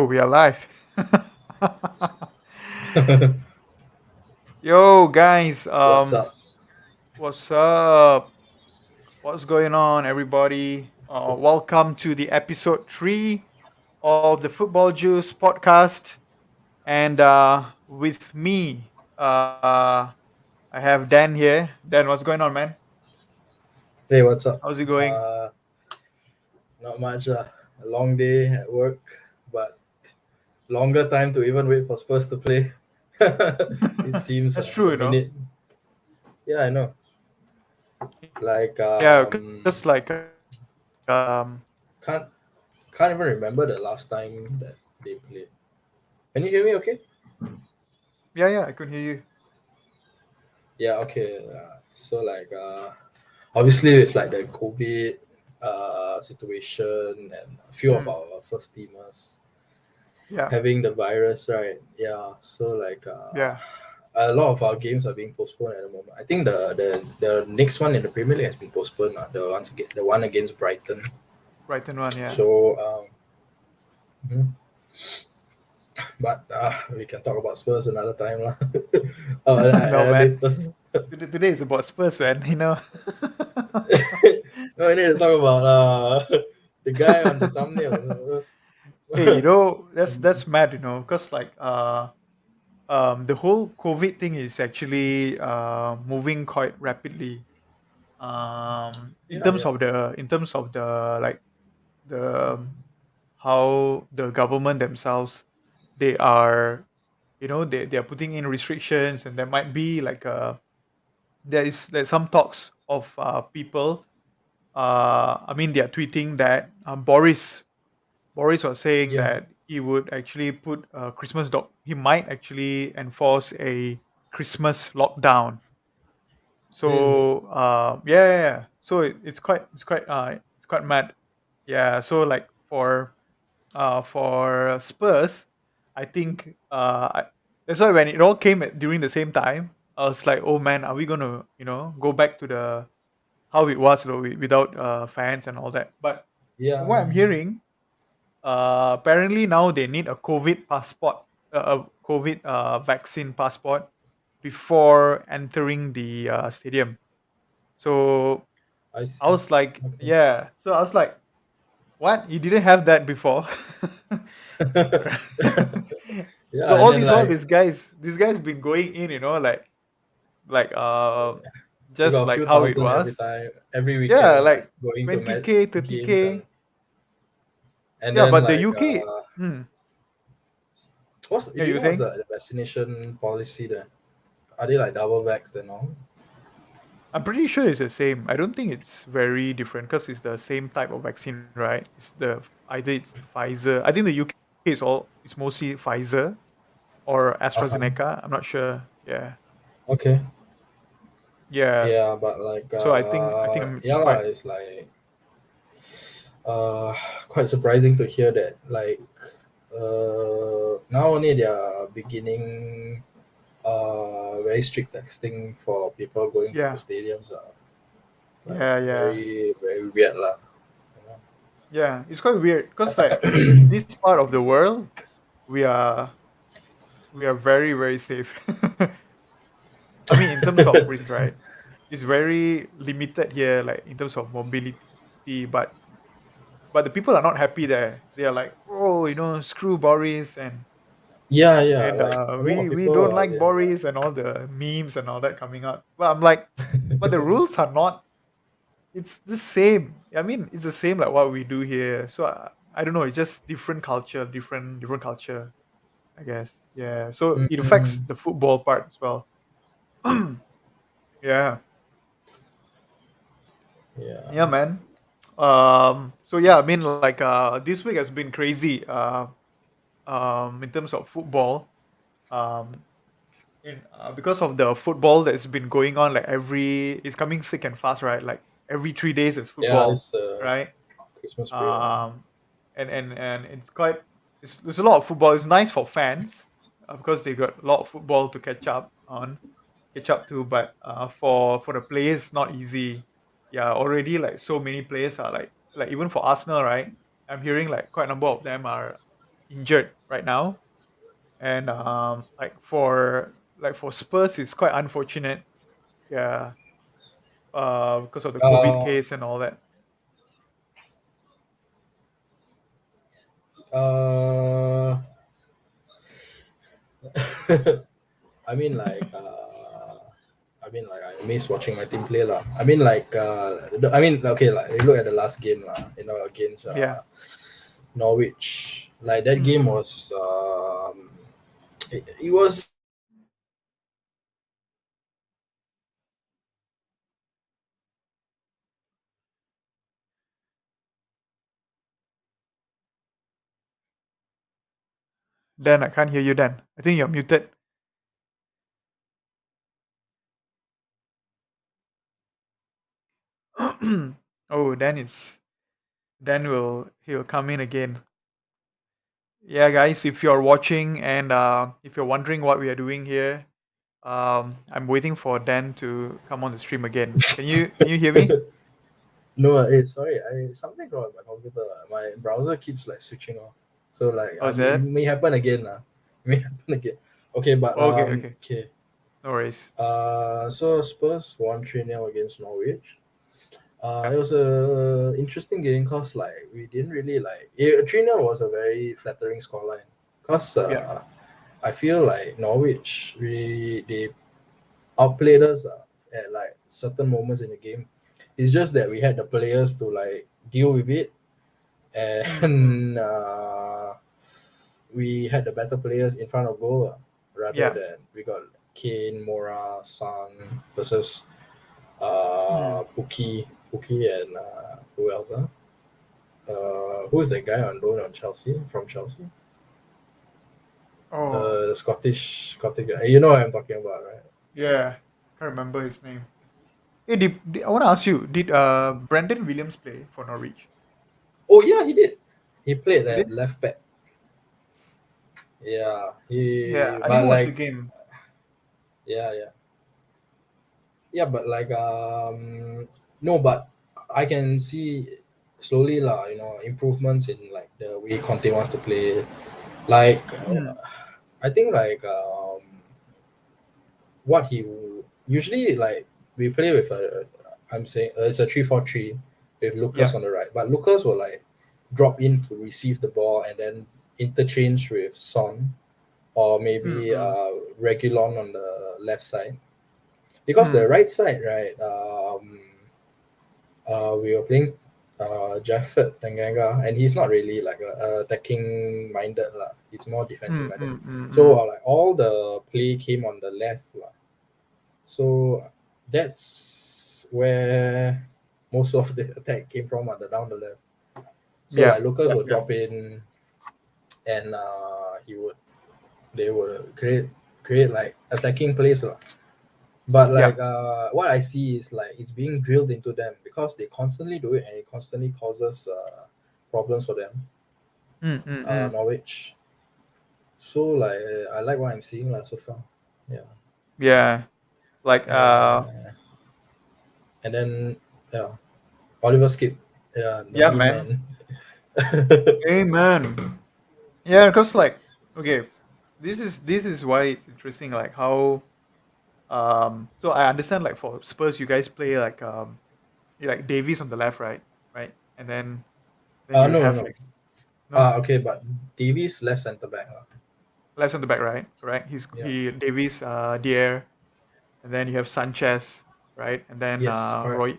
Oh, we are live. Yo, guys. What's up? What's up? What's going on, everybody? Welcome to the episode 3 of the Football Juice podcast. And with me, I have Dan here. Dan, what's going on, man? Hey, what's up? How's it going? Uh, Not much. A long day at work, but longer time to even wait for Spurs to play. It seems That's true, the you know. minute. Yeah, I know. Like Yeah, because can't can't even remember the last time that they played. Can you hear me? Okay. yeah, I could hear you. Yeah. Okay. Obviously with like the COVID situation and a few of Hmm. our first teamers Yeah, having the virus, right? Yeah. yeah. A lot of our games are being postponed at the moment. I think the next one in the Premier League has been postponed. The one against Brighton. Brighton one, yeah. So, mhm. But we can talk about Spurs another time, lah. No, man. Later. Today is about Spurs, man. No, I need to talk about the guy on the thumbnail. Hey, that's mad, because like the whole COVID thing is actually moving quite rapidly. In Yeah, terms yeah, of the like the how the government themselves they are they are putting in restrictions, and there might be like there's some talks of people. I mean, they are tweeting that Boris was saying yeah. that he would actually put a Christmas dog. He might actually enforce a Christmas lockdown. Is it? So yeah. So it's quite mad. Yeah. So like for Spurs, I think that's why when it all came during the same time, I was like, oh man, are we gonna go back to the how it was though, without fans and all that? But from Yeah. what I'm hearing, apparently now they need a COVID passport, a COVID vaccine passport before entering the stadium. So I I see. was like, Okay. yeah. So I was like, what? You didn't have that before? Yeah, So and all then this while, like this guy's been going in, like we just got a like few how it thousand every was. time, every Yeah, weekend, like like going to 20K, games 30K. and Yeah, then but the like UK. Hmm. do Yeah, you you were know what's saying? the vaccination policy there? Are they like double vaxxed and all? I'm pretty sure it's the same. I don't think it's very different because it's the same type of vaccine, right? Either it's Pfizer. I think the UK it's mostly Pfizer or Uh-huh. AstraZeneca. I'm not sure. Yeah, Okay. yeah. Yeah, but like So I think it's yeah lah, quite. it's like uh quite surprising to hear that like now only they are beginning very strict testing for people going into Yeah, stadiums. Like yeah. very very weird lah. You Yeah, it's quite weird because like in this part of the world, we are we are very very safe. I mean, in terms of reasons, right? It's very limited here, like in terms of mobility. But the people are not happy there. They are like, oh, screw Boris, yeah, and like a lot of we people don't are like there. Boris and all the memes and all that coming out. But I'm like, but the rules are not. It's the same. I mean, it's the same like what we do here. So I don't know. It's just different culture, different culture, I guess. Yeah. So it affects Mm, the football part as well. Yeah. yeah. Yeah, man. So yeah, I mean, like this week has been crazy. In terms of football. Um. Because of the football that's been going on, like it's coming thick and fast, right? Like every 3 days is Yeah, football, it's right? Christmas break. Um, and there's a lot of football. It's nice for fans because they got a lot of football to catch up to. But for the players, not easy. Yeah, already like so many players are like even for Arsenal, right? I'm hearing like quite a number of them are injured right now, and for Spurs, it's quite unfortunate. Yeah, because of the COVID Uh, case and all that. uh, I mean, like, I miss watching my team play lah. Okay, like you look at the last game lah, against Yeah. Norwich. Like that game Mm. was, it was Dan, I can't hear you. Dan, I think you're muted. Oh, Dan he'll come in again. Yeah, guys, if you're watching and if you're wondering what we are doing here, I'm waiting for Dan to come on the stream again. Can you hear me? no. Sorry, I something wrong with my computer. My browser keeps like switching off. So like, Oh, is it that? may happen again lah. It may happen again. Okay, but Okay, okay. okay. No worries. So Spurs won 3-0 against Norwich. It Yep. was a interesting game because like we didn't really 3-0 was a very flattering scoreline because Yep. I feel like Norwich they outplayed us at like certain moments in the game. It's just that we had the players to like deal with it, Mm-mm. and we had the better players in front of goal rather Yeah. than we got Kane, Mora, Son versus Mm. Pookie, and who else? Who is that guy on loan on Chelsea from Chelsea? Oh, The Scottish guy. You know what I'm talking about, right? yeah. Can't remember his name. Hey, I want to ask you, did Brandon Williams play for Norwich? Oh yeah, he did. He played He at did? left back. Yeah, Yeah, he I but didn't watch the like game. yeah, but like no, but I can see slowly lah, improvements in like the way Conte wants to play. Like Mm. I think like what usually like we play with I'm saying it's a 3-4-3 with Lucas Yeah. on the right, but Lucas will like drop in to receive the ball and then interchange with Son or maybe Mm-mm. Regulon on the left side because the Mm. right side, right? We were playing Jafford Tanganga, and he's not really like a attacking minded lah. He's more defensive Mm, minded. mm, mm, So mm. like all the play came on the left lah. So that's where most of the attack came from on the down the left. So Yeah. like Lucas would Yeah. drop in, and he would they would create like attacking plays lah. But Yeah. like what I see is like it's being drilled into them because they constantly do it and it constantly causes problems for them. Mm, mm, mm. Norwich. So like I like what I'm seeing so far. Yeah. Yeah. Like Uh, and then yeah, Oliver Skip. Yeah, the yeah, meme man. man. Amen. Yeah, because like okay, this is why it's interesting. Like how so I understand like for Spurs, you guys play like Davies on the left, right? Right, and then you No, no, have no. like no Okay, but Davies left centre back. left on the back, right? Correct. Yeah. He Davies, Dier, and then you have Sanchez, right? And then Yes, correct. Roy,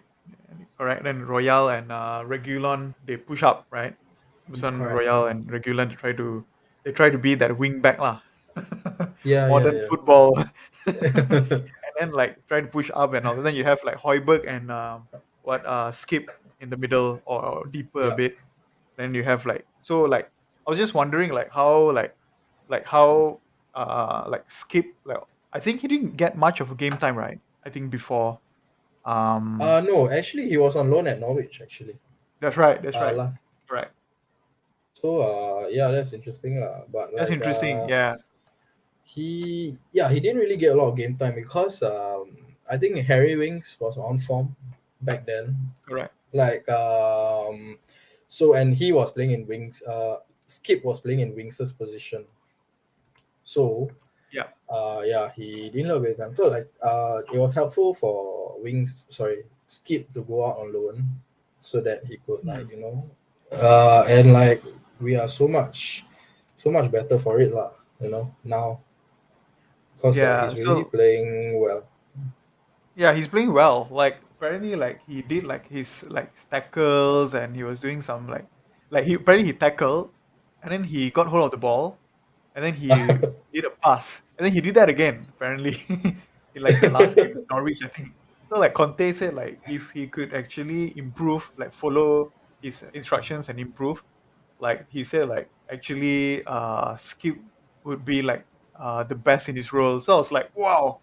correct. Then Royal and Regulon they push up, right? Busan Correct. Royal and Regulon they try to be that wing back lah. Yeah, Modern yeah, football, and yeah. then like try to push up and all. And then you have like Hoiberg and Skip in the middle or deeper a Yeah. bit. Then you have like so like I was just wondering how like Skip like I think he didn't get much of a game time, right? I think before. No, actually, he was on loan at Norwich. Actually, That's right. That's right. lah. Correct. So yeah, that's interesting lah. But That's like interesting. Yeah. he didn't really get a lot of game time because I think Harry Winks was on form back then. Correct. Like so, and he was playing in wings. Skip was playing in Wings's position. So Yeah. yeah, he didn't look great time. So like it was helpful for Skip to go out on loan so that he could Mm. like, and like we are so much better for it lah, now because like Yeah. he's really So playing well. yeah, he's playing well. Like apparently, like he did like his like tackles, and he was doing some like he apparently he tackled, and then he got hold of the ball, and then he did a pass, and then he did that again. Apparently, in like the last game, Norwich, I think. So like Conte said, like if he could actually improve, like follow his instructions and improve, like he said, like actually, Skip would be like the best in his role. So I was like, wow,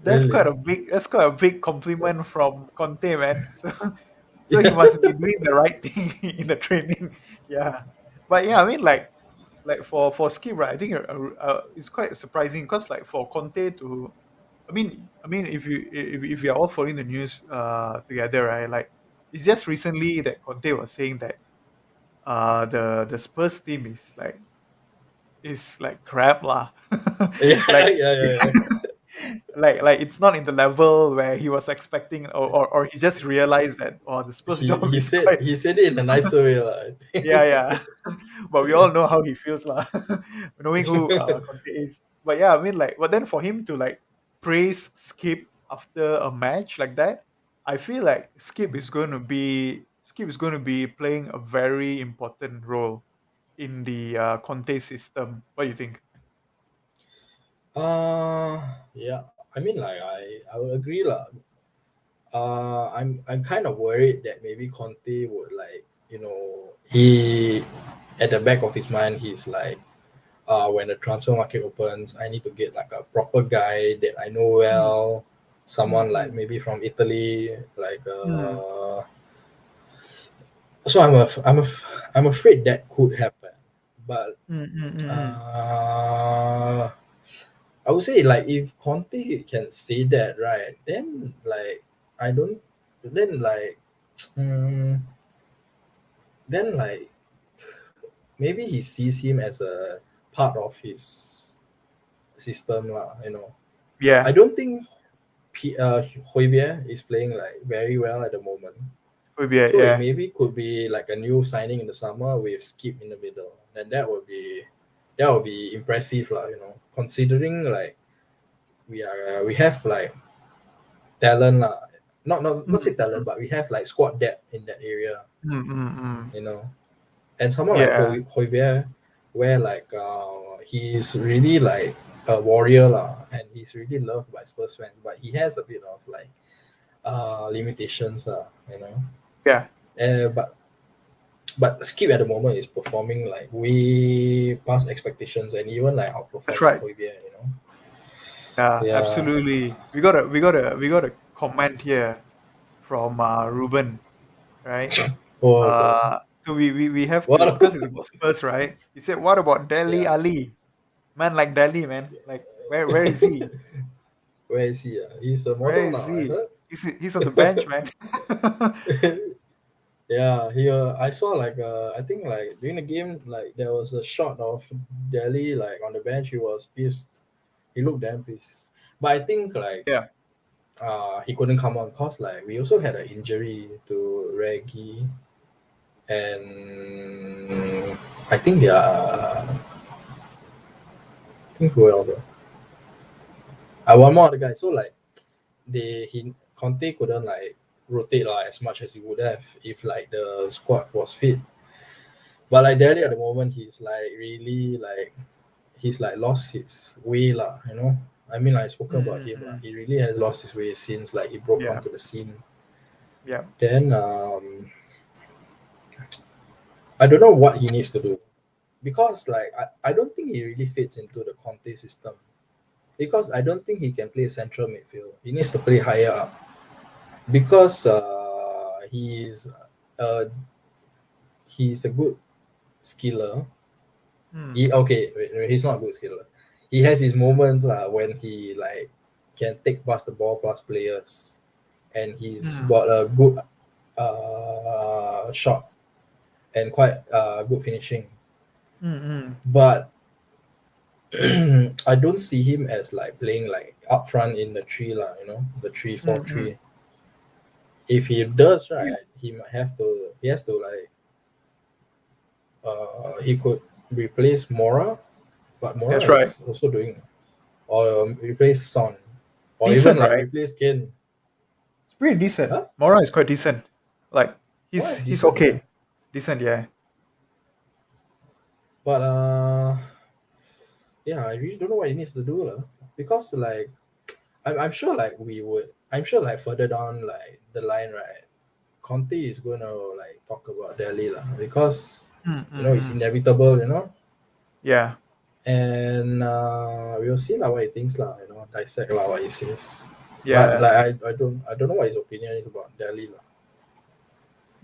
Really. that's quite a big compliment from Conte, man. So he must be doing the right thing in the training. Yeah, but yeah, I mean like for Skip, right? I think it's quite surprising because like for Conte to, I mean if you are all following the news together, right? Like it's just recently that Conte was saying that the Spurs team is like crap lah. Yeah, Like yeah, yeah, like it's not in the level where he was expecting, or he just realized that the Spurs he job he is said quite. he said it in a nicer way lah, I Yeah, think. yeah. But we all know how he feels lah, knowing who Conte is. But yeah, I mean like, but then for him to like praise Skip after a match like that, I feel like Skip is going to be playing a very important role in the Conte system. What do you think? Yeah, I mean like I would agree lah. I'm kind of worried that maybe Conte would like, he at the back of his mind he's like, when the transfer market opens, I need to get like a proper guy that I know Mm, well, mm, someone like mm, maybe from Italy, like mm, so I'm afraid that could happen, but mm, mm, mm, mm. uh, I would say like if Conte can say that, right, then like I don't, then like, mm, then like maybe he sees him as a part of his system lah. I Yeah, don't think Højbjerg is playing like very well at the moment. maybe So it yeah, maybe could be like a new signing in the summer with Skip in the middle. And that would be impressive lah, considering like we have like talent lah. Not mm, say talent, mm, but we have like squad depth in that area, mm, mm, mm. you know. And someone like Yeah, Højbjerg, where like he's really like a warrior lah, and he's really loved by Spurs fans, but he has a bit of like limitations lah. yeah, But Skip at the moment is performing like way past expectations and even like that's outperforming right. Højbjerg. Yeah, Yeah. absolutely. We got a comment here from Ruben, right? Oh god. So we have to, What? because it's about Spurs, right? He said, "What about Deli Yeah. Ali? Man like Deli, man. Like where is he? Where is he? He's a Where model is now, I he? heard. He's on the bench, man." Yeah, he. I saw like I think like during the game like there was a shot of Delhi like on the bench. He was pissed. He looked damn pissed. But I think like Yeah. he couldn't come on cause like we also had an injury to Reggie and I think I think who else? One more other guy. So like Conte couldn't like rotate as much as he would have if like the squad was fit. But like Delhi at Yeah. the moment, he's like really like he's like lost his way lah. I mean, I've spoken about him lah. Mm-mm. He really has lost his way since like he broke Yeah. onto the scene. Yeah. Then I don't know what he needs to do because like I don't think he really fits into the Conte system because I don't think he can play central midfield. He needs to play higher up because uh, he's a good skiller. Mm. Okay, he's not a good skiller. He has his moments when he like can take past the ball plus players, and he's Mm. got a good shot and quite good finishing. Mm-mm. But I don't see him as like playing like up front in the tree lah, the 3-4 Mm-mm. tree. If he does Yeah, right, he has to like he could replace Mora, but Mora that's right. is also doing, or replace Son, or even Decent, like right? replace Kane. It's pretty decent. Huh? Mora is quite decent. Like Mora is he's decent, yeah. okay. Decent, yeah. But yeah, I really don't know what he needs to do lah. Because like I'm sure like I'm sure like further down like the line, right, Conte is gonna like talk about Delhi lah, because it's Mm-mm. inevitable, Yeah, and we'll see lah what he thinks lah, dissect lah what he says. But yeah. like I don't know what his opinion is about Delhi lah.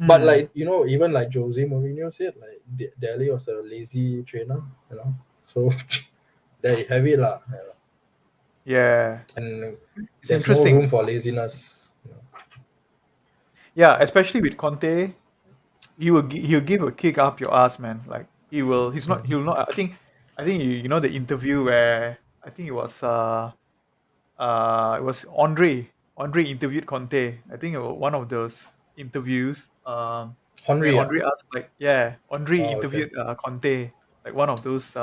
But Mm. like even like Jose Mourinho said, like Delhi was a lazy trainer, so there you have it lah, Yeah. and It's there's no interesting. room for laziness. Yeah, especially with Conte, he'll give a kick up your ass, man. Like he'll not. I think you know the interview where I think it was Andre interviewed Conte. I think it was one of those interviews. Where Henry, Andre asked like, yeah, Andre oh, okay. interviewed Conte, like one of those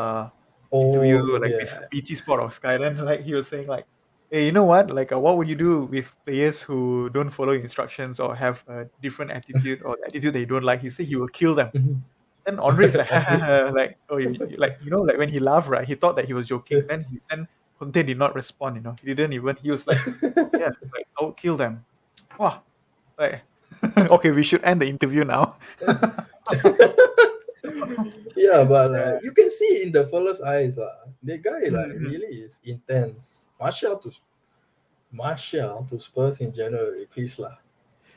interview Oh, like okay. with BT Sport or Sky. Then like he was saying like, hey, you know what? Like, what would you do with players who don't follow instructions or have a different attitude or attitude they don't like? He said he will kill them. Mhm. Then Andre is like, ha, ha, Okay. ha, like, oh, like like when he laughed, right? He thought that he was joking. Then Conte did not respond. He didn't even. He was like, yeah, like I'll kill them. Wow, like okay, we should end the interview now. Yeah, but Yeah. like you can see in the fella's eyes, the guy like Mm-mm. really is intense. Martial to Spurs in January, please lah.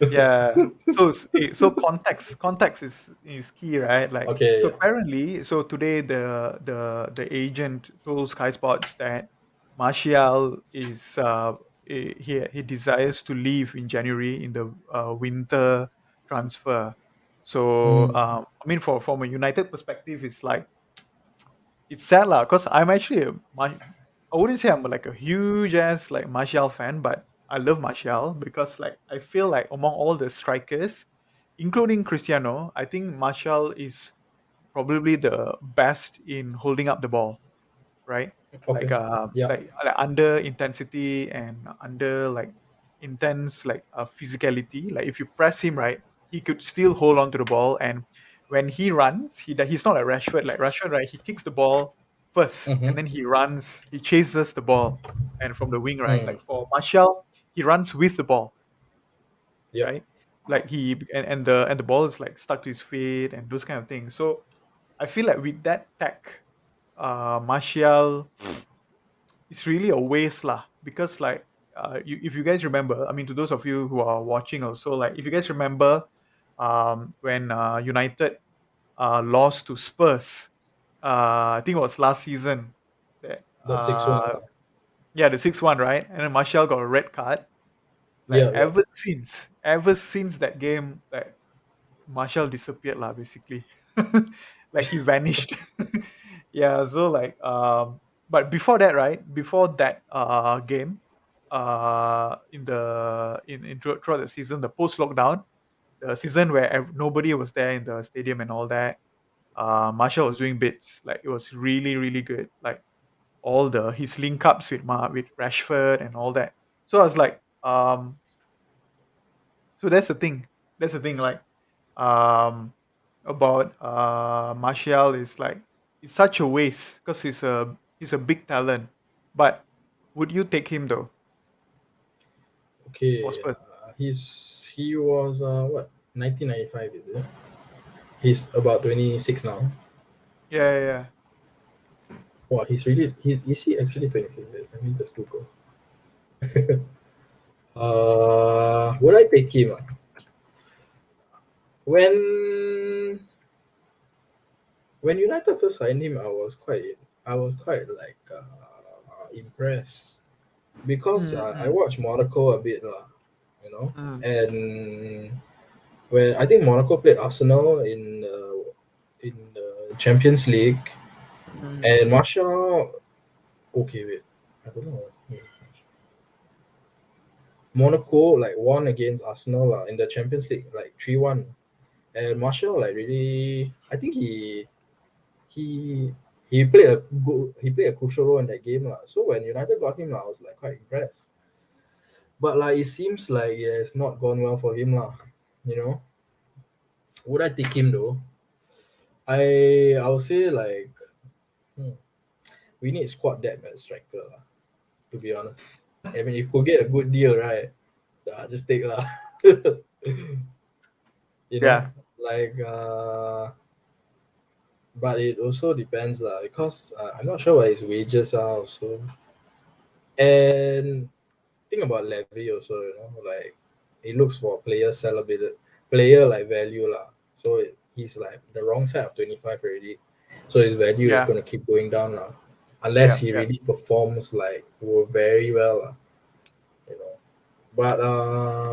Yeah. So context is key, right? Like Okay, so yeah. apparently, so today the agent told Sky Sports that Martial is he desires to leave in January in the winter transfer. So Mm, I mean, from a United perspective, it's like it's sad lah, cause I'm actually I wouldn't say I'm like a huge ass like Martial fan, but I love Martial because like I feel like among all the strikers, including Cristiano, I think Martial is probably the best in holding up the ball, right? Like okay. Yeah. under intensity and under like intense like physicality. Like if you press him right, he could still hold on to the ball. And when he runs, he's not like Rashford. Like Rashford, right? He kicks the ball first, and Mm-hmm. then he runs. He chases the ball, and from the wing, right? Mm, Like for Martial, he runs with the ball, yeah. right? Like and the ball is like stuck to his feet and those kind of things. So I feel like with that tech, Martial it's really a waste lah because like if you guys remember, I mean to those of you who are watching also, like if you guys remember when United lost to Spurs, I think it was last season that The 6-1. yeah, the 6-1, right? And then Martial got a red card. Like Yeah, yeah. ever since that game, like Marshall disappeared lah basically. Like he vanished. Yeah, so like but before that, right? Before that game, throughout the season, the post lockdown, the season where nobody was there in the stadium and all that, Marshall was doing bits. Like it was really, really good. Like all the his link ups with with Rashford and all that. So I was like, so that's the thing. That's the thing. Like um about Martial is like it's such a waste because he's a big talent. But would you take him though for Okay. Spurs? He was what, 1995 is it? He's about 26 now. Yeah, yeah, yeah. Wow, he's is he actually 26? Let me just Google. Would I take him? When United first signed him, I was quite like impressed because Mm, I mm, watched Monaco a bit lah, mm, and when I think Monaco played Arsenal in the Champions League, Mm. and Martial. Okay, wait. I don't know. Monaco like won against Arsenal in the Champions League like 3-1. And Martial like really, I think he he played a crucial role in that game lah. So when United got him I was like quite impressed. But like it seems like yeah, it's not gone well for him lah. You know, would I take him though? I would say like hmm, we need squad depth at striker lah. To be honest, I mean if we get a good deal right, just take lah. You know, Yeah, like but it also depends lah because I'm not sure what his wages are also, and think about Levy also. You know, like he looks for player celebrated, player like value lah. So he's like the wrong side of 25 already, so his value is yeah, gonna keep going down lah, unless yeah, he yeah. really performs like very well lah. You know, but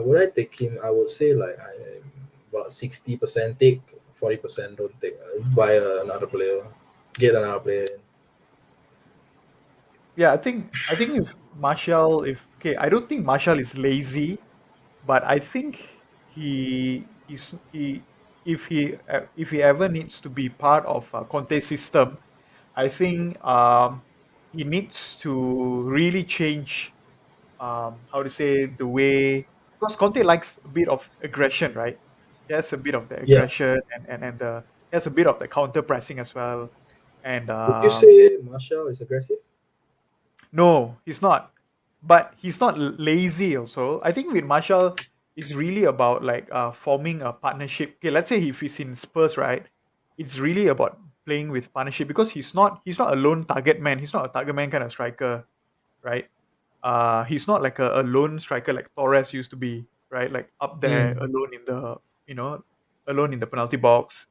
would I take him? I would say like I about 60% take, 40% don't take. Buy another player, get another player. Yeah, I think if Martial, if okay, I don't think Martial is lazy, but I think he if he ever needs to be part of a Conte system, I think he needs to really change how to say the way, because Conte likes a bit of aggression, right? He has a bit of the Yeah. aggression and he has a bit of the counter pressing as well. And Would you say Marshall is aggressive? no, he's not. But he's not lazy also. I think with Marshall, it's really about like forming a partnership. Okay, let's say if he's in Spurs, right? It's really about playing with partnership because he's not a lone target man. He's not a target man kind of striker, right? He's not like a lone striker like Torres used to be, right? Like up there Mm, alone in the you know alone in the penalty box.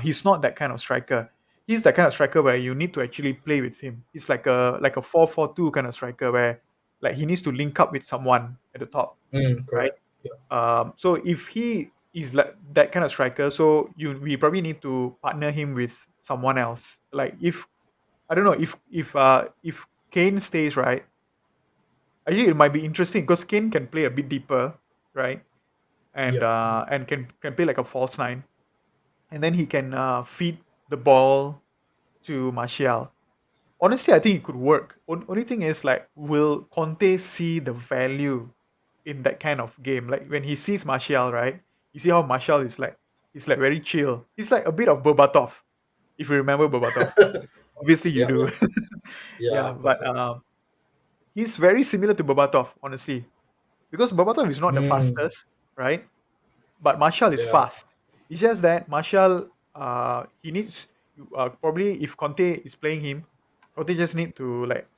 He's not that kind of striker. He's that kind of striker where you need to actually play with him. He's like a 4-4-2 kind of striker where like he needs to link up with someone at the top, right? correct. Yeah. So if he is like that kind of striker, so we probably need to partner him with someone else. Like if I don't know if Kane stays, right, actually it might be interesting because Kane can play a bit deeper, right? Yeah. And can play like a false nine, and then he can feed the ball to Martial. Honestly, I think it could work. Only thing is like, will Conte see the value in that kind of game? Like when he sees Martial, right? You see how Martial is like, he's like very chill. He's like a bit of Berbatov, if you remember Berbatov. Obviously, you Yeah. do. Yeah. Yeah. Yeah, Of course. but he's very similar to Berbatov, honestly, because Berbatov is not the Mm, fastest, right? But Martial is yeah. fast. It's just that Martial, he needs probably if Conte is playing him, Conte just need to like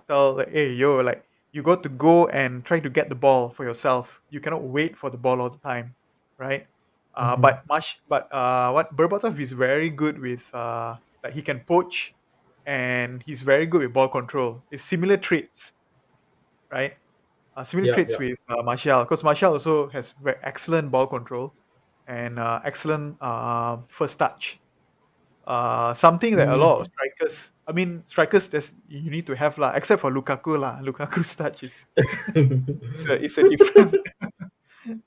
tell like, hey yo, like you got to go and try to get the ball for yourself. You cannot wait for the ball all the time, right? Mm-hmm. But what Berbatov is very good with, like he can poach, and he's very good with ball control. It's similar traits, right? Similar Yeah. traits Yeah. with Martial, because Martial also has very excellent ball control and excellent first touch. Something that a lot of Mm. strikers, I mean, strikers, you need to have lah, except for Lukaku lah. Lukaku's touch is it's a different.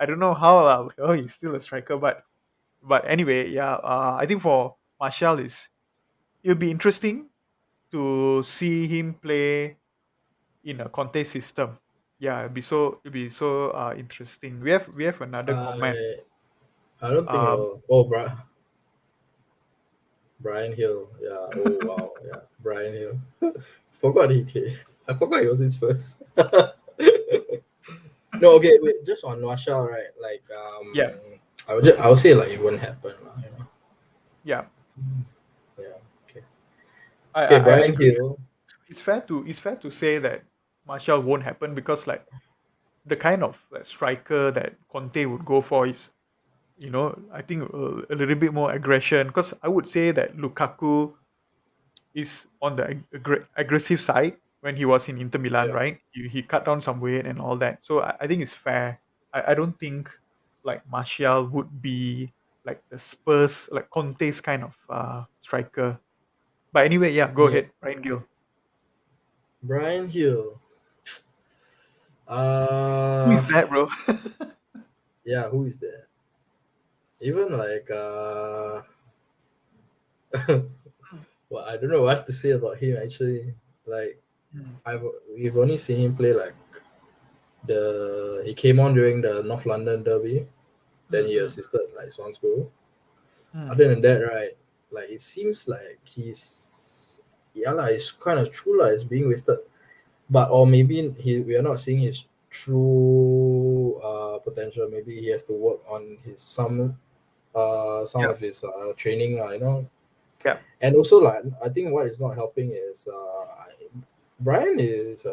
I don't know how lah. Oh, he's still a striker, but anyway, yeah. I think for Martial it'll be interesting to see him play in a Conte system. Yeah, it'll be so interesting. We have another comment. I I don't think Um, it'll. Oh, Brian Hill. Yeah. Oh wow. Yeah. Brian Hill. Forgot he came. I forgot he was his first. No. Okay. Wait. Just on Marshall, right? Like yeah, I would say like it wouldn't happen, lah. You know. yeah. Yeah. Okay. I, Okay. I I Brian agree. Hill. It's fair to say that Martial won't happen because like the kind of like, striker that Conte would go for is, I think a little bit more aggression, because I would say that Lukaku is on the aggressive side when he was in Inter Milan, Yeah. right? He cut down some weight and all that. So I think it's fair. I don't think like Martial would be. like the Spurs, like Conte's kind of striker. But anyway, yeah, go Yeah. ahead, Ryan Gill. Brian Hill. Who Uh is that, bro? yeah, who is that? Even like well, I don't know what to say about him actually. Like Mm, I've we've only seen him play like he came on during the North London derby, then mm, he mm, assisted like Son's goal. mm, Other than that, right, like it seems like he's yeah lah, it's kind of true lah, it's being wasted. But or maybe we are not seeing his true potential. Maybe he has to work on his some yeah, of his training lah, you know. yeah, And also like I think what is not helping is Brian is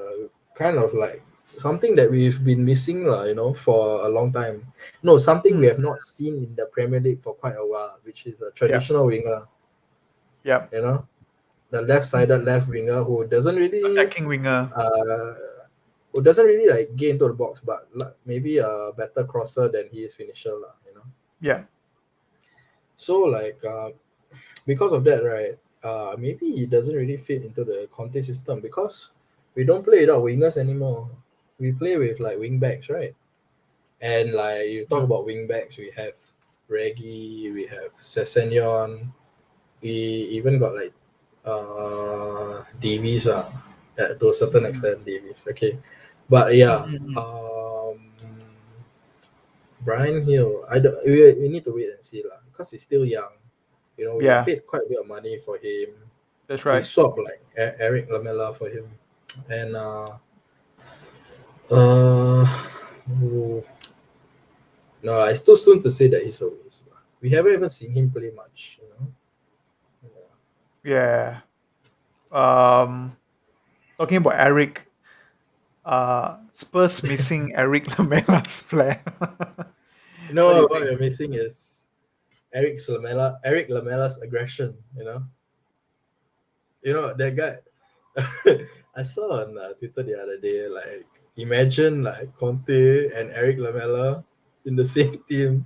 kind of like something that we've been missing lah, you know, for a long time. No, something we mm, have not seen in the Premier League for quite a while, which is a yeah, traditional winger, yeah. you know, the left-sided Mm, left winger attacking winger. uh, who doesn't really like get into the box, but like, maybe a better crosser than he is finisher lah, you know. Yeah. So like because of that, right? Maybe he doesn't really fit into the Conte system because we don't play without wingers anymore. We play with like wing backs, right? And like you talk Mm, about wing backs, we have Reggie, we have Sessegnon, we even got like Davies, to a certain mm, extent, Davies. Okay, but mm, yeah, mm, mm. Brian Hill. I don't. We need to wait and see lah because he's still young. You know, we Yeah, paid quite a bit of money for him. that's We right. swapped like Eric Lamela for him, and uh, oh, no, it's too soon to say that he's a waste. We haven't even seen him play much. You know. Yeah. Um, talking about Eric, Spurs missing Eric Lamela's player. What do No, you what think? we're missing is Eric Lamela's aggression. You know that guy. I saw on Twitter the other day. Like, imagine like Conte and Eric Lamela in the same team.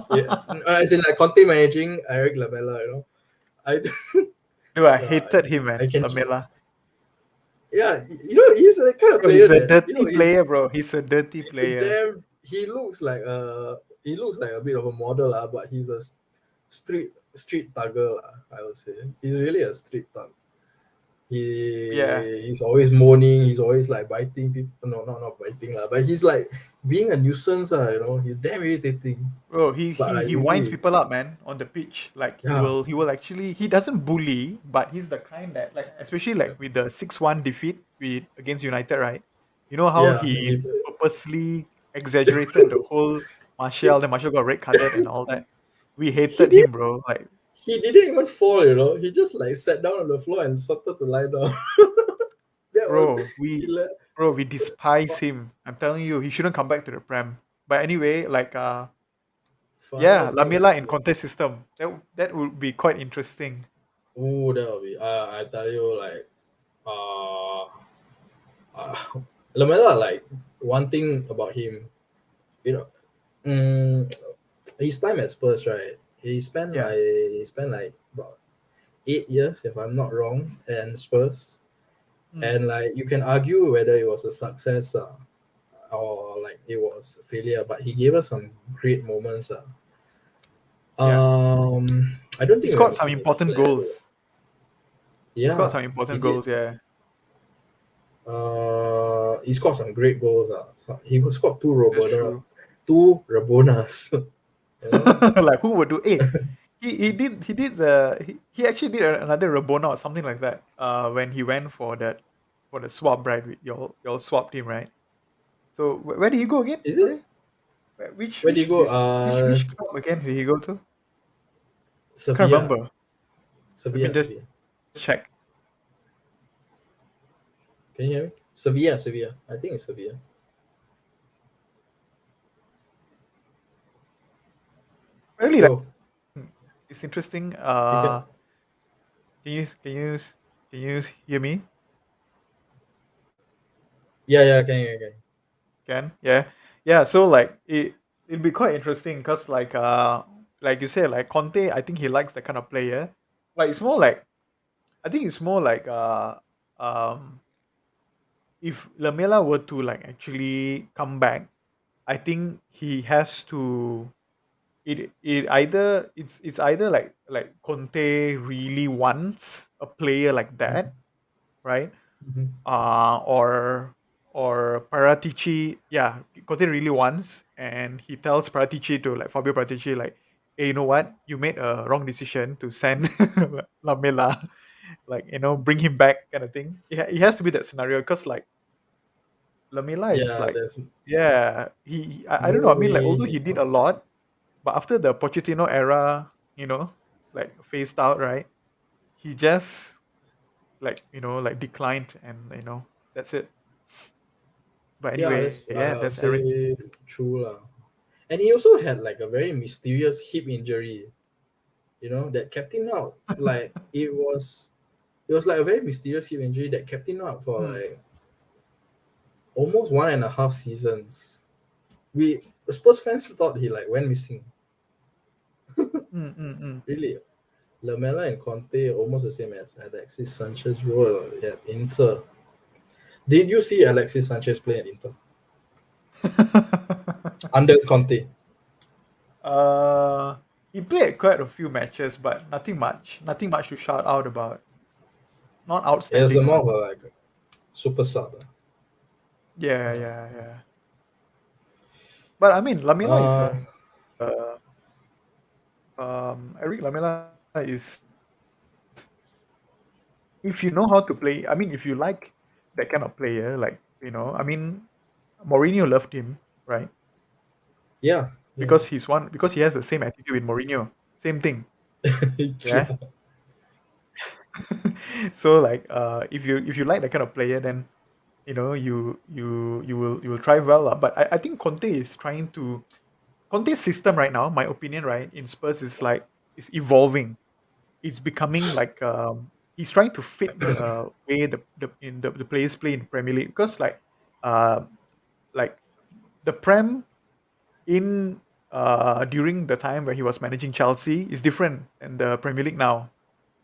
Yeah, as in like Conte managing Eric Lamela. You know, I Dude, I no, hated him, I man, can. Lamela. Yeah, you know, he's the kind of Bro, he's player a that dirty player, bro. He's a dirty he's a player. damn. He looks like a bit of a model, but he's a street thugger, I would say. He's really a street thug. Yeah, He's always moaning. He's always like biting people. No, not biting lah. But he's like being a nuisance. You know, he's damn irritating. bro. He But he like he winds really, people up, man, on the pitch. Like yeah, he will actually he doesn't bully, but he's the kind that like especially like with the 6-1 defeat with against United, right? You know how yeah. he purposely exaggerated the whole Martial, then Martial got red carded and all that. We He hated did. him, bro. Like, He didn't even fall. You know, he just like sat down on the floor and started to lie down. That was bro, we hila- bro, we despise him. I'm telling you, he shouldn't come back to the Prem. But anyway, like yeah, funniest thing I've Lamela in seen. contest system. That would be quite interesting. Ooh, that will be. I tell you, like, uh, uh Lamela, like one thing about him, you know, mm, his time at Spurs, right? Yeah. He spent like about 8 years, if I'm not wrong, and Spurs, Mm, and like you can argue whether it was a success or like it was a failure, but he gave us some great moments. yeah. I don't He think we scored have some seen a important player. goals. He scored Yeah, some he important did. goals, yeah. He scored some great goals. So he scored That's true. two Rabonas. You know, Like who would do he actually did another Rabona or something like that. When he went for the swap, right? Y'all swapped him, right? So where did he go again? is it? Sorry? Which Where do you which go? this which club again did he go to? Can't Sevilla, remember. Let me Sevilla, just Sevilla. check. Can you hear me? Sevilla, Sevilla. I think it's Sevilla. Really, like Yo, it's interesting. you can. Can you can you can you hear me? Yeah, yeah, can. Can, yeah, yeah. So like it. it'll be quite interesting because like you said, like Conte, I think he likes that kind of player. Like it's more like I think it's more like um if Lamela were to like actually come back, I think he has to it's either like Conte really wants a player like that, right? Mhm. Or Paratici, yeah, Conte really wants, and he tells Paratici to like Fabio Paratici like, hey, you know what? You made a wrong decision to send Lamela, like bring him back, kind of thing. It has to be that scenario because like Lamela is Yeah, like, there's yeah, I don't know. I no mean, like way although he he did can. a lot, but after the Pochettino era, like phased out, right? He just like declined, and that's it. But Yeah, anyway, that's yeah, I'll that's Eric. say true lah. And he also had like a very mysterious hip injury. You know that kept him out. Like it was like a very mysterious hip injury that kept him out for Mm, like almost 1.5 seasons. We Spurs fans thought he like went missing. mm, mm, mm. Really, Lamela and Conte almost the same as Alexis Sanchez role at Inter. Did you see Alexis Sanchez play at Inter under Conte? uh, he played quite a few matches, but nothing much to shout out about. Not It was a outstanding, more lah. of a like super sub. Yeah, Uh, yeah, yeah. But I mean, Lamela is uh, Eric Lamela is, if you know how to play. I mean, if you like that kind of player, like I mean, Mourinho loved him, right? yeah, yeah, Because he has the same attitude with Mourinho, same thing, yeah. yeah. So like, if you like that kind of player, then you will thrive well, lah. But I think Conte is trying to Conte's system right now, my opinion, right, in Spurs is like is evolving. It's becoming like he's trying to fit the way the players play in Premier League, because like the Prem in during the time where he was managing Chelsea is different than the Premier League now,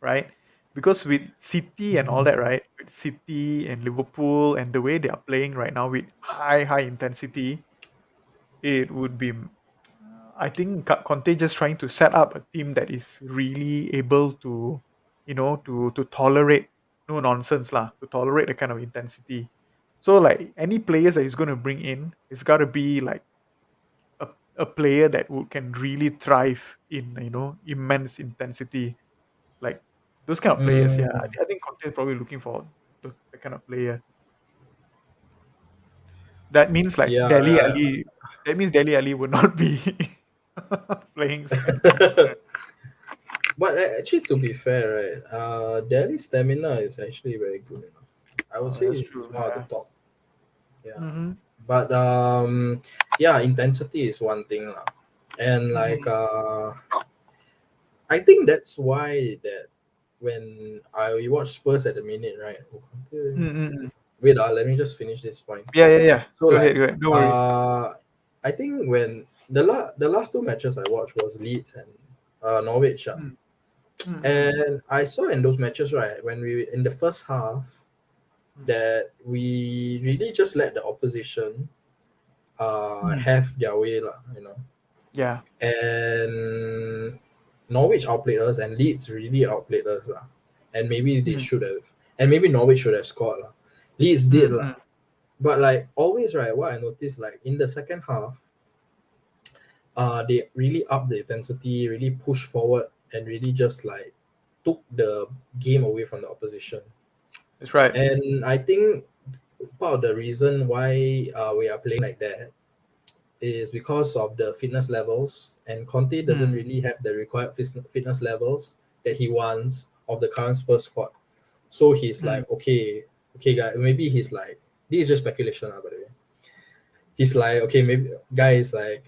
right? Because with City and all that, right? With City and Liverpool and the way they are playing right now with high intensity, it would be. I think Conte just trying to set up a team that is really able to, to tolerate no nonsense lah, to tolerate the kind of intensity. So like any players that he's going to bring in, it's got to be like a, a player that can really thrive in immense intensity, like those kind of players. Yeah, Mm, I think Conte is probably looking for the kind of player. That means like yeah, Deli Ali. That means Deli Ali would not be playing center. but actually, to be fair, right, Delhi's stamina is actually very good. You know, I would Oh, say that's it's true. one of the Yeah. top. Yeah, Mm-hmm. but yeah, intensity is one thing, lah. And like Mm-hmm. I think that's why that when I watch Spurs at the minute, right? Oh, Mm-hmm. wait, let me just finish this point. Yeah, yeah, yeah. So Go like ahead, go ahead. Don't worry. uh I think when the last two matches I watched was Leeds and Norwich. Mm, mm, And I saw in those matches, right, when we in the first half mm, that we really just let the opposition mm. have their way, lah, you know. Yeah. And Norwich outplayed us and Leeds really outplayed us, lah. And maybe they Mm, should have, and maybe Norwich should have scored, lah. Leeds did, mm, lah. mm, But like always, right, what I noticed, like in the second half, they really upped the intensity, really pushed forward, and really just like took the game away from the opposition. that's right. And I think part of the reason why we are playing like that is because of the fitness levels, and Conte doesn't Mm, really have the required fitness levels that he wants of the current Spurs squad. So he's mm, like, okay, guy. Maybe he's like, this is just speculation, by the way. He's like, okay, maybe guys, like,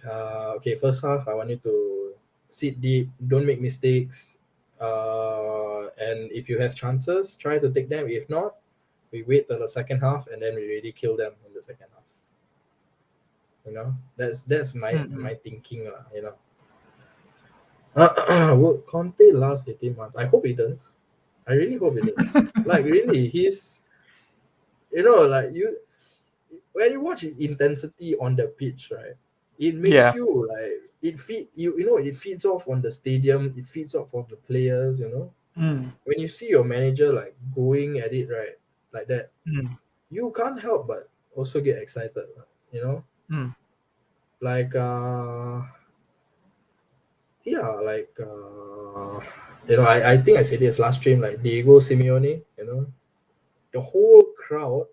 okay, first half, I want you to sit deep, don't make mistakes, and if you have chances, try to take them. If not, we wait till the second half, and then we really kill them in the second half. You know, that's my Mm-mm. my thinking, you know. Would Conte last 18 months? I hope he does. I really hope he does. Like really, he's, you know, like you, when you watch intensity on the pitch, right? It makes Yeah. you like it feed you. You know, it feeds off on the stadium. It feeds off on the players. You know, Mm. when you see your manager like going at it, right, like that, Mm. you can't help but also get excited. You know, Mm. like yeah, like you know, I think I said this last stream. Like Diego Simeone, you know, the whole crowd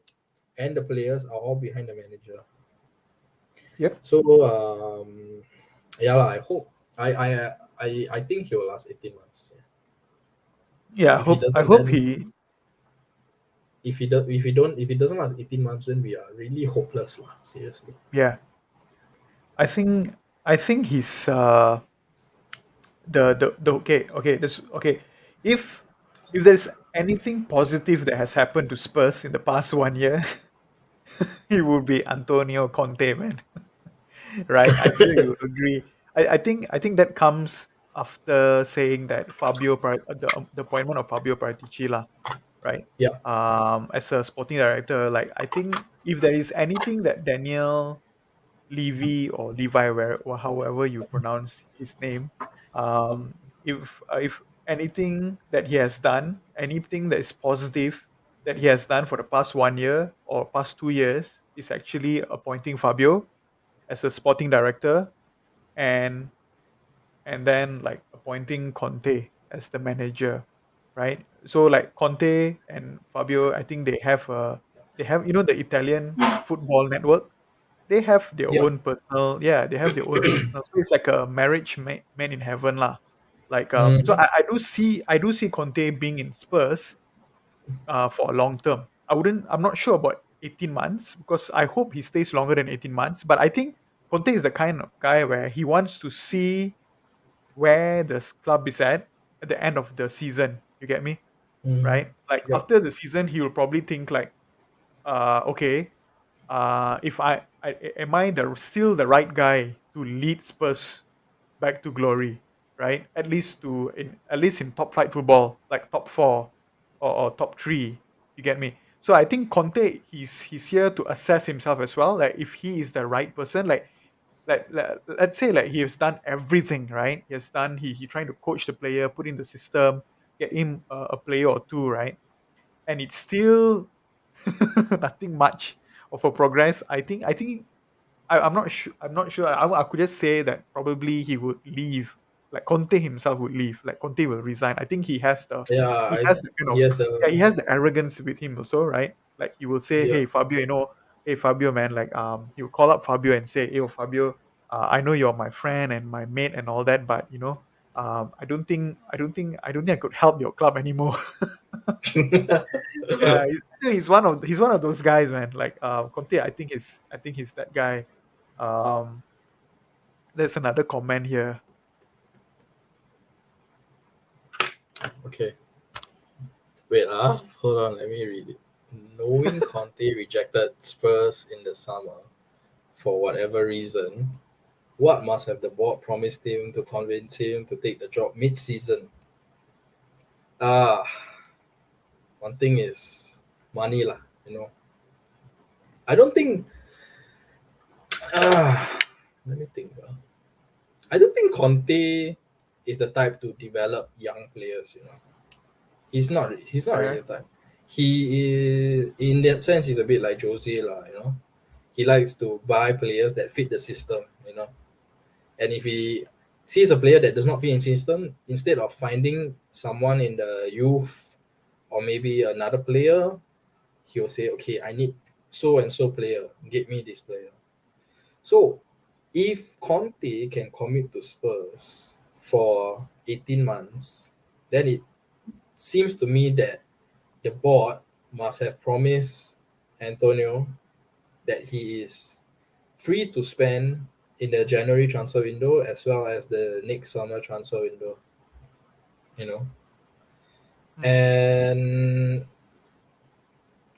and the players are all behind the manager. Yep. So yeah lah, I hope I think he will last 18 months. Yeah. Yeah. If he I doesn't, hope then he. if he doesn't last 18 months, then we are really hopeless lah. Seriously. Yeah. I think. I think he's the okay. This okay. If if there's anything positive that has happened to Spurs in the past 1 year, it would be Antonio Conte, man. Right? I'm sure you would agree. I think that comes after saying that the appointment of Fabio Paratici lah, right? Yeah. As a sporting director, like I think if there is anything that Daniel Levy or Levi, where or however you pronounce his name, um, if anything that he has done, anything that is positive that he has done for the past 1 year or past 2 years, is actually appointing Fabio as a sporting director, and then like appointing Conte as the manager, right? So like Conte and Fabio, I think they have the Italian football network. They have their Yeah. own personal, yeah, they have their own personal. So it's like a marriage made in heaven lah. Like so Mhm. I do see Conte being in Spurs for a long term. I'm not sure about 18 months because I hope he stays longer than 18 months. But I think Conte is the kind of guy where he wants to see where the club is at the end of the season. You get me? Mhm. Right? Like Yeah. after the season, he will probably think like, okay, if am I still the right guy to lead Spurs back to glory, right? At least in top flight football, like top four or top three. You get me? So I think Conte, he's here to assess himself as well. Like if he is the right person, let's say like he has done everything right. He trying to coach the player, put in the system, get him a player or two, right? And it's still nothing much of a progress. I think I'm not sure. I'm not sure. I could just say that probably he would leave. Like Conte himself would leave. Like Conte will resign. I think Yeah. he has the kind He of, has yeah, he the has the arrogance with him also, right? Like he will say, yeah. "Hey Fabio, hey Fabio, man." Like he will call up Fabio and say, "Hey Fabio, I know you're my friend and my mate and all that, but I don't think I could help your club anymore." Yeah, he's one of those guys, man. Like Conte, I think he's that guy. Um, there's another comment here. Okay. Wait, hold on, let me read it. Knowing Conte rejected Spurs in the summer for whatever reason, what must have the board promised him to convince him to take the job mid-season? Ah, one thing is money lah. You know, I don't think. Ah, let me think. I don't think Conte is the type to develop young players. You know, he's not. He's not really Okay. the type. He is, in that sense, he's a bit like Jose lah. You know, he likes to buy players that fit the system. You know, and if he sees a player that does not fit in system, instead of finding someone in the youth or maybe another player, he will say, "Okay, I need so and so player. Get me this player." So, if Conte can commit to Spurs for 18 months, then it seems to me that the board must have promised Antonio that he is free to spend in the January transfer window as well as the next summer transfer window, you know. Mm. And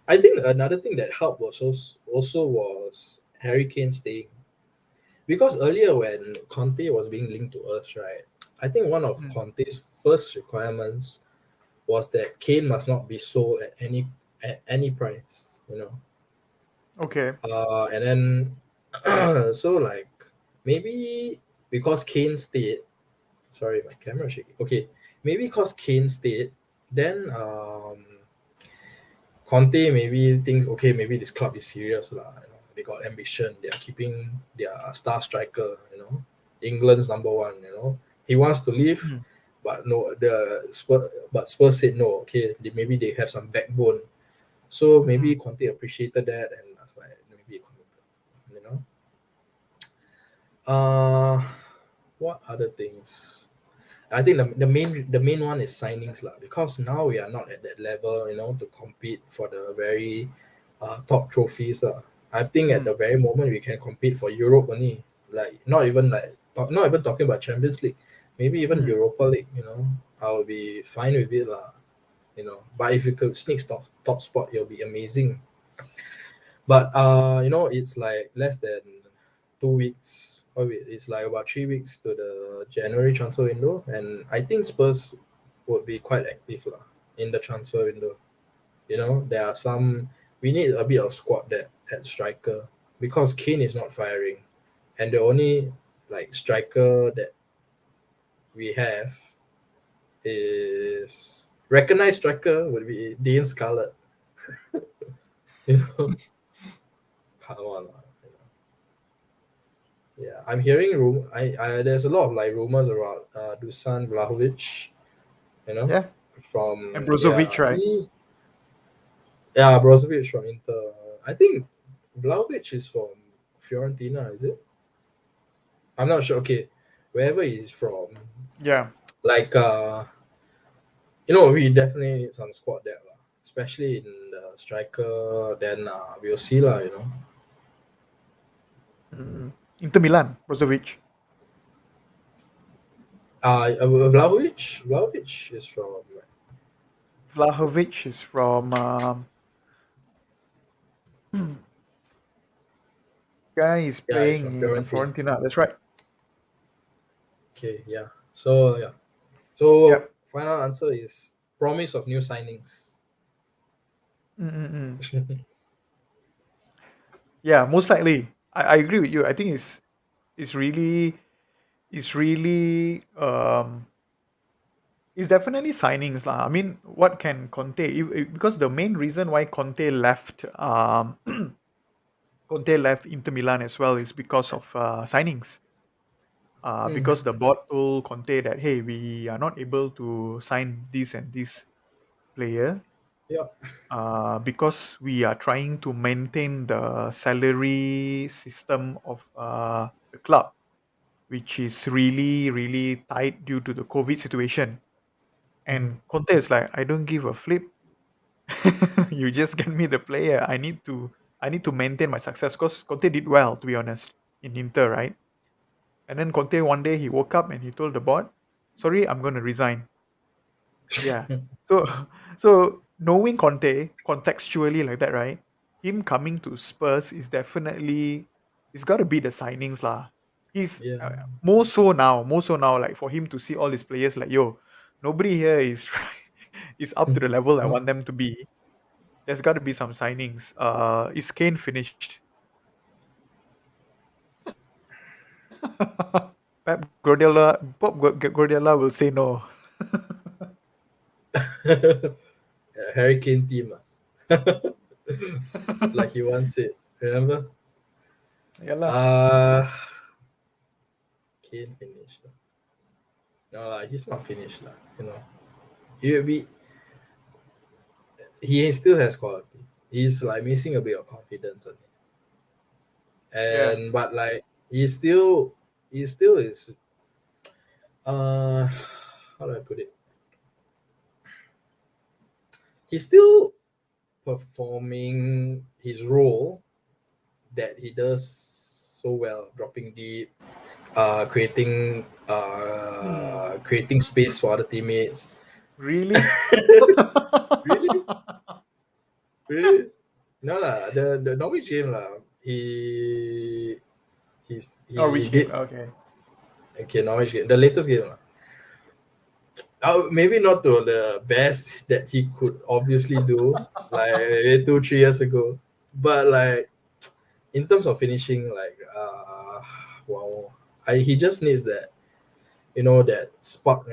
I think another thing that helped was also was Harry Kane staying. because earlier when Conte was being linked to us, right? I think one of Mm. Conte's first requirements was that Kane must not be sold at any price, you know. Okay. And then so like maybe because Kane stayed, sorry, my camera shaking. Okay, maybe because Kane stayed, then Conte maybe thinks, okay, maybe this club is serious lah. You know, they got ambition. They are keeping their star striker. You know, England's number one. You know, he wants to leave, Mm. but no, but Spurs said no. Okay, maybe they have some backbone. So maybe Mm. Conte appreciated that, and I was like, maybe he committed. You know, uh, what other things? I think the main one is signings lah, because now we are not at that level, you know, to compete for the very top trophies lah. I think at Mm. the very moment we can compete for Europe only, like not even talking about Champions League, maybe even Mm. Europa League. You know, I'll be fine with it lah. You know, but if you could sneak top spot, it'll be amazing. But you know, it's like less than 2 weeks. Oh wait, it's like about 3 weeks to the January transfer window, and I think Spurs would be quite active lah in the transfer window. You know, there are some we need a bit of squad that at striker because Kane is not firing, and the only like striker that we have is recognized striker would be Dean Scarlett. You know, come on lah. Yeah, I'm hearing I there's a lot of like rumors around Dusan Vlahovic, you know, Yeah. And from Brozovic, right? Brozovic from Inter. I think Vlahovic is from Fiorentina, is it? I'm not sure. Okay, wherever he's from, Yeah. like you know, we definitely need some squad there, lah. Especially in the striker. Then we'll see, lah. You know, Mm. Inter Milan, Brozovic. Vlahovic is from Vlahovic is from guy is yeah, he's from playing in Fiorentina. Fiorentina. That's right. Okay, yeah. So yeah. So Yep. final answer is promise of new signings. Mm-mm-mm. Yeah, most likely. I agree with you. I think it's really it's really it's definitely signings lah. I mean, what can Conte because the main reason why Conte left Inter Milan as well is because of signings. Because the Mm. board told Conte that hey, we are not able to sign this and this player Yeah. because we are trying to maintain the salary system of the club, which is really, really tight due to the COVID situation. Mm. And Conte is like, I don't give a flip. You just get me the player. I need to maintain my success because Conte did well, to be honest, in Inter, right? And then Conte one day he woke up and he told the board, sorry, I'm gonna resign. Yeah. So so knowing Conte contextually like that, right? Him coming to Spurs is definitely it's got to be the signings lah. He's Yeah. more so now, like for him to see all his players like yo, nobody here is is up to the level I want them to be. There's got to be some signings. Is Kane finished? Pep Guardiola will say no. Yeah, Harry Kane team. Like he once said. Remember? Yeah lah. Uh Kane finished. No, he's not finished. You know. He, be, he still has quality. He's like missing a bit of confidence on it. Yeah. And but like he still is uh how do I put it? He's still performing his role that he does so well, dropping deep, Hmm. creating space for other teammates. Really? Really, really. No lah, the Norwich game lah. He He Norwich game. did Okay. okay. Norwich game, the latest game. Maybe not to the best that he could obviously do, like maybe 2 3 years ago, but like in terms of finishing, like wow, he just needs that, that spark.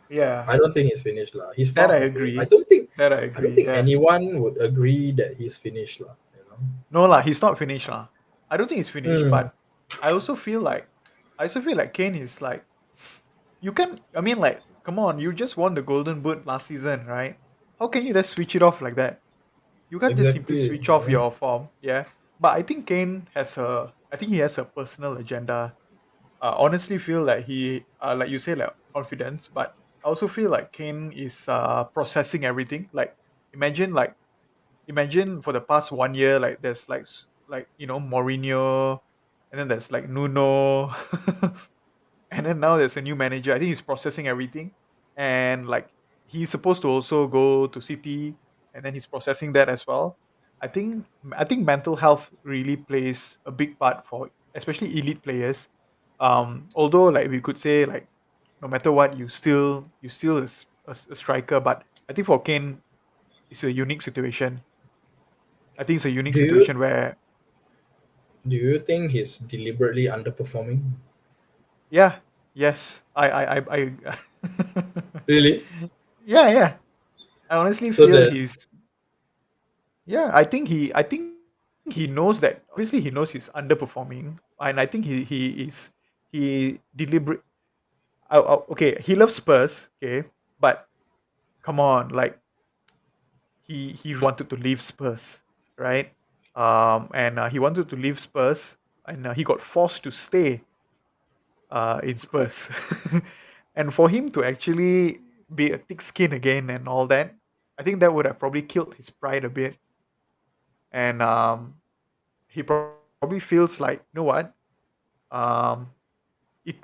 Yeah, I don't think he's finished lah. He's that far I from finished. agree. That I I don't agree. think Yeah. anyone would agree that he's finished lah. No lah, he's not finished lah. I don't think he's finished, Hmm. but I also feel like Kane is like you can. I mean, like, come on, you just won the Golden Boot last season, right? How can you just switch it off like that? You can't just simply Exactly. switch off your form, yeah. But I think Kane has I think he has a personal agenda. Honestly, feel like he, like you say, like confidence. But I also feel like Kane is processing everything. Like, imagine, like, imagine for the past 1 year, like there's like Mourinho, and then there's like Nuno, and then now there's a new manager. I think he's processing everything, and like he's supposed to also go to City, and then he's processing that as well. I think mental health really plays a big part for especially elite players. Although like we could say like no matter what you still is a striker, but I think for Kane it's a unique situation. I think it's a unique Do you situation where do you think he's deliberately underperforming? yeah, yes, I Really? yeah, yeah. I honestly So feel that he's yeah. I think he knows that. Obviously, he knows he's underperforming, and I think he deliberate. Okay, he loves Spurs. Okay, but come on, like he wanted to leave Spurs, right? And he wanted to leave Spurs, and he got forced to stay in Spurs. And for him to actually be a thick skin again and all that, I think that would have probably killed his pride a bit. And he probably feels like, you know what? Um, it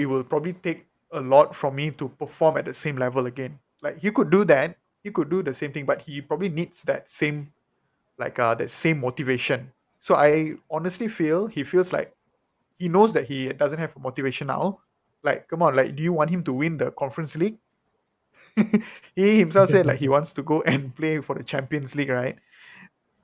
will probably take a lot from me to perform at the same level again. Like he could do that, he could do the same thing, but he probably needs that same motivation. So I honestly feel he feels like he knows that he doesn't have motivation now. Like, come on, like, do you want him to win the Conference League? He himself said like he wants to go and play for the Champions League, right?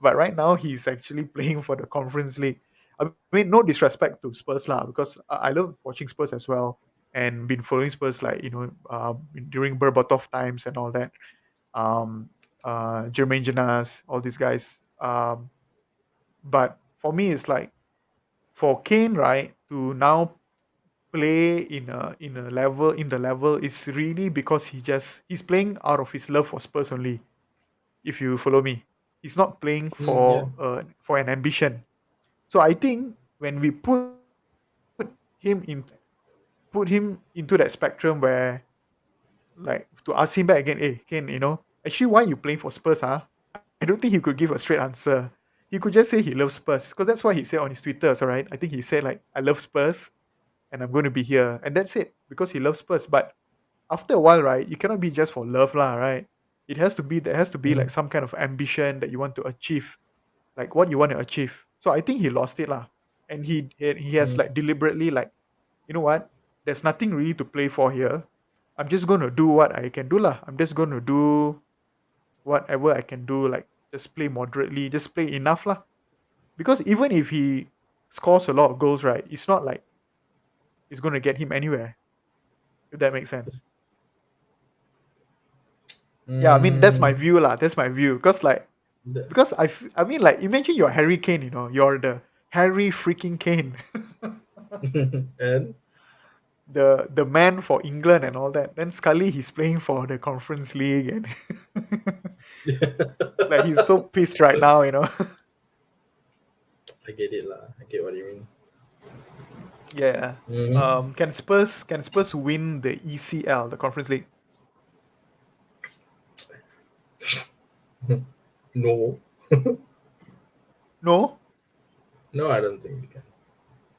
But right now he's actually playing for the Conference League. I mean, no disrespect to Spurs lah, because I love watching Spurs as well, and been following Spurs like during Berbatov times and all that. Um, Jermaine Jenas, all these guys. But for me, it's like for Kane, right, to now play in the level is really because he's playing out of his love for Spurs only. If you follow me, he's not playing yeah. for an ambition. So I think when we him in put him into that spectrum where like to ask him back again, hey Ken, actually why you playing for Spurs, huh? I don't think he could give a straight answer. He could just say he loves Spurs because that's what he said on his Twitter, so right? I think he said like I love Spurs and I'm going to be here, and that's it because he loves Spurs. But after a while, right, you cannot be just for love, lah, right? There has to be Mm, like some kind of ambition that you want to achieve, like what you want to achieve. So I think he lost it, lah, and he has mm, like deliberately like, you know what? There's nothing really to play for here. I'm just going to do what I can do, lah. I'm just going to do whatever I can do, like just play moderately, just play enough, lah. Because even if he scores a lot of goals, right, it's not like it's going to get him anywhere. If that makes sense. Yeah, I mean that's my mm, view, lah. That's my view. the- Because I mean like imagine you're Harry Kane, you're the Harry freaking Kane, and the man for England and all that. Then Scully he's playing for the Conference League and like he's so pissed right now. I get it lah. I get what you mean. Yeah. Hmm. Can Spurs win the ECL, the Conference League? No, No, no, I don't think we can.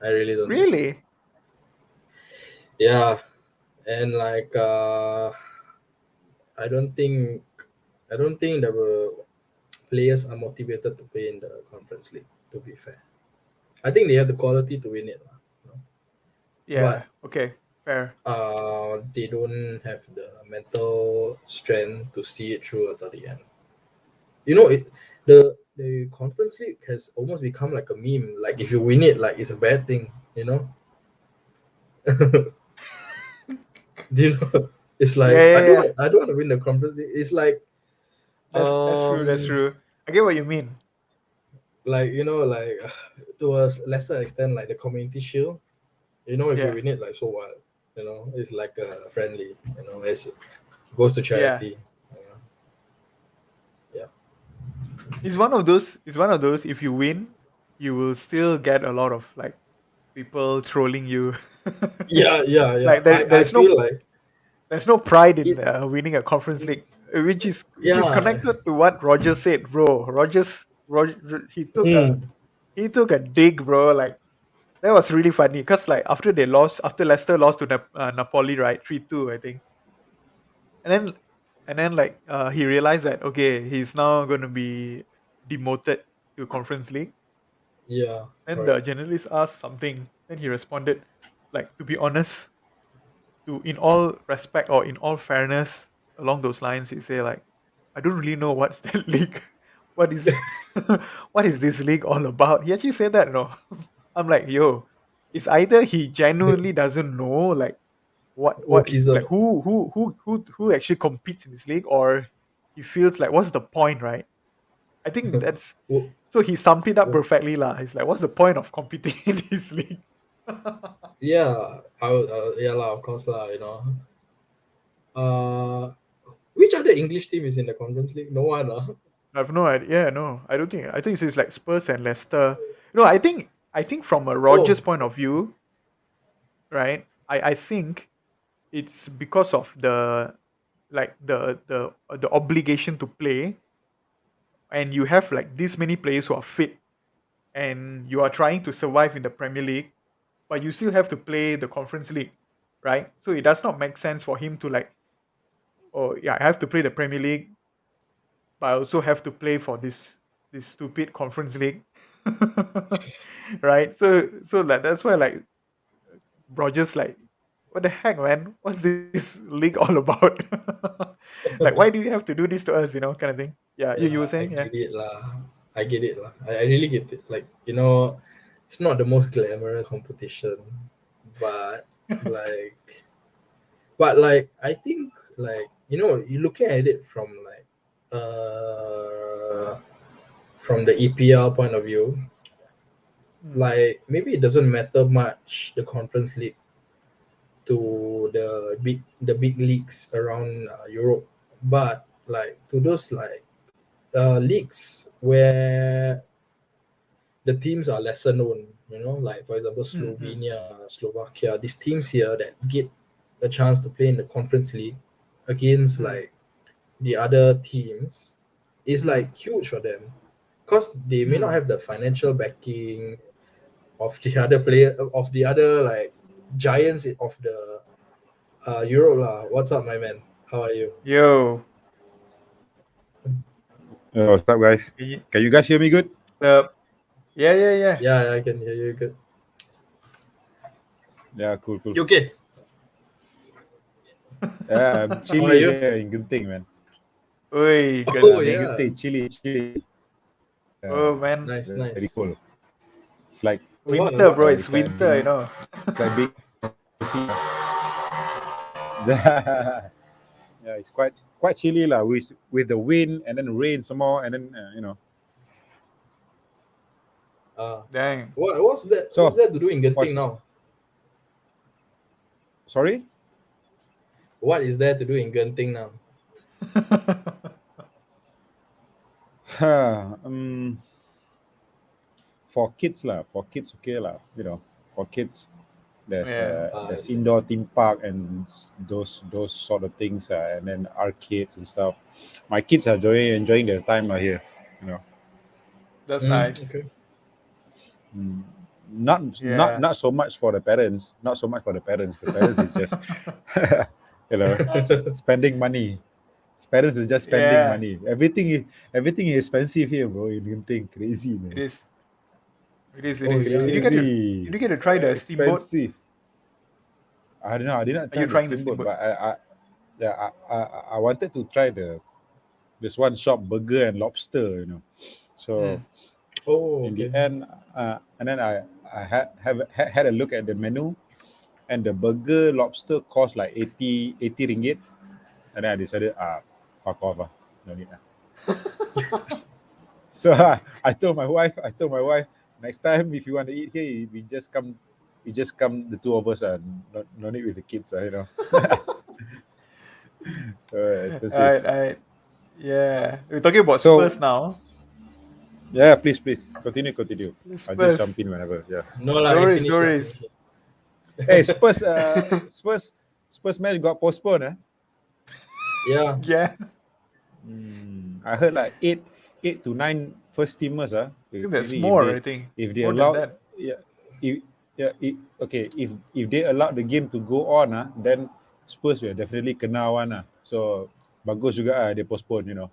I really don't think. really. Yeah, and like I don't think I don't think the players are motivated to play in the conference league. To be fair, I think they have the quality to win it, lah, you know. Yeah. But Okay. Fair. they don't have the mental strength to see it through until the end. You know, the Conference League has almost become like a meme. Like if you win it, like it's a bad thing. You know, do you know? It's Yeah. like Yeah. Yeah. I don't want to win the Conference League. It's That's true. That's um true. I get what you mean. like you know like to a lesser extent like the Community Shield. You know, if you Yeah. win it, like so what? You know, it's like a friendly. You know, it goes to Yeah. charity. You know? Yeah. It's one of those. It's one of those. If you win, you will still get a lot of like people trolling you. Yeah, yeah, yeah. Like I feel like there's no pride in it. winning a conference league, which is Yeah. connected to what Roger said, bro. Roger, Mm, he took a dig, bro. Like that was really funny because like after Leicester lost to Napoli, right, 3-2, I think, and then like he realized that okay, he's now going to be demoted to conference league. yeah. Then the Correct. journalist asked something, then he responded, like, to be honest, to in all respect or in all fairness, along those lines, he say like, I don't really know what's that league. What is what is this league all about? He actually said that, no. I'm like, yo, it's either he genuinely doesn't know like what is like Wokeism. who actually competes in this league, or he feels like what's the point, right? I think that's Wo- so he summed it up wo- perfectly, lah. He's like, what's the point of competing in this league? yeah, yeah lah, of course lah. You know. Uh, which other English team is in the Conference League? No one. I have no idea. Yeah, no, I don't think. I think it's like Spurs and Leicester. No, I think from a Rogers Oh, point of view, right? I think it's because of the like the obligation to play, and you have like this many players who are fit, and you are trying to survive in the Premier League, but you still have to play the Conference League, right? So it does not make sense for him to like, oh yeah, I have to play the Premier League, but I also have to play for this stupid Conference League, right? So like that's why like Rogers like, what the heck, man? What's this league all about? Like, why do you have to do this to us? Kind of thing. Yeah, you were yeah, I saying, yeah. get it lah. I get it lah. I really get it. Like you know, it's not the most glamorous competition, but like, I think like you know, you looking at it uh from the EPL point of view, Mm, like maybe it doesn't matter much the Conference League to the big leagues around Europe, but like to those like leagues where the teams are lesser known, you know, like for example mm, mm, Slovenia, Slovakia, these teams here that get a chance to play in the Conference League against mm, like the other teams is mm, like huge for them because they may not mm. have the financial backing of the other player of the other like giants of the Europe lah. What's up, my man? How are you? Yo, What's up, guys? can you- Can you guys hear me good? uh, yeah, yeah, yeah. Yeah, I can hear you good. Yeah, cool, cool. You okay? Yeah, I'm How are chilly you? here in Genting, man. Oi, Oh I'm in Genting. yeah, Genting, chilly. Oh Yeah, man, nice, very nice. cool. It's like winter, What's bro. up? It's winter. it's like being yeah, it's quite chilly lah. With the wind and then rain some more, and then Uh, Dang. what's that? What's So that to do in Genting what's now? sorry? What is there to do in Genting now? um, for kids lah. For kids, okay lah. For kids, Yeah, I there's see. indoor theme park and those sort of things, and then arcades and stuff. My kids are enjoying their time out here. You know, that's nice. Okay. Mm, not Yeah. not so much for the parents. Not so much for the parents. The parents is just you know spending money. Parents is just spending Yeah, money. Everything is expensive here, bro. You don't think crazy, it man. is. It is. It Oh is. yeah, Did you yeah. get to Crazy, try the steamboat? expensive. I don't know. I did not Are you try the trying the steamboat, steamboat? but yeah, I wanted to try this one shop burger and lobster. So Hmm. Oh, in the okay. end, and then I had a look at the menu, and the burger lobster cost like 80 ringgit, and then I decided fuck off no need So I told my wife, next time if you want to eat here, we just come the two of us, no need with the kids, expensive. I yeah. We're talking about So Spurs now. yeah, please continue. I'll just Spurs. jump in whenever. Yeah. No lah, No you worries. No finish lah, worries. finish it. Hey, Spurs match got postponed. Yeah, Yeah. I heard like eight to nine first teamers. I think that's Maybe if more. they I think if they more than allow, that. yeah, if, yeah, okay, if they allow the game to go on, then Spurs will definitely kena one. So bagus juga they postpone.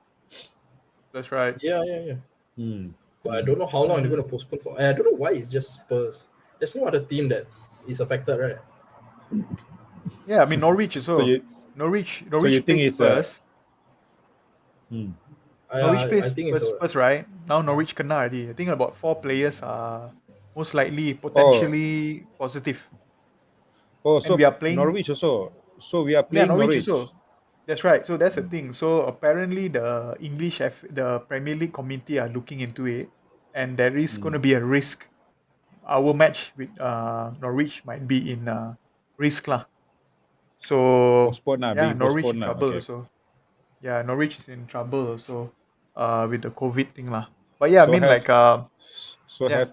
That's right. yeah, yeah, yeah. Hmm. But I don't know how long they're Hmm. gonna postpone for. I don't know why it's just Spurs. There's no other team that is affected, right? Yeah. I mean Norwich So also. you Norwich. so you Norwich think played it's Spurs. hmm. Norwich I plays think it's a Spurs, right? Now Norwich kena already. I think about 4 players are most likely oh potentially positive, and so we are playing. Norwich also. So we are Yeah, playing Norwich Norwich. also. That's right. So that's the thing. So apparently the Premier League committee are looking into it, and there is going Hmm. to be a risk. Our match with Norwich might be in risk lah. So Postpone yeah, being Norwich in postponed trouble Okay. also. Yeah, Norwich is in trouble also. With the COVID thing lah. But yeah, I So mean have like so yeah. have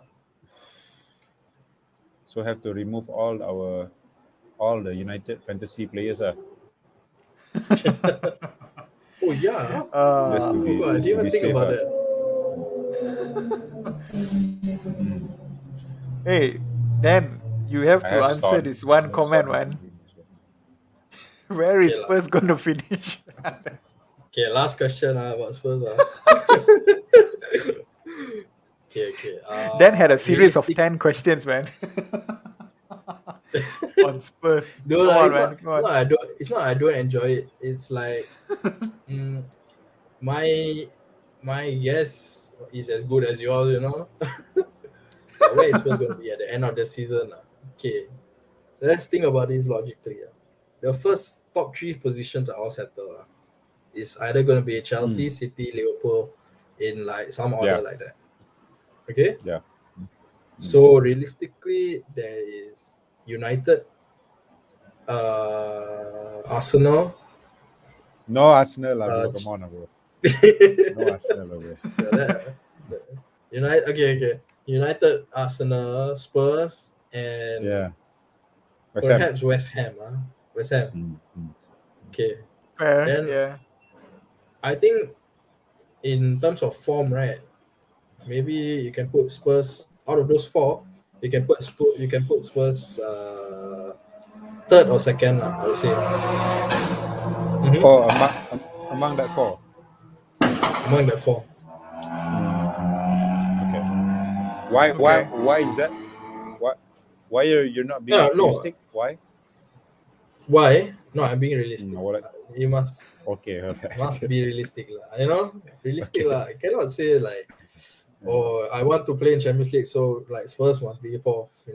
so have to remove all the United fantasy players oh yeah. just to Oh my be god, I just didn't to even be think safe about that. Hey, then you have I to have answer Son. this one I have Son comment, in man. my team as well. Where Okay is lah. Spurs going to finish? Okay, last question about Spurs okay. Dan had a series of Realistic. 10 questions, man. On Spurs. No Come lah, on, it's man. not. Come on. It's not. I don't enjoy it. It's like mm, my my guess is as good as yours. But where is Spurs going to be at the end of the season? Okay, let's think about this logically. The first top three positions are all settled. It's either going to be Hmm. Chelsea, City, Liverpool, in like some order Yeah, like that. Okay, yeah. so realistically, there is United, Arsenal. No Arsenal Uh, bro. Come on bro. yeah, No Arsenal bro. United. Okay. United, Arsenal, Spurs, and Yeah. West Ham. perhaps West Ham. West Ham. Hmm. Hmm. Okay. Fair. Then Yeah. I think in terms of form, right? Maybe you can put Spurs out of those four. You can put Spurs third or second. I would say. Oh, among that four. Among the four. Okay. Why Okay. why is that? Why why are you not being No. optimistic? Why? Why? No, I'm being realistic. What? You must Okay. Okay. must Okay. be realistic lah. Realistic Okay. lah. I cannot say like, oh, I want to play in Champions League, so like Spurs must be fourth.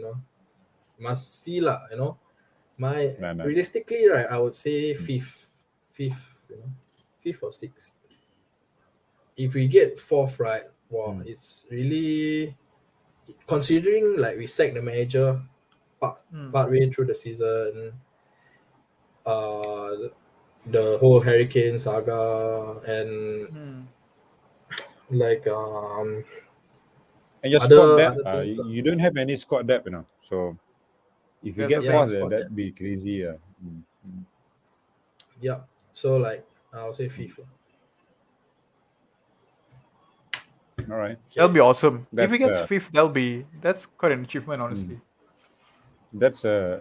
Must see lah. My No, no. realistically, right, I would say fifth. Fifth or sixth. If we get fourth, right, wow, it's really considering like we sacked the manager Hmm. partway through the season. The whole Hurricane saga and Hmm. like And your squad depth, other things. you don't have any squad depth. So if you That's the get Yeah, thing. fourth, squad that'd depth. be crazy. Yeah. So like I'll say fifth. All right. That'll be awesome. If he That's gets fifth, that's quite an achievement, mm, honestly.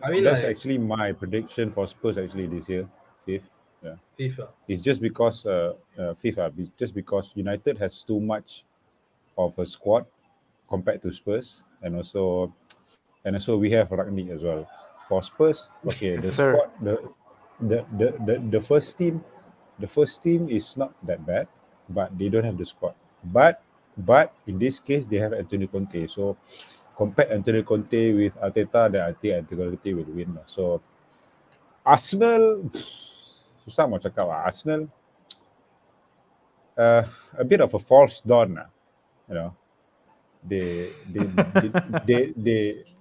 I mean that's like actually my prediction for Spurs actually this year, fifth. Yeah, fifth. it's just because fifth. Just because United has too much of a squad, compared to Spurs, and also we have Rangnick as well. For Spurs, okay, Yes, the sir. squad, the first team is not that bad, but they don't have the squad. But in this case, they have Antonio Conte. So compare Antonio Conte with Arteta, then I think Antonio Conte will win lah. So Arsenal, susah mau cakap lah. Arsenal, a bit of a false dawn lah. You know, they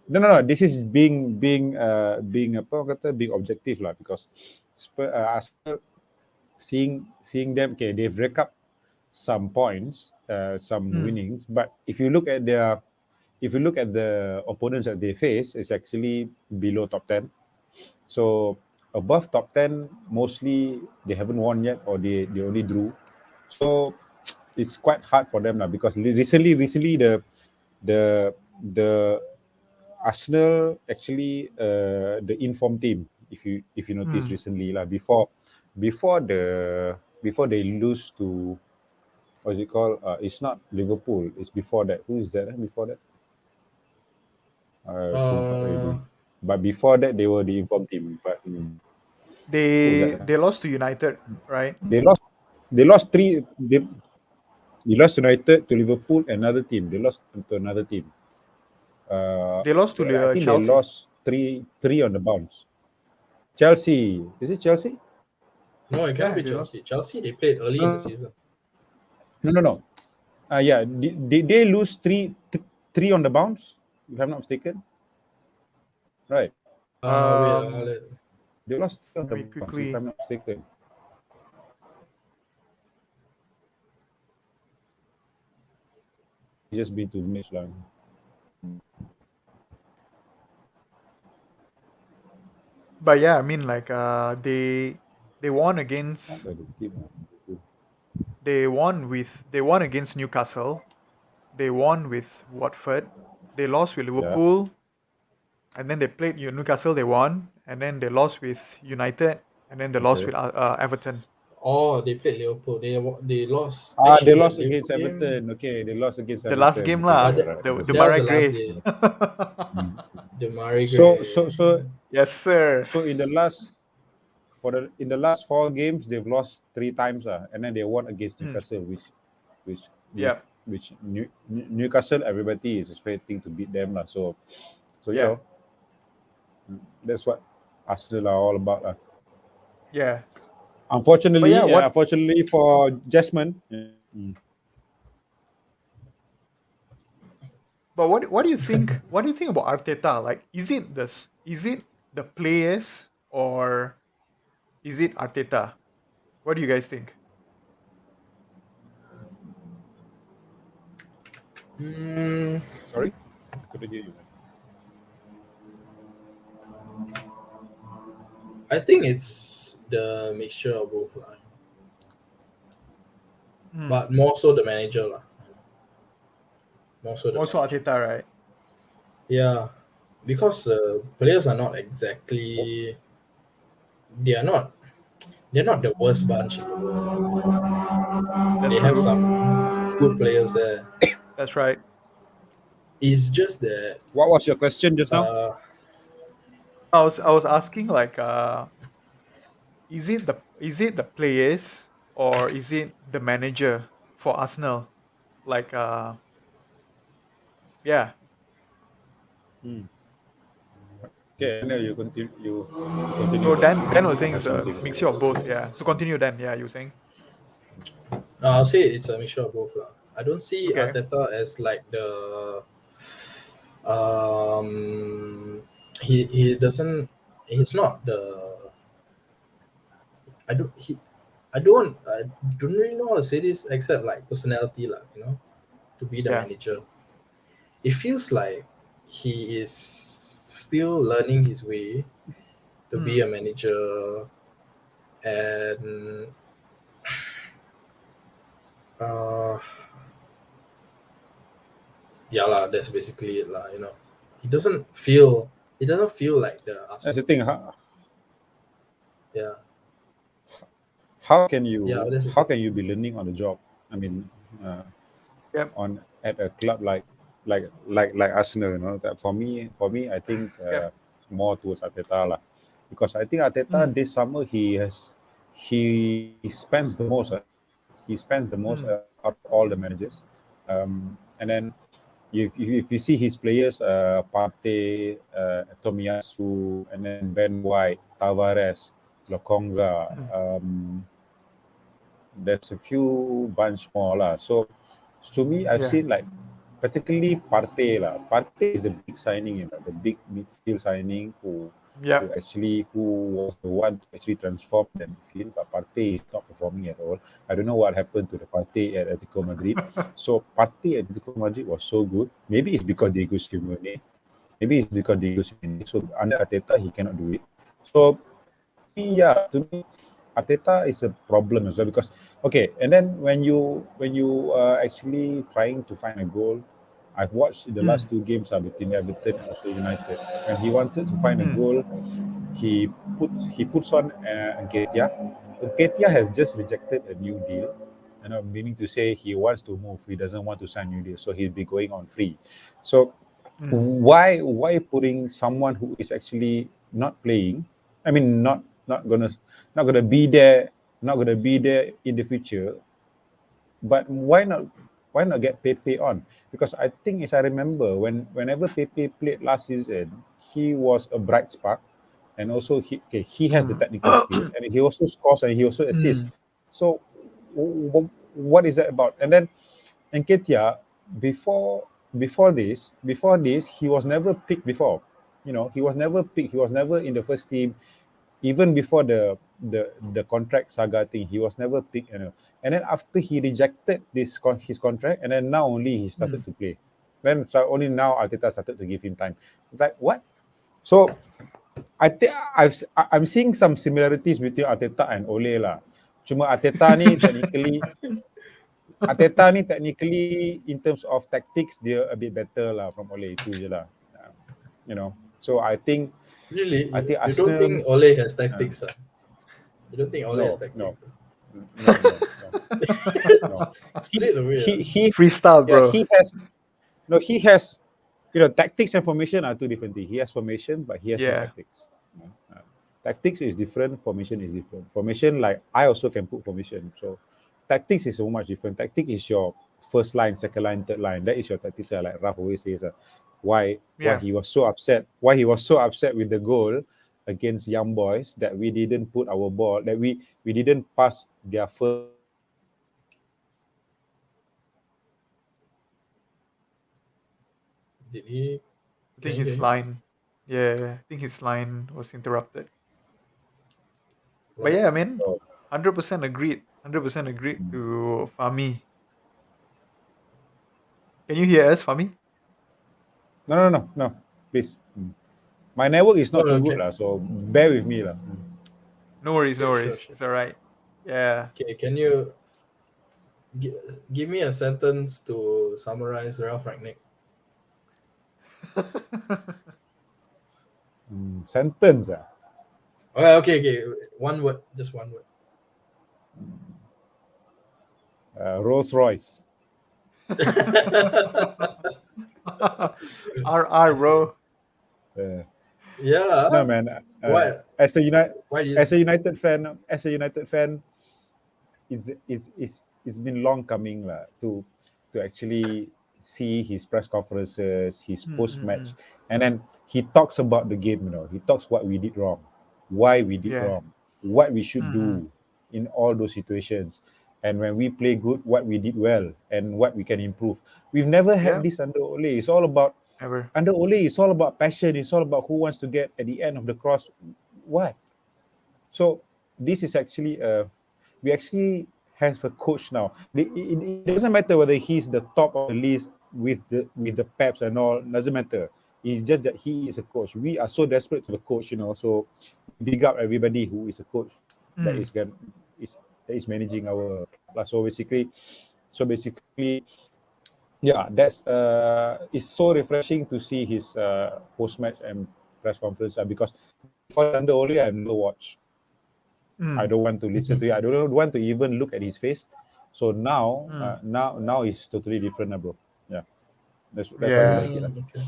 no, this is being apa orang kata, being objective lah, because Arsenal, seeing them, okay, they've racked up some points, some winnings, but if you look at the opponents that they face, it's actually below top 10. So above top 10, mostly they haven't won yet, or they only drew. So it's quite hard for them now, because recently the Arsenal actually the informed team. If you notice recently lah, before they lose to, what's it called? It's not Liverpool. It's before that. Who is that? Before that, forgot already. But before that, they were the informed team. But who was that? They lost to United, right? They lost. They lost three. They lost United to Liverpool, another team. They lost to another team. They lost to I think they Chelsea. lost three on the bounce. Chelsea. Is it Chelsea? No, it can't Yeah, be they lost. Chelsea. Chelsea, they played early in the season. No. Yeah, did they lose three on the bounce? If I'm not mistaken. Right. Wait, They lost three on the Let me bounce, quickly. if I'm not mistaken. Just been to match lah. But yeah, I mean, like they won against they won against Newcastle. They won with Watford. They lost with Liverpool, and then they played Newcastle. They won, and then they lost with United, and then they lost with Everton. Oh, they played Liverpool. They lost. They Actually, lost the against Liverpool game- Everton. Okay, they lost against The Everton. last game Okay, lah. right. The that was Mara the last Gray. game. The Murray So Gray. Yes, sir. So in the last 4 games, they've lost 3 times, and then they won against Newcastle, which Yep. Newcastle, everybody is expecting to beat them, so you Yeah. know, that's what Arsenal are all about. Yeah. Unfortunately, But yeah, unfortunately for Jasmine. But what do you think? What do you think about Arteta? Like, is it the players, or is it Arteta? What do you guys think? Sorry, couldn't hear you. I think it's the mixture of both, lah. But more so the manager, lah. Also Arteta, right? Yeah, because the players are not exactly. They're not the worst bunch in the world. They have some good players there. That's right. It's just that. What was your question just now? I was asking, like, is it the players, or is it the manager for Arsenal? Like, yeah. Okay, no, you continue. So Dan was saying it's a mixture of both. Yeah. So continue, Dan. Yeah, you were saying. I'll say it's a mixture of both, lah. I don't see Arteta as like the. He doesn't. He's not the. I don't really know how to say this except like personality, lah. To be the manager. It feels like he is still learning his way to be a manager, and yeah lah, that's basically it lah. He doesn't feel like the Arsenal. That's the thing. Yeah. How can you be learning on the job? I mean, at a club like like Arsenal, you know. That for me, I think Yep. more towards Arteta lah, because I think Arteta Mm, this summer he spends the most. He spends the most mm, out of all the managers, and then if you see his players, Partey, Tomiyasu, and then Ben White, Tavares, Lokonga. mm. There's a few bunch more lah. So to me, I've Yeah. seen like particularly Partey lah. Partey is the big signing, you know, the big midfield signing Yep. who was the one to actually transform the midfield. But Partey is not performing at all. I don't know what happened to the Partey at Atletico Madrid. So Partey at Atletico Madrid was so good. Maybe it's because Diego Simeone. Maybe it's because Diego Simeone. So under Arteta, he cannot do it. So to me, Arteta is a problem as well because okay, and then when you actually trying to find a goal, I've watched the Mm, last two games between Everton and also United. When he wanted to find a mm, goal, he puts on Nketiah. Nketiah has just rejected a new deal, and I'm meaning to say he wants to move. He doesn't want to sign new deal, so he'll be going on free. So mm, why putting someone who is actually not playing? I mean, not gonna be there, not gonna be there in the future. But why not get Pepe on? Because I think, as I remember, whenever Pepe played last season, he was a bright spark, and also he has the mm. technical skills, and he also scores and he also assists. Mm, So what is that about? And then Nketiah, before this, he was never picked before. You know, he was never picked. He was never in the first team, even before the contract saga thing. He was never picked. You know, and then after he rejected his contract, and then now only he started mm. to play. Then so only now Arteta started to give him time. It's like what? So I think I'm seeing some similarities between Arteta and Ole lah. Cuma Arteta ni technically in terms of tactics dia a bit better lah from Ole, itu je lah. You know. So Really? I think You don't Arsenal. think Ole has uh, tactics? You don't think Ole has no, no, tactics? no. Straight away. He Freestyle, yeah, bro. he has no he has, you know, tactics and formation are two different things. He has formation, but he has no Yeah. tactics. Tactics is different, formation is different. Formation, like I also can put formation. So tactics is so much different. Tactic is your first line, second line, third line. That is your tactics. Like Raf always says, why Yeah. he was so upset. Why he was so upset with the goal against Young Boys that we didn't put our ball, that we didn't pass their first ball to them. Did he? I Can think you hear his him? line. Yeah. I think his line was interrupted. But Hello? yeah, I mean, So 100% agreed. 100% agreed to Fami. Can you hear us, Fami? no, please. My network is Oh, not too good okay. lah, so bear with me lah. No worries, no Okay, sure, worries. sure. It's all right. Yeah. Okay, can you give me a sentence to summarize Ralph Rangnick? Sentence ah. Okay. One word, just one word. Rolls Royce. RR, I see. bro. Uh, no Yeah. man. Why? As a United Why do you? as a United fan, it's been long coming lah to actually see his press conferences, his Mm, post mm, match, mm. and then he talks about the game. You know, he talks what we did wrong, why we did Yeah. wrong, what we should Mm-hmm. do in all those situations, and when we play good, what we did well and what we can improve. We've never had Yeah. this under Ole. It's all about Ever. under Ole. It's all about passion. It's all about who wants to get at the end of the cross. What? So this is actually we actually have a coach now. It doesn't matter whether he's the top of the list with the peps and all. Doesn't matter. It's just that he is a coach. We are so desperate to the coach, you know. So we big up everybody who is a coach that Mm. is that is managing our club. So basically, yeah, that's it's so refreshing to see his post match and press conference because before under Ole I never watched. I Mm. don't want to listen to it. I don't want to even look at his face. So now, Mm. now it's totally different, bro. Yeah. That's why we Yeah. like it. Okay.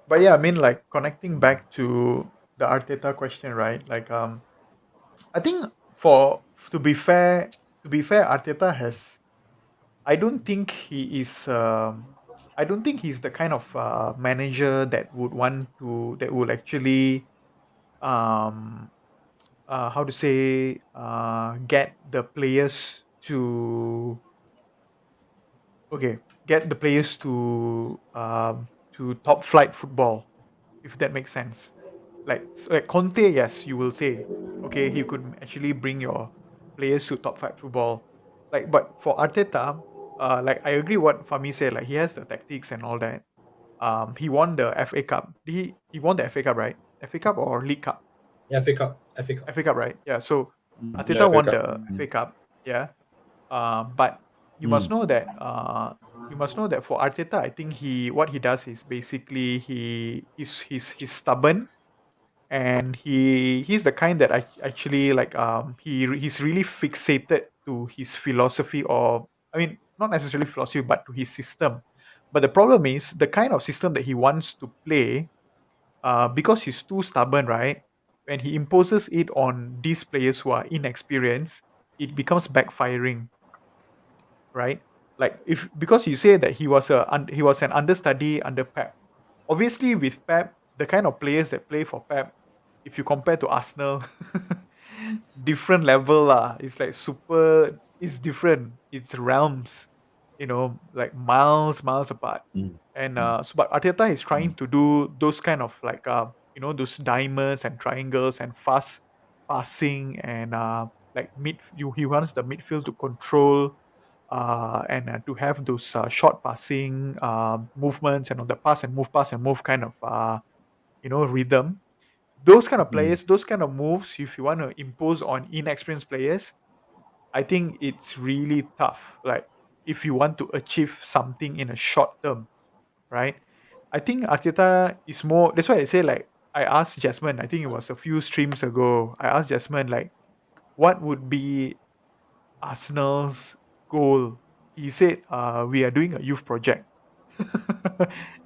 But yeah, I mean, like connecting back to the Arteta question, right? Like, I think for to be fair, Arteta has. I don't think he is. I don't think he's the kind of manager that would want to that will actually um how to say get the players to okay get the players to top flight football, if that makes sense. Like Conte, yes, you will say, okay, he could actually bring your players to top flight football. Like, but for Arteta, like I agree what Fami said. Like he has the tactics and all that. He won the FA Cup. He won the FA Cup, right? FA Cup or League Cup? FA Cup. FA Cup. FA Cup, right? Yeah. So Yeah, Arteta FA won Cup. the FA Cup. Yeah. But you Mm. must know that for Arteta, I think what he does is basically he's stubborn, and he's the kind that I actually like he's really fixated to his philosophy, or I mean not necessarily philosophy but to his system. But the problem is the kind of system that he wants to play, because he's too stubborn, right? When he imposes it on these players who are inexperienced, it becomes backfiring, right? Like if because you say that he was an understudy under Pep. Obviously, with Pep, the kind of players that play for Pep, if you compare to Arsenal, different level lah. It's like super. It's different. It's realms, like miles apart. Mm. And Mm. but Arteta is Mm. trying to do those kind of like those diamonds and triangles and fast passing, and like he wants the midfield to control and to have those short passing movements, and on the pass and move kind of rhythm. Those kind of Mm. players, those kind of moves, if you want to impose on inexperienced players, I think it's really tough. Like if you want to achieve something in a short term, right? I think Arteta is more. That's why I say, like, I asked Jasmine. I think it was a few streams ago. I asked Jasmine, like, what would be Arsenal's goal? He said, "We are doing a youth project."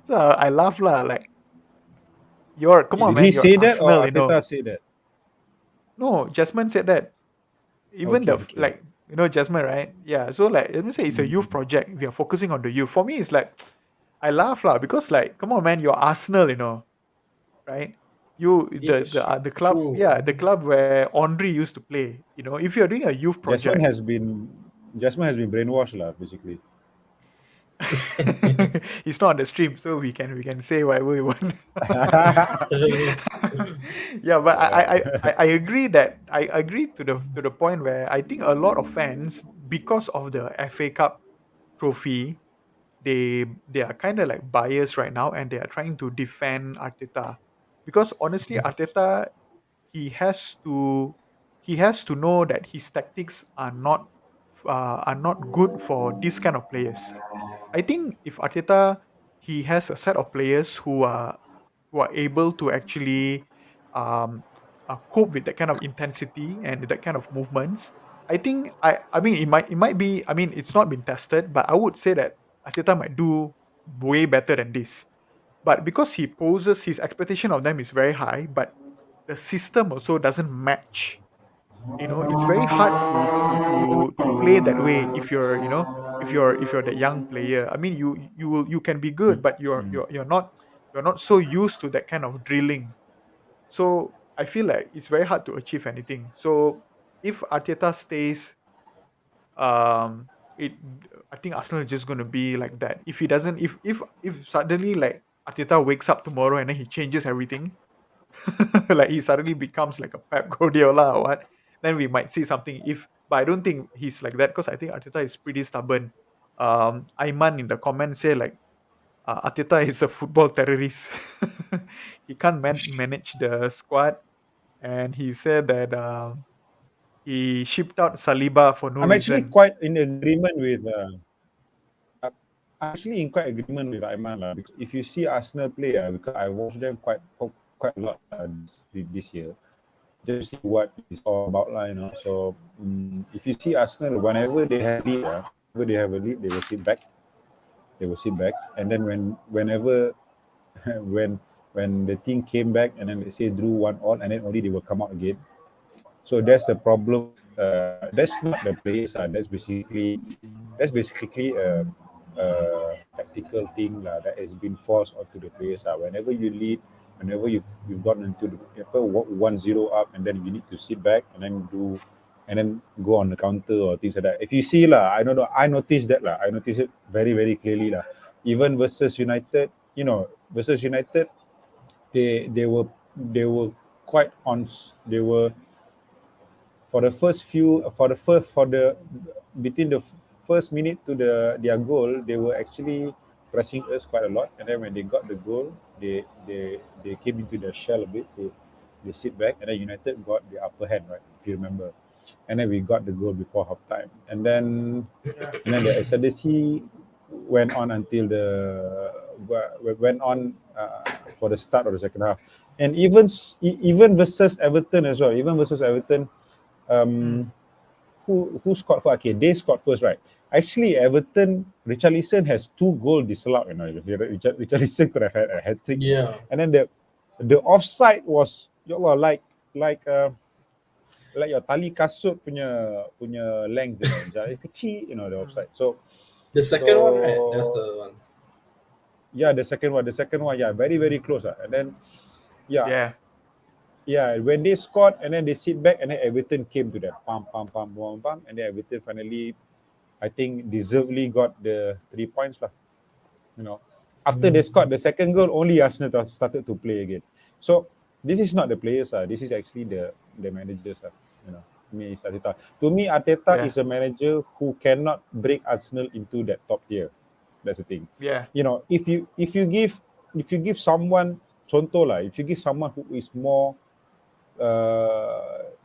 So I laugh lah. Like, come on, Did man, he you're say that or Arsenal. Arteta say that? No, Jasmine said that. Even Okay, okay. like, Jasmine, right? Yeah. So like, let me say it's a youth Mm. project. We are focusing on the youth. For me, it's like I laugh lah, because like, come on, man, you're Arsenal. Right? You It's the club, true. yeah, the club where Henry used to play. If you're doing a youth Jasmine project, has been Jasmine has been brainwashed lah, basically. he's not on the stream, so we can say whatever we want. Yeah, but I agree that I agree to the point where I think a lot of fans, because of the FA Cup trophy, they are kind of like biased right now, and they are trying to defend Arteta, because honestly, Arteta, he has to he has to know that his tactics are not good for this kind of players. I think if Arteta, he has a set of players who are able to actually um, cope with that kind of intensity and that kind of movements. I think I mean it might be, I mean, it's not been tested, but I would say that Arteta might do way better than this. But because he poses, his expectation of them is very high, but the system also doesn't match. It's very hard to play that way if you're the young player. I mean, you can be good, but Mm. you're not so used to that kind of drilling. So I feel like it's very hard to achieve anything. So if Arteta stays, it I think Arsenal is just going to be like that. If he doesn't, if suddenly like Arteta wakes up tomorrow and then he changes everything, like he suddenly becomes like a Pep Guardiola or what, then we might see something. But I don't think he's like that, because I think Arteta is pretty stubborn. Ayman in the comments say like, Arteta is a football terrorist. He can't manage the squad, and he said that he shipped out Saliba for no I'm actually reason. quite in agreement with I'm actually in quite agreement with Aiman lah, because if you see Arsenal play, because I watched them quite a lot this year, just to see what it's all about lah, So if you see Arsenal, whenever they have lead, whenever they have a lead, they will sit back, they will sit back, and then whenever when the team came back and then let's say drew 1-1, and then only they will come out again. So that's the problem with that's not the players that's basically a tactical thing that has been forced onto the players. Whenever you lead, whenever you've gotten into the 1-0 up, and then you need to sit back and then go on the counter or things like that. If you see I don't know, I noticed that I noticed it very very clearly even versus United, versus United, they were quite on. They were for the first few for the between the first minute to their goal, they were actually pressing us quite a lot, and then when they got the goal, they came into the shell a bit. They sit back, and then United got the upper hand, right, if you remember, and then we got the goal before half time, Yeah. and then the ascendancy went on until went on for the start of the second half, and even versus Everton as well. Even versus Everton, Mm. um, who scored first? Okay, they scored first, right? Actually, Everton, Richarlison has 2 goal disallowed. Richarlison could have had a hat trick, Yeah. and then the offside was like like your tali kasut punya length, kecil, the Mm. offside. So The second one, right? That's so the one. yeah, the second one, yeah, very very close, and then yeah, Yeah. when they scored and then they sit back, and then Everton came to them, pam pam pam pam pam, and then Everton finally, I think, deservedly got the 3 points lah. After they scored the second goal, only Arsenal started to play again. So this is not the players, this is actually the managers, me, it's Arteta. To me, Arteta Yeah. is a manager who cannot break Arsenal into that top tier. That's the thing. Yeah. If you give someone contoh lah, if you give someone who is more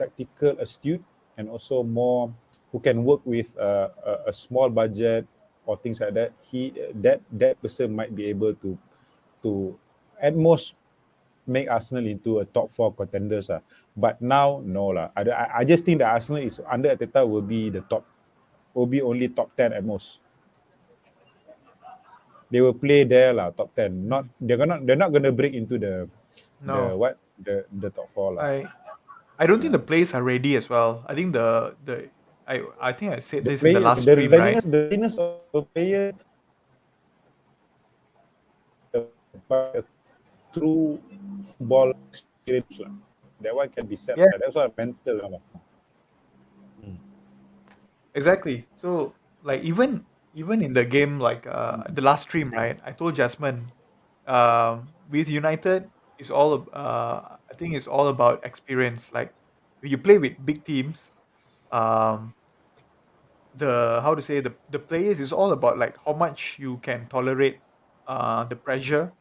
tactical astute, and also more who can work with a small budget or things like that, that person might be able to at most make Arsenal into a top 4 contenders. But now, no lah. I just think that Arsenal is under Arteta will be only top 10 at most. They will play there lah, top 10. Not Mm. they're not gonna break into the No, what the top 4 lah. I don't think Yeah. the players are ready as well. I think I think I said The this in the player, last the stream, right? readiness of a player, but a true football experience lah. That one can be set. Yeah, That's why mental lah. exactly. So like even in the game, like the last stream, right? I told Jasmine, with United, I think it's all about experience. Like when you play with big teams, um, the how to say the players is all about like how much you can tolerate the pressure,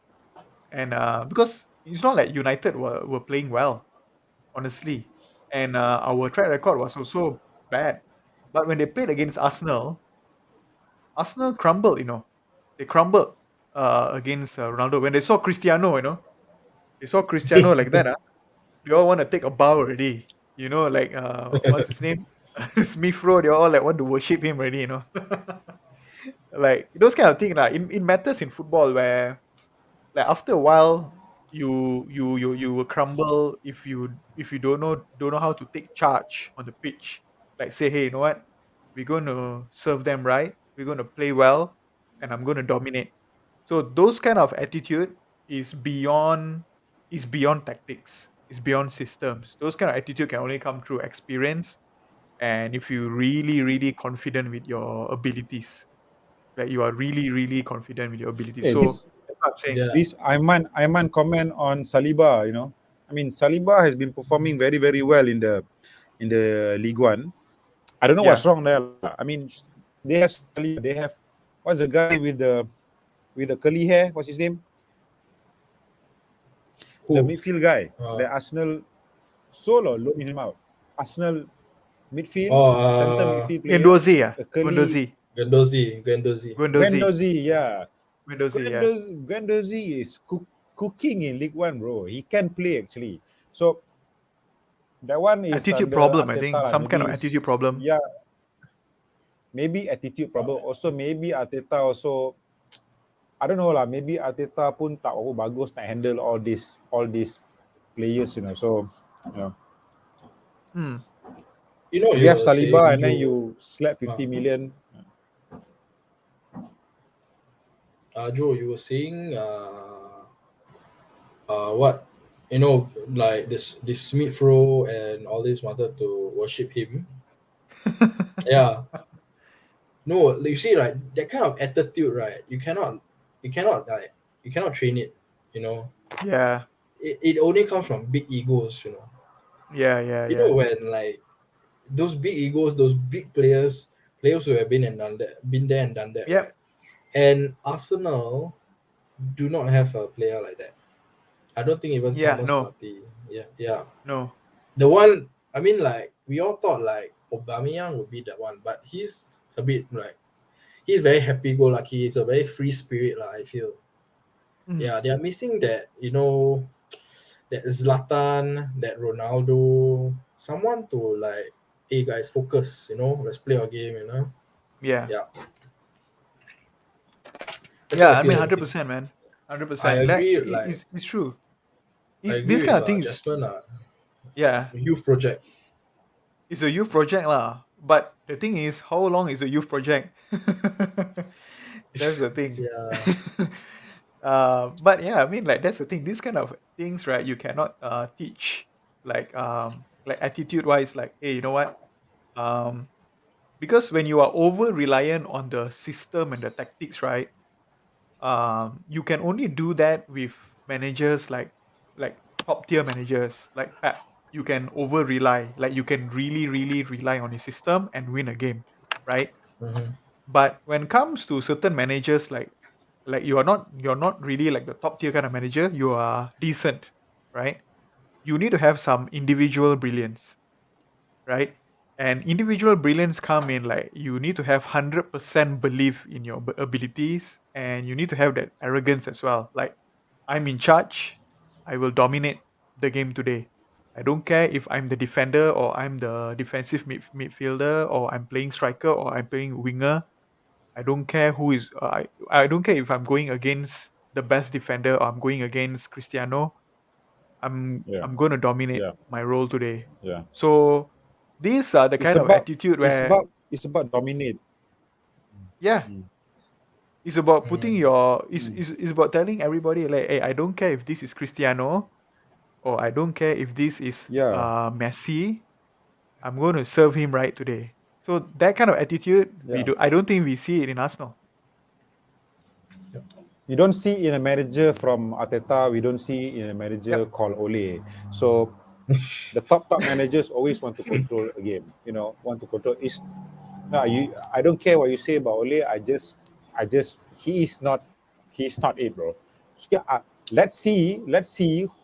and because it's not like United were playing well, honestly, and our track record was also bad. But when they played against Arsenal, Arsenal crumbled. They crumbled against Ronaldo. When they saw Cristiano, they saw Cristiano like that. They all want to take a bow already. Like what's his name? Smith Rowe. They all like want to worship him already. Like those kind of thing. Like it matters in football where like after a while you will crumble if you don't know how to take charge on the pitch, like say, hey, you know what, we're going to serve them right, we're going to play well, and I'm going to dominate. So those kind of attitude is beyond tactics, is beyond systems. Those kind of attitude can only come through experience, and if you really really confident with your abilities, like you are really really confident with your abilities. Hey, So this that's what I'm saying. Yeah. this Aiman comment on Saliba. I mean, Saliba has been performing very very well in the League One. I don't know what's Yeah. wrong there. I mean, they have Saliba. They have, what's the guy with the curly hair? What's his name? The Who? midfield guy. Uh, The Arsenal solo loan him out. Arsenal midfield, oh, center midfield player, Guendouzi, yeah. a curly Guendouzi. Guendouzi. Guendouzi. Guendouzi, yeah. Guendouzi, yeah. Guendouzi is cooking in League One, bro. He can play actually. So that one is Attitude under problem, I Arteta think. lah. Some kind of Maybe attitude problem. yeah, maybe attitude problem. Also, maybe Arteta also. I don't know lah. Maybe Arteta pun tak berapa bagus nak handle all these players, So, you know, Mm. we You have were Saliba, saying, and then Joe. you slap 50 million. Joe, you were saying, what, like this Smith Rowe and all this wanted to worship him. Yeah. No, like, you see, right, that kind of attitude, right, you cannot train it, you know. Yeah. It only comes from big egos, you know. Yeah. Yeah. You know Yeah. when like those big egos, those big players who have been there and done that, right? Yep. And Arsenal do not have a player like that. I don't think even Yeah. Thomas No. Partey. Yeah, yeah. No. The one, I mean, like we all thought like Aubameyang would be the one, but he's a bit like he's very happy-go-lucky. He's a very free spirit, lah. I feel. Mm. Yeah, they are missing that. That Zlatan, that Ronaldo, someone to like, hey guys, focus. Let's play our game. Yeah. Yeah, that's what Yeah. I I feel. mean, Okay, 100%, man. I 100%. That agree. Like is true. I Is this agree kind with of things? Jasmine. Yeah. Youth project. It's a youth project lah. But the thing is, how long is a youth project? That's the thing. Yeah. But yeah, I mean, like that's the thing. These kind of things, right? You cannot teach like attitude wise. Like, hey, you know what? Um, because when you are over reliant on the system and the tactics, right? You can only do that with managers like top tier managers like Pep. You can over rely, like you can really really rely on his system and win a game, right? Mm-hmm. But when it comes to certain managers, like you're not really like the top tier kind of manager. You are decent, right? You need to have some individual brilliance, right? And individual brilliance come in like you need to have 100% belief in your abilities, and you need to have that arrogance as well. Like, I'm in charge, I will dominate the game today. I don't care if I'm the defender or I'm the defensive midfielder or I'm playing striker or I'm playing winger. I don't care who is. I don't care if I'm going against the best defender or I'm going against Cristiano. Yeah, I'm going to dominate yeah, my role today. yeah. So these are the It's kind of about attitude it's where, about it's about dominate. yeah, Mm. it's about putting Mm. your Mm. is about telling everybody like, hey, I don't care if this is Cristiano or I don't care if this is Yeah, Messi. I'm going to serve him right today. So that kind of attitude, we yeah. do. I don't think we see it in Arsenal. You don't see in a manager from Arteta. We don't see in a manager Yep. called Ole. So the top managers always want to control a game. Want to control. No, I don't care what you say about Ole. I just he's not it, bro. Yeah, let's see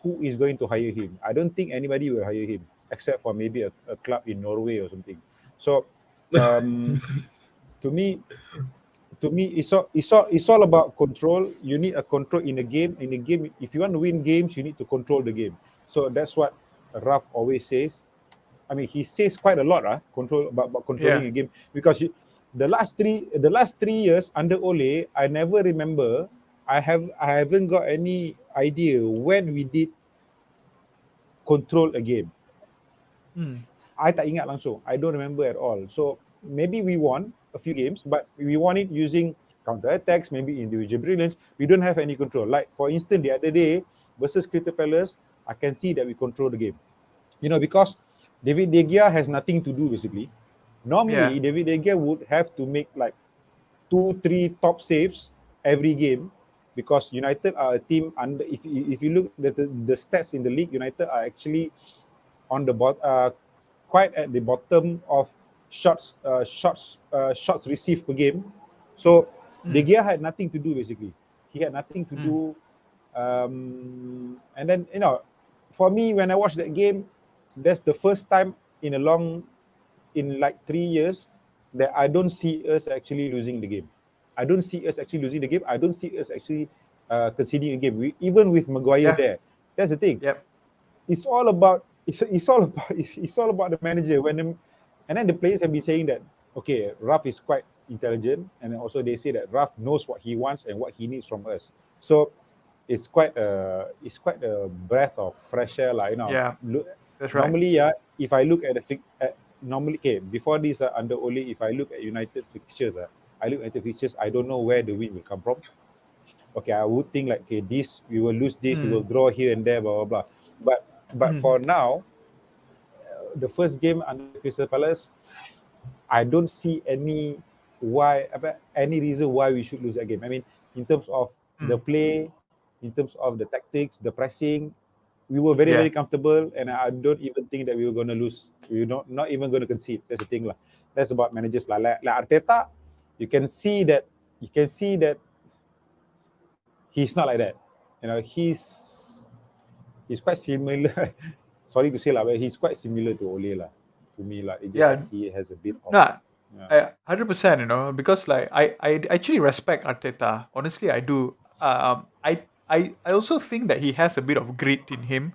who is going to hire him. I don't think anybody will hire him except for maybe a club in Norway or something. So, um, to me, it's all about control. You need a control in a game. In a game, if you want to win games, you need to control the game. So that's what Raf always says. I mean, he says quite a lot, control about controlling Yeah. a game, because the last three years under Ole, I never remember. I haven't got any idea when we did control a game. Mm. I tak ingat langsung. I don't remember at all. So maybe we won a few games, but we won it using counter attacks, maybe individual brilliance. We don't have any control. Like for instance, the other day versus Crystal Palace, I can see that we control the game. Because David De Gea has nothing to do basically. Yeah. Normally, David De Gea would have to make like 2, 3 top saves every game, because United are a team under. If you look at the stats in the league, United are actually on the quite at the bottom of shots received per game. So De Mm. Gea had nothing to do basically. He had nothing to Mm. do. And then for me, when I watched that game, that's the first time in like 3 years that I don't see us actually losing the game. I don't see us actually losing the game. I don't see us actually conceding a game. Even with Maguire Yeah. there, that's the thing. Yep. It's all about the manager. And then the players have been saying that, okay, Raf is quite intelligent, and then also they say that Raf knows what he wants and what he needs from us. So it's quite a breath of fresh air, like, Yeah, Look, that's right. normally, if I look at normally, okay, before this, under Oli, if I look at United fixtures, I don't know where the win will come from. Okay, I would think like, okay, this we will lose, this we will Mm. draw here and there, blah blah blah. But Mm. for now, the first game under Crystal Palace, I don't see any reason why we should lose that game. I mean, in terms of the Mm. play, in terms of the tactics, the pressing, we were very Yeah. very comfortable, and I don't even think that we were going to lose. We were not even going to concede. That's the thing, lah. That's about managers like Arteta. You can see that. You can see that he's not like that. He's quite similar. Sorry to say, lah, but he's quite similar to Ole, lah. To me, like, it's just that Yeah. he has a bit of, No, yeah, 100%, because like I actually respect Arteta. Honestly, I do. I also think that he has a bit of grit in him.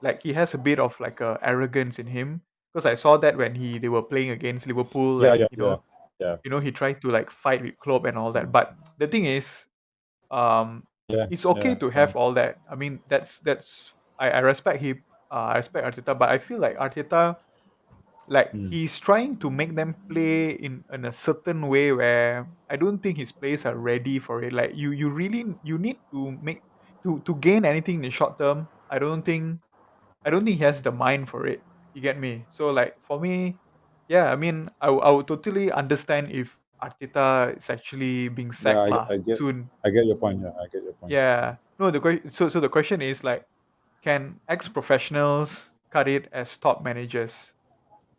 Like he has a bit of like arrogance in him. Because I saw that when they were playing against Liverpool, yeah, like yeah, yeah, yeah, he tried to like fight with Klopp and all that. But the thing is, um, yeah, it's okay yeah, to yeah. have all that. I mean, that's I respect him. I respect Arteta, but I feel like Arteta, like Mm. he's trying to make them play in a certain way where I don't think his players are ready for it. Like you really you need to make to gain anything in the short term. I don't think he has the mind for it. You get me? So like for me, yeah, I mean I would totally understand if Arteta is actually being Yeah, sacked lah soon. I get your point. Yeah, I get your point. Yeah. No, so the question is like, can ex-professionals cut it as top managers?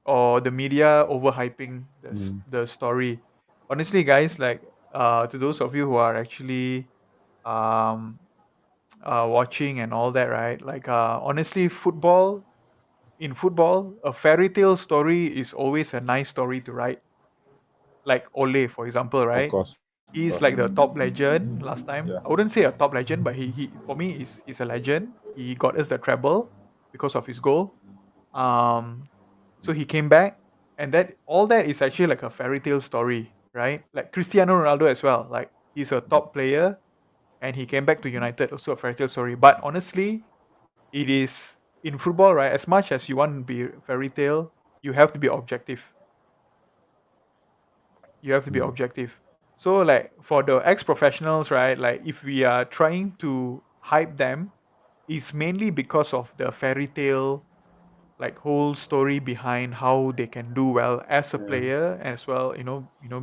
Or the media overhyping Mm. the story. Honestly, guys, like to those of you who are actually um watching and all that, right? Like honestly, football, a fairy tale story is always a nice story to write. Like Ole, for example, Of right? course, of course. He's like the top legend last Yeah. time. I wouldn't say a top legend, but he for me is a legend. He got us the treble because of his goal. Um, So he came back, and that all that is actually like a fairy tale story, right? Like Cristiano Ronaldo as well. Like he's a top player, and he came back to United, also a fairy tale story. But honestly, it is in football, right? As much as you want to be fairy tale, you have to be objective. You have to be Mm. objective. So like for the ex-professionals, right? Like if we are trying to hype them, it's mainly because of the fairy tale like whole story behind how they can do well as a Yeah. player as well,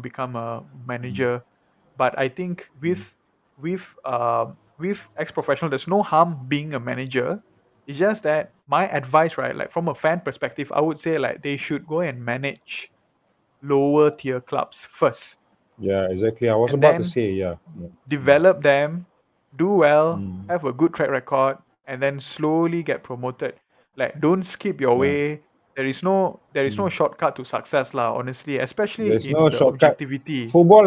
become a Mm. manager. But I think with ex-professional, there's no harm being a manager. It's just that my advice, right, like from a fan perspective, I would say like they should go and manage lower tier clubs first, Yeah, exactly. I was and about to then say, yeah. Yeah. Yeah. develop them, do well, Mm. have a good track record, and then slowly get promoted. Like don't skip your Yeah. way. There is no Mm. shortcut to success lah, honestly, especially There's in no the shortcut. objectivity. Football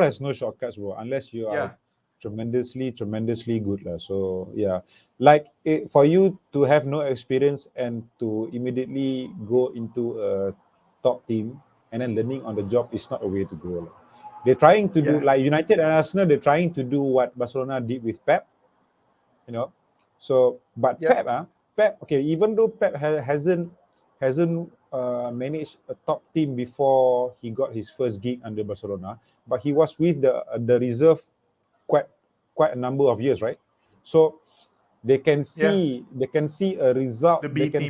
has no shortcuts, bro, unless you are Yeah. tremendously good, lah. So yeah, like for you to have no experience and to immediately go into a top team and then learning on the job is not a way to go, lah. They're trying to do Yeah. like United and Arsenal. They're trying to do what Barcelona did with Pep, you know. So, but Yep. Pep, okay, even though Pep hasn't managed a top team before he got his first gig under Barcelona, but he was with the reserve quite quite a number of years, right? So Yeah. they can see a result, The B team.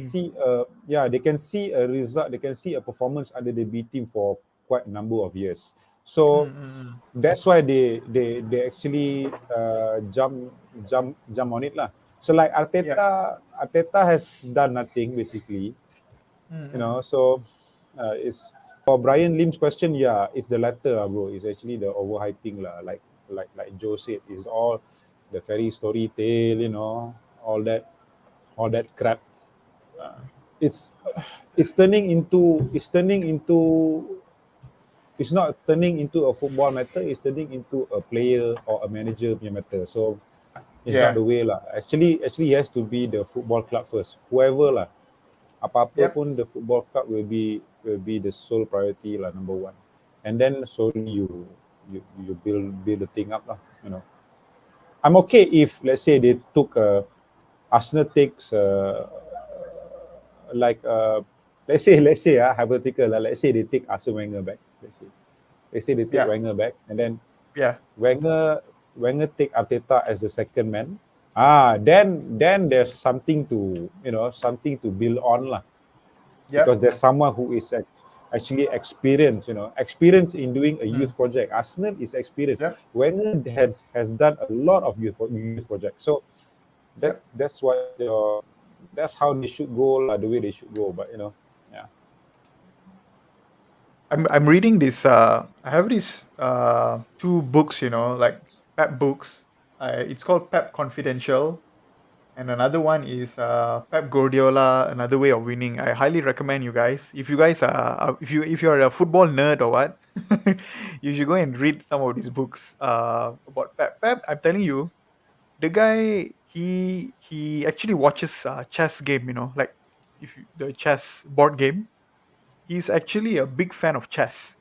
they can see a result, they can see a performance under the B team for quite a number of years. So Mm. that's why they actually jump on it lah. So like Yep. Arteta has done nothing basically, you Mm. know. So it's for Brian Lim's question. Yeah, it's the latter, bro. It's actually the overhyping lah. Like Joe said, it's all the fairy story tale, all that crap. Uh, it's it's not turning into a football matter. It's turning into a player or a manager matter. So it's not Yeah. the way lah. Actually, it has to be the football club first. Whoever lah, apa-apa Yep. pun the football club will be the sole priority lah, number one. and then slowly you build the thing up lah. I'm okay if let's say they took Arsenal takes like let's say hypothetical let's say they take Arsene Wenger back. Let's say they take Yeah, Wenger back, and then yeah, Wenger Wenger take Arteta as the second man. Then there's something to something to build on lah, because yep, there's someone who is actually experienced, experienced in doing a mm, youth project. Arsenal is experienced. yep, Wenger has done a lot of youth projects. So yep. that's what that's how they should go lah, the way they should go. But yeah, I'm reading this. I have these two books, like Pep books. It's called Pep Confidential, and another one is Pep Guardiola, Another Way of Winning. I highly recommend you guys. If you guys are, if you're a football nerd or what, you should go and read some of these books about Pep. Pep, I'm telling you, the guy he actually watches chess game. Like the chess board game. He's actually a big fan of chess,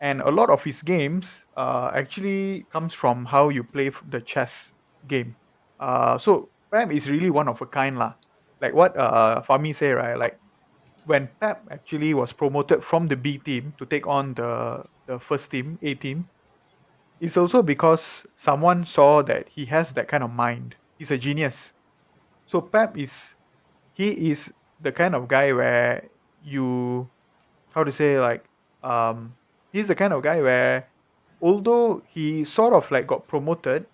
and a lot of his games actually comes from how you play the chess game. So Pep is really one of a kind lah. Like what Fami say, right? Like when Pep actually was promoted from the B team to take on the first team, A team, it's also because someone saw that he has that kind of mind. He's a genius. So Pep is the kind of guy where you, how to say, like, um he's the kind of guy where, although he sort of like got promoted,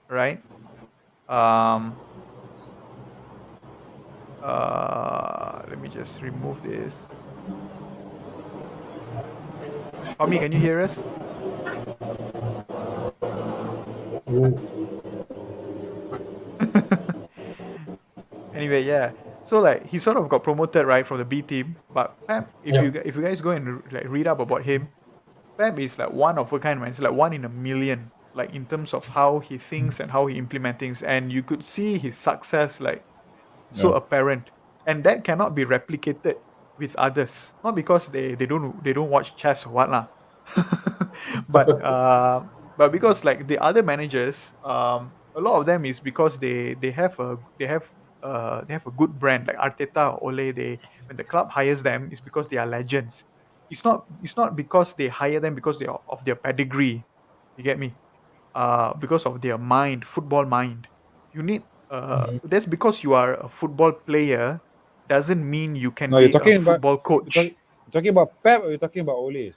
right? um Let me just remove this. Fami, can you hear us? Oh, Anyway, yeah. So like he sort of got promoted, right, from the B team. But Pep, if yeah. if you guys go and like read up about him, Pep is like one of a kind, man. It's like one in a million, like in terms of how he thinks and how he implement things. And you could see his success like so yeah. apparent, and that cannot be replicated with others, not because they don't watch chess or what lah. but because like the other managers, a lot of them is because they have a good brand, like Arteta or Ole. They, when the club hires them, it's because they are legends. It's not because they hire them because they are of their pedigree. You get me? Because of their mind, football mind. You need Mhm. that's because you are a football player doesn't mean you can No, you're be a talking about football you're, talk, coach. you're talking about Pep, or you're talking about Ole?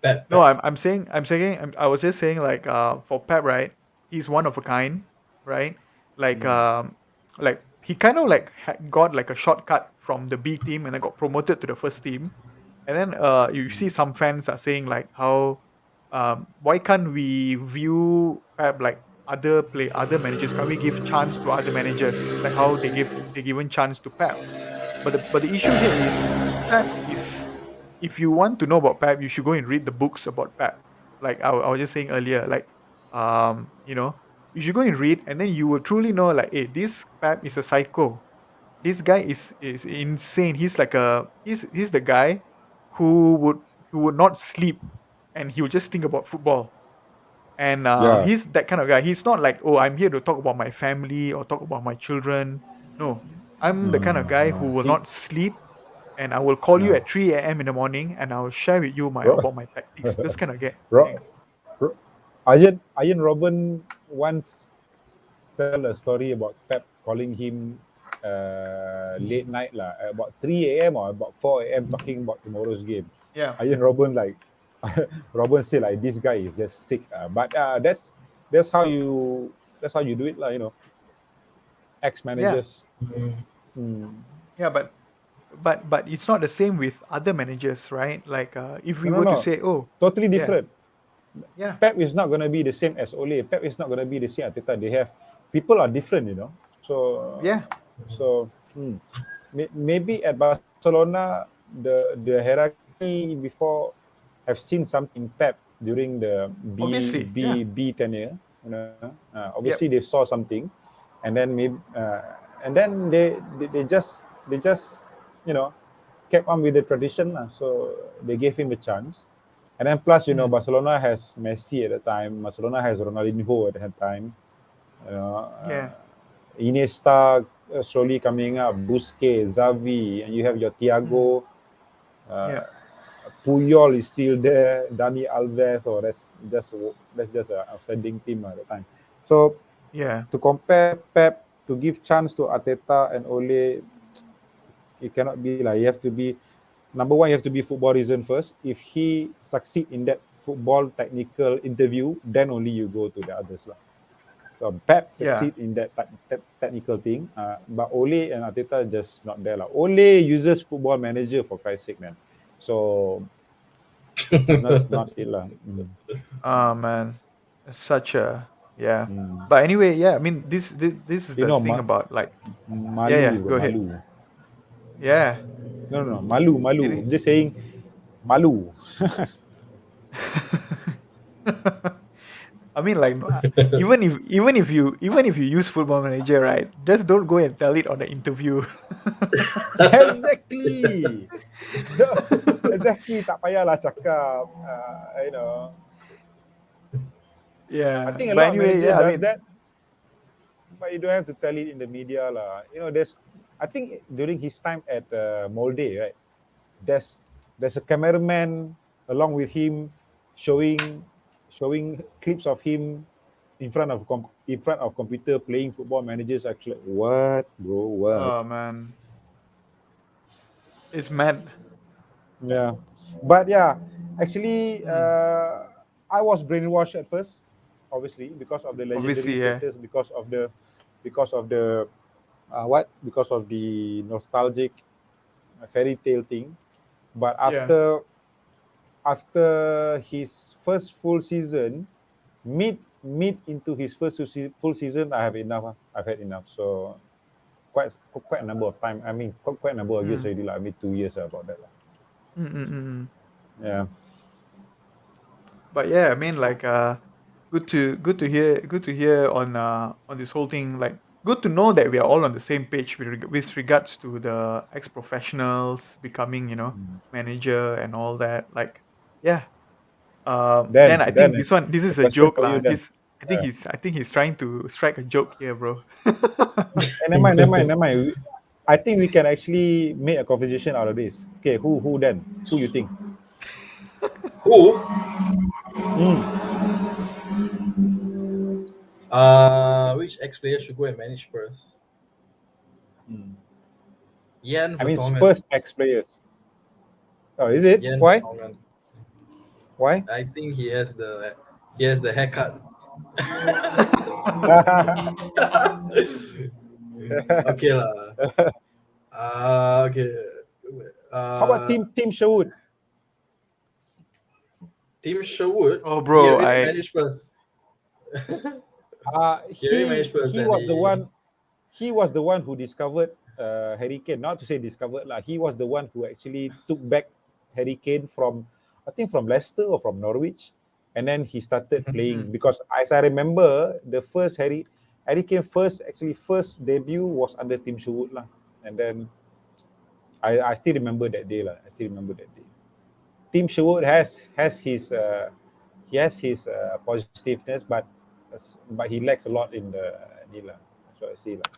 Pep, No, Pep. I was just saying, like, for Pep, right? He's one of a kind, right? Like Mm. like he kind of like got like a shortcut from the B team and then got promoted to the first team. And then you see some fans are saying like how, why can't we view Pep like other managers? Can we give chance to other managers like how they given chance to Pep? But the issue here is Pep is, if you want to know about Pep, you should go and read the books about Pep. Like I was just saying earlier, like, you should go and read, and then you will truly know, like, hey, this Pep is a psycho. This guy is insane. He's the guy who would who would not sleep, and he would just think about football. And Yeah. he's that kind of guy. He's not like, oh, I'm here to talk about my family or talk about my children. No, I'm the kind of guy who will He, not sleep, and I will call you Yeah. at 3 a.m. in the morning, and I will share with you Ro- about my tactics. This kind of guy. Ro- Iron Robin once tell a story about Pep calling him late night lah, at about 3 a.m. or about 4 a.m. talking about tomorrow's game. Yeah, Iron Robin like Robin said like this guy is just sick. But that's how you do it lah. Ex yeah, managers. mm, Hmm. yeah. But it's not the same with other managers, right? Like, if No, we no, were to no. say, oh, Totally yeah, different. yeah, Pep is not going to be the same as Ole. Pep is not going to be the same Arteta. They have people are different. So yeah, so hmm. Maybe at Barcelona the hierarchy before have seen something Pep during the obviously, yeah, B tenure. Obviously yep, they saw something, and then maybe and then they just you know kept on with the tradition. So they gave him a chance. And then plus, Mm. Barcelona has Messi at the time. Barcelona has Ronaldinho at that time. You know, Yeah. Iniesta slowly coming up, Busquets, Xavi, and you have your Mm. Thiago, Yeah. Puyol is still there, Dani Alves. Oh, that's just an outstanding team at the time. So Yeah. to compare Pep, to give chance to Arteta and Ole, it cannot be like, you have to be number one. You have to be football reason first. If he succeed in that football technical interview, then only you go to the others lah. So Pep Yeah. succeed in that technical thing, but Ole and Arteta just not there lah. Ole uses football manager, for Christ's sake, man. So it's not it lah. Oh man, it's such a yeah. Mm. But anyway, yeah. I mean, this is You the know, thing about like yeah, malu, yeah. Go ahead. malu. Yeah. No, malu, malu. It I'm just saying, malu. I mean, like, even if you use Football Manager, right? Just don't go and tell it on the interview. Exactly. No, exactly. Tak payahlah cakap. I Yeah. think a But lot of anyway, manager yeah. I does mean, that, but you don't have to tell it in the media lah. I think during his time at Molde, right? There's there's a cameraman along with him, showing showing clips of him in front of computer playing football managers. Actually, what, bro? What? oh man, it's mad. Yeah, but yeah, actually, Mm. I was brainwashed at first, obviously because of the legendary Obviously, yeah. status, because of the what? Because of the nostalgic fairy tale thing. But Yeah. after his first full season, mid into his first full season, I have enough. I've had enough. So quite a number of time. I mean, quite a number of years Mm. already. Like, I mean, 2 years about that. Mm, mm, mm, mm. Yeah. But yeah, I mean, like, good to hear on this whole thing. Like, good to know that we are all on the same page with regards to the ex professionals becoming, manager and all that. Like, yeah. Then I think this A is a question joke for you lah. then. This I think he's trying to strike a joke here, bro. And never mind. I think we can actually make a conversation out of this. Okay, who then? Who you think? Who? Mm. Which ex-player should go and manage Spurs? Mm. Jan I mean, Vertonghen. Spurs ex players. Oh, is it? Jan Why? Vertonghen. Why? I think he has the haircut. Okay lah. Okay. How about Team Sherwood? Tim Sherwood. Oh, He bro, already I managed Spurs. He already He managed Spurs, he and was the one. He was the one who discovered Harry Kane. Not to say discovered lah. He was the one who actually took back Harry Kane from, I think, from Leicester or from Norwich, and then he started playing. mm, Because as I remember, the first Harry Kane first debut was under Team Sherwood lah, and then I still remember that day lah. I still remember that day. Team Sherwood has his positiveness, but he lacks a lot in the Nila. That's what I say lah.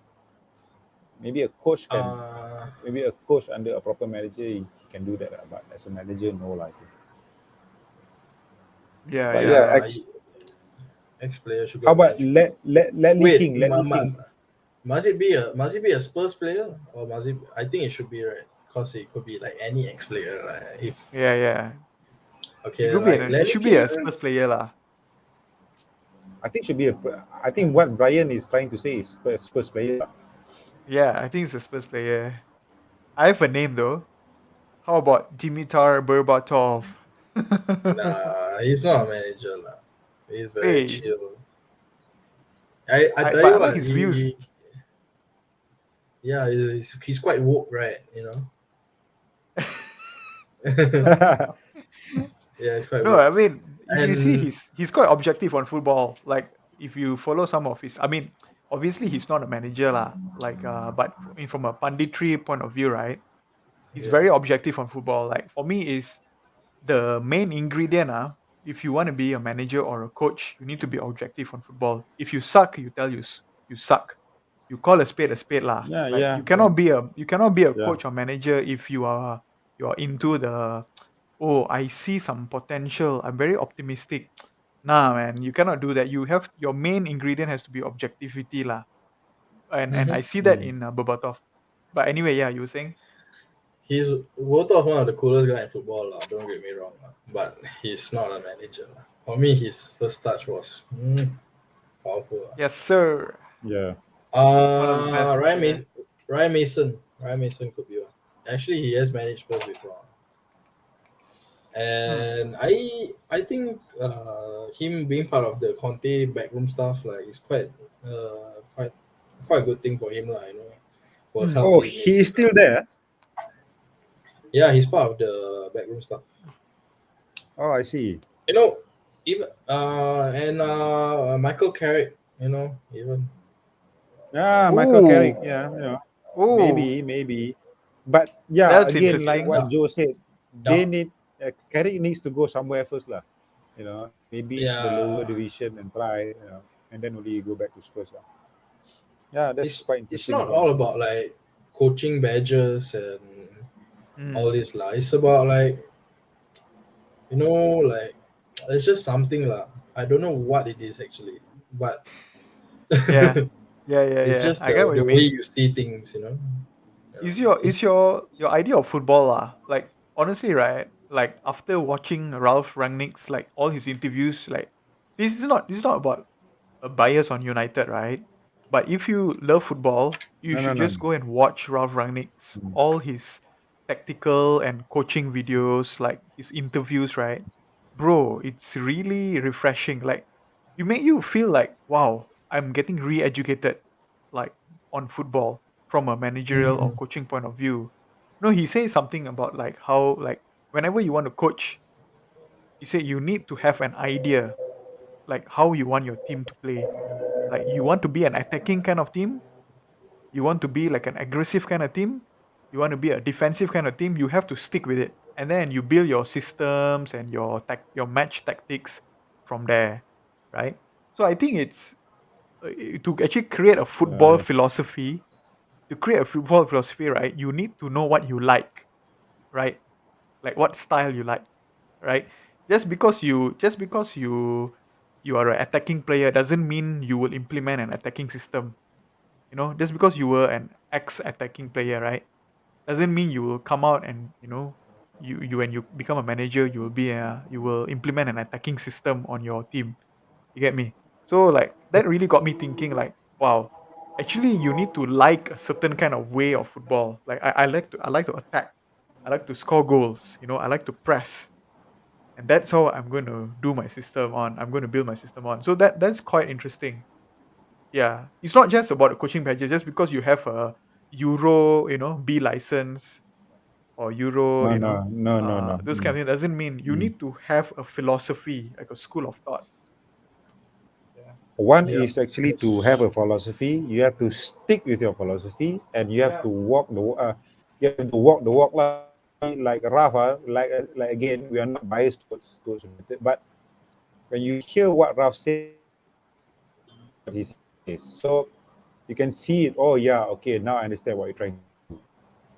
Maybe a coach can, maybe a coach under a proper manager, he can do that lah. But as a manager, no lah. I think. yeah, But yeah. yeah, ex-player should go how and about manage. let Wait, King, let King. must it be a Spurs player, or must it? I think it should be, right, because it could be like any ex-player. Like if Yeah, yeah. okay, like It Lenny should be a King. Spurs player lah. I think should be a. I think what Brian is trying to say is Spurs player lah. Yeah, I think it's a Spurs player. I have a name though. How about Dimitar Berbatov? Nah, he's not a manager lah. He's very Hey, chill. I tell but you I like what, his views. yeah, he's quite woke, right? You know. Yeah, it's quite No, I woke. mean, if you see, And he's quite objective on football. Like, if you follow some of his, I mean, obviously he's not a manager lah. Like, but from a punditry point of view, right? He's Yeah. very objective on football. Like for me, is the main ingredient. If you want to be a manager or a coach, you need to be objective on football. If you suck, you tell you suck. You call a spade lah. Yeah, Like yeah, yeah, you cannot be a yeah. coach or manager if you are into the, oh, I see some potential, I'm very optimistic. Nah, man, you cannot do that. You have your main ingredient has to be objectivity lah. And I Mm-hmm. see that Mm. in Berbatov. But anyway, yeah, you were saying. He's Wotoff one of the coolest guy in football, lah. Don't get me wrong, lah. But he's not a manager, lah. For me, his first touch was powerful, lah. Yes, sir. Yeah. One of the best. Ryan Yeah. Mason. Ryan Mason. Ryan Mason could be one. Actually, he has managed Spurs before, Hmm. and I think him being part of the Conte backroom stuff like is quite a good thing for him, lah. You know, will Hmm. help Oh, him in. he is still there. Yeah, he's part of the backroom stuff. Oh, I see. You know, even and Michael Carrick, you know, even Yeah, Michael Carrick. Oh, Yeah, oh, maybe. But yeah, that's again, like interesting. what Down, Joe said, they down, need Carrick needs to go somewhere first, lah. Maybe the lower yeah. division and try, and then only go back to Spurs, lah. Yeah, that's quite It's interesting not as well. all about like coaching badges and all Hmm. this lah. It's about like, you know, like it's just something lah. I don't know what it is actually, but Yeah. Yeah, yeah, it's yeah. just I get what the you way mean. you see things, you know. Yeah. Is your It's idea of football like honestly, right? Like after watching Ralph Rangnick's like all his interviews, like this is not about a bias on United, right? But if you love football, you No, no, should no. just go and watch Ralph Rangnick's Mm. all his tactical and coaching videos, like his interviews, right? Bro, it's really refreshing. Like you make you feel like, wow, I'm getting re-educated like on football from a managerial or Mhm. coaching point of view. No, he says something about like how like whenever you want to coach, he said you need to have an idea like how you want your team to play. Like you want to be an attacking kind of team, you want to be like an aggressive kind of team, you want to be a defensive kind of team, you have to stick with it. And then you build your systems and your match tactics from there, right? So I think it's to actually create a Yeah, football philosophy, to create a football philosophy, right? You need to know what you like, right? Like what style you like, right? Just because you are an attacking player doesn't mean you will implement an attacking system. Just because you were an ex-attacking player, right? Doesn't mean you will come out and you when you become a manager, you will implement an attacking system on your team. You get me? So like that really got me thinking like, wow, actually you need to like a certain kind of way of football. Like I like to attack. I like to score goals. I like to press. And that's how I'm going to do my system on. I'm going to build my system on. So that's quite interesting. Yeah. It's not just about the coaching badges. Just because you have a Euro, B license or Euro, no, no, no, no, no. those kind of things doesn't mean you Mm. need to have a philosophy, like a school of thought. Yeah. One Yeah. is actually to have Yes. a philosophy. You have to stick with your philosophy, and you have Yeah. to walk the walk lah. Like Rafa, like again, we are not biased towards United, but when you hear what Raf says, this is what he says. So you can see it. Oh yeah, okay, now I understand what you're trying to do.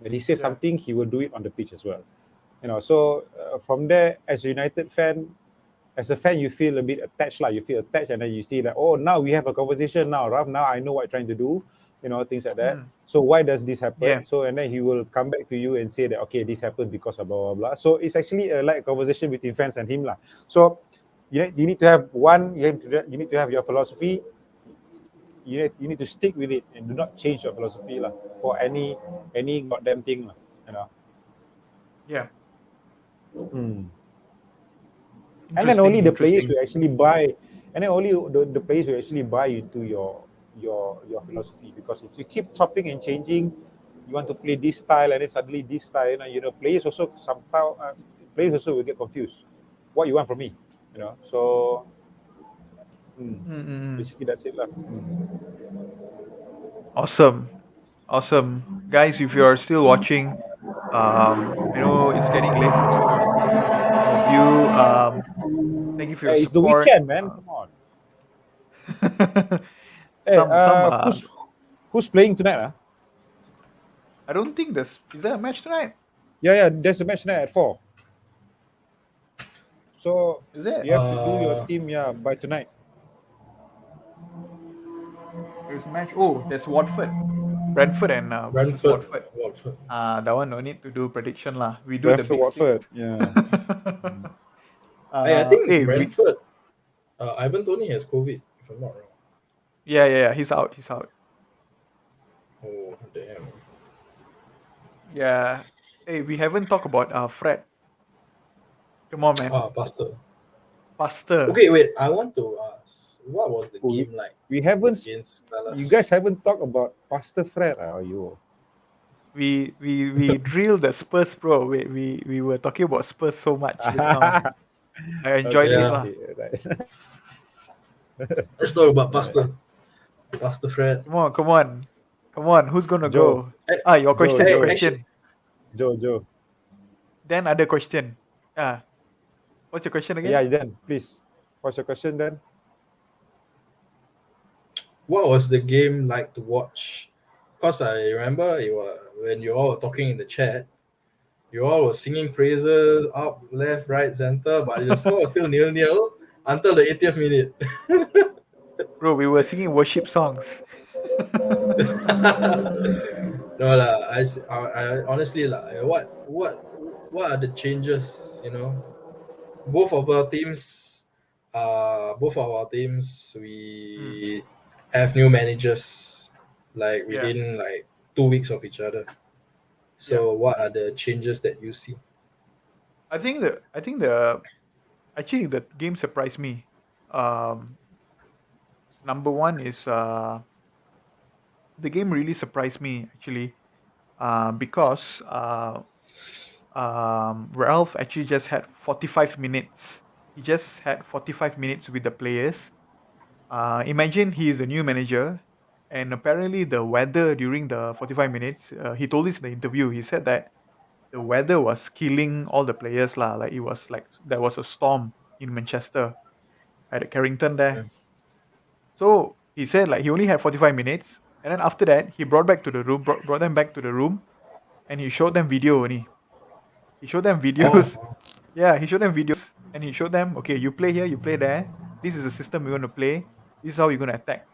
When he says Yeah. something, he will do it on the pitch as well. So from there, as a United fan, as a fan, you feel a bit attached, like you feel attached, and then you see that, oh, now we have a conversation now, Raf. Now I know what you're trying to do, things like that. Mm. So why does this Yeah. happen? So and then he will come back to you and say that, okay, this happened because of blah blah blah. So it's actually like a conversation between fans and him lah. So you need to have one. You need to have your philosophy. You need to stick with it and do not change your philosophy lah for any goddamn thing lah. You know. Yeah. Mm. And then Interesting. only the players Interesting. will actually buy, and then only the players will actually buy into your philosophy. Because if you keep chopping and changing, you want to play this style and then suddenly this style, players also somehow players also will get confused. What you want from me, So Mm-mm. basically that's it lah. Mm. Awesome. Awesome. Guys, if you are still watching, I know it's getting late for some of you. Thank you for your Hey, it's the support. weekend, man. Come on. Hey, Some who's playing tonight? I don't think is there a match tonight? Yeah, there's a match tonight at 4. So Is it? you have to do your Uh, team, yeah, by tonight. There's a match. Oh, there's Watford. Brentford and versus Brentford, Watford. Watford. That one no need to do prediction lah. We do the Brentford, big six. Watford. Yeah. I think Hey, we Brentford. Ivan Toney has COVID, if I'm not wrong. yeah. He's out. He's out. Oh damn. Yeah. Hey, we haven't talked about Fred. Come on, man. Pastor. Pastor. Okay, wait. I want to ask, what was the Oh, game like we haven't. against You guys Palace? haven't talked about Pastor Fred, are you? We drilled the Spurs pro. We were talking about Spurs so much just now. I enjoyed Okay, it Yeah. lah. okay, right. Let's talk about Right. Pastor Fred. Come on. Who's gonna Joe, go? Hey, Your Joe, question. Your hey, Joe, actually, question. Joe. Then other question. What's your question again? Yeah, then please. What's your question then? what was the game like to watch? Because I remember when you all were talking in the chat, you all were singing praises up, left, right, center, but the score was still 0-0 until the 80th minute. Bro, we were singing worship songs. No lah, I honestly lah, what are the changes? Both of our teams, Hmm. we have new managers, like Yeah. within like 2 weeks of each other. Yeah. So what are the changes that you see? I think the actually the game surprised me. Um, Number one is the game really surprised me actually. Because Ralph actually just had 45 minutes. He just had 45 minutes with the players. Imagine he is a new manager, and apparently the weather during the 45 minutes, he told this in the interview. He said that the weather was killing all the players lah. Like it was like there was a storm in Manchester at Carrington there. So he said like he only had 45 minutes, and then after that he brought them back to the room, and he showed them video only. He showed them videos. Oh, Yeah, he showed them videos, and he showed them, okay, you play here, you play there. This is the system we're gonna play. This is how you're gonna attack,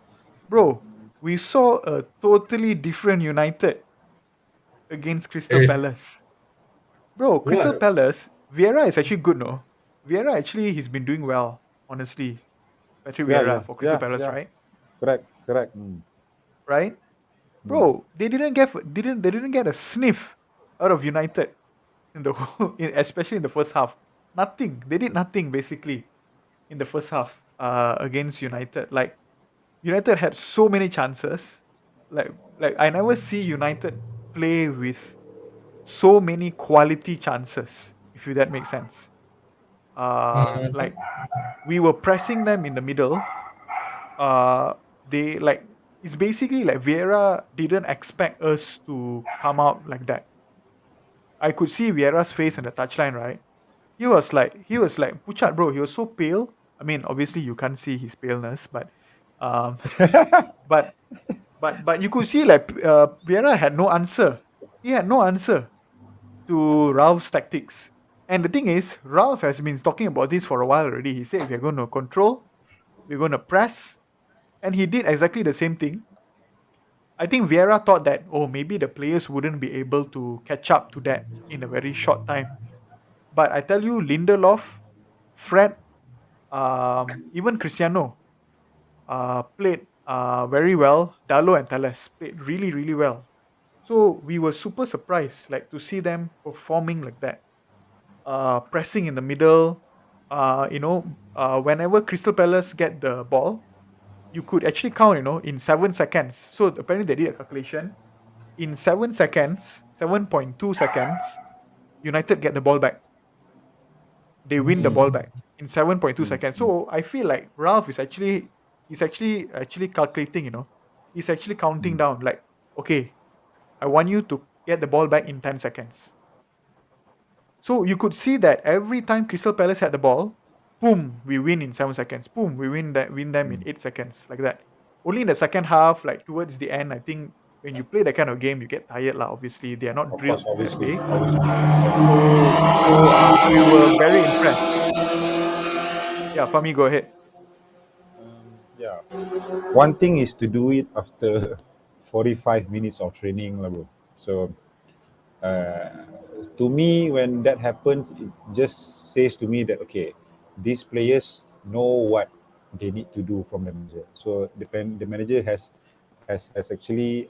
bro. We saw a totally different United against Crystal eh, Palace. Bro, Crystal what? Palace, Vieira is actually good, no? Vieira actually he's been doing well, honestly. Patrick Vieira for Crystal Palace, Yeah. right? Correct. Right? Mm. Bro, they didn't get a sniff out of United in the especially in the first half. Nothing. They did nothing basically in the first half against United. Like United had so many chances. Like I never see United play with so many quality chances, if you that makes sense. Mhm. Like we were pressing them in the middle. Uh, they like it's basically like Vieira didn't expect us to come out like that. I could see Vieira's face on the touchline, right? He was like Puchat, bro. He was so pale. I mean, obviously you can't see his paleness, but um, but but you could see like Vieira had no answer. He had no answer to Ralph's tactics. And the thing is, Ralph has been talking about this for a while already. He said we're going to control, we're going to press, and he did exactly the same thing. I think Vieira thought that, oh, maybe the players wouldn't be able to catch up to that in a very short time. But I tell you, Lindelof, Fred, even Cristiano played very well. Dalo and Teles played really, really well. So we were super surprised, like to see them performing like that, pressing in the middle. Whenever Crystal Palace get the ball, you could actually count, in 7 seconds. So apparently they did a calculation. In 7 seconds, 7.2 seconds, United get the ball back. They win the ball Mm. back in 7.2 Mm. seconds. So I feel like Ralph is actually calculating, he's actually counting Mm. down like, okay, I want you to get the ball back in 10 seconds. So you could see that every time Crystal Palace had the ball, boom, we win in 7 seconds. Boom, we win them in 8 seconds, like that. Only in the second half, like towards the end, I think when you play that kind of game, you get tired lah. Obviously, they are not Of drilled course, that obviously, way. obviously. Yeah. So we were very impressed. Yeah, Fami, go ahead. Yeah. One thing is to do it after 45 minutes of training, lah, bro. So to me, when that happens, it just says to me that okay, these players know what they need to do from the manager. So the manager has actually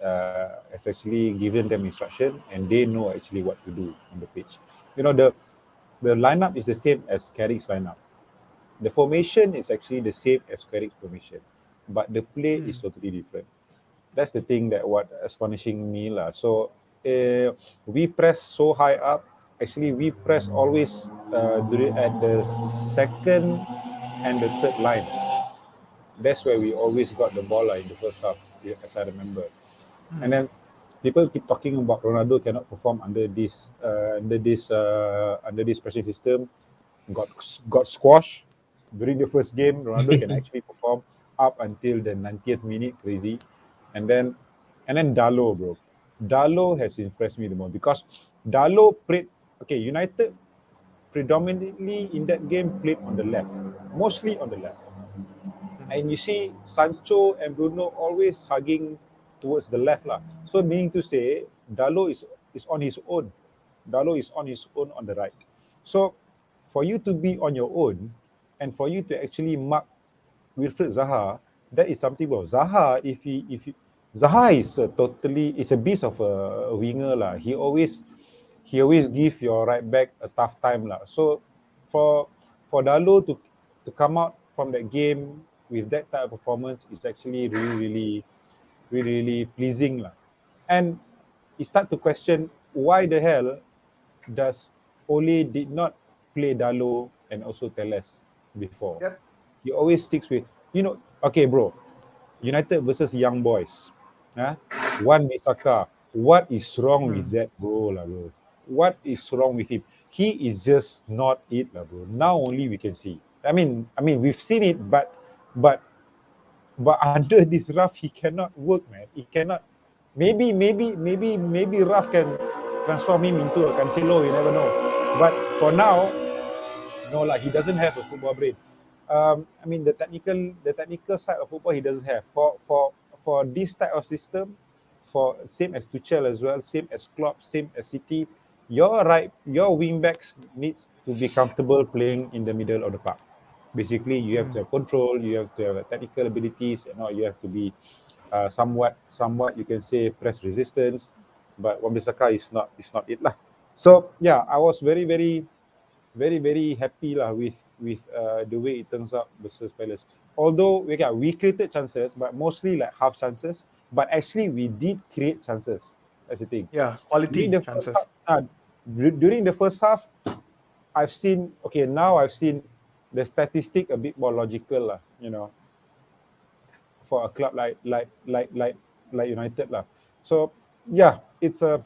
given them instruction, and they know actually what to do on the pitch. You know, the lineup is the same as Carrick's lineup. The formation is actually the same as Carrick's formation, but the play is Mm, totally different. That's the thing that what astonishing me lah. So we press so high up. Actually, we press always at the second and the third line. That's where we always got the ball in the first half, as I remember. And mm, then people keep talking about Ronaldo cannot perform under this pressure system. Got got squashed during the first game. Ronaldo can actually perform up until the 90th minute, crazy, and then Dalo, bro. Dalo has impressed me the most because Dalo played okay. United predominantly in that game played on the left, mostly on the left. mm, And you see Sancho and Bruno always hugging towards the left lah. So meaning to say, Dalo is on his own. Dalo is on his own on the right. So for you to be on your own and for you to actually mark Wilfred Zaha, that is something about Zaha. If he Zaha is is a beast of a winger lah. He always give your right back a tough time lah. So for Dalo to come out from that game with that type of performance is actually really pleasing lah. And you start to question why the hell does Ole did not play Dalo and also Teles before. yep. He always sticks with okay, bro. United versus Young Boys. Huh? One Misaka. What is wrong with Mm, that bro, lah, bro? What is wrong with him? He is just not it, lah, bro. Now only we can see. I mean, we've seen it, but under this rough, he cannot work, man. He cannot. Maybe Raf can transform him into a Cancelo. You never know. But for now, no, like he doesn't have a football brain. I mean, the technical side of football he doesn't have. For this type of system, for same as Tuchel as well, same as Klopp, same as City, your wing backs needs to be comfortable playing in the middle of the park. Basically, you have to mm, have control, you have to have technical abilities, and you have to be somewhat you can say press resistance. But Wan-Bissaka is not it lah. So yeah, I was very happy lah with the way it turns out versus Palace. Although we created chances, but mostly like half chances. But actually, we did create chances. That's the thing. yeah, During quality the first chances. half, during the first half, I've seen now I've seen the statistic a bit more logical lah. For a club like United lah. So yeah, it's a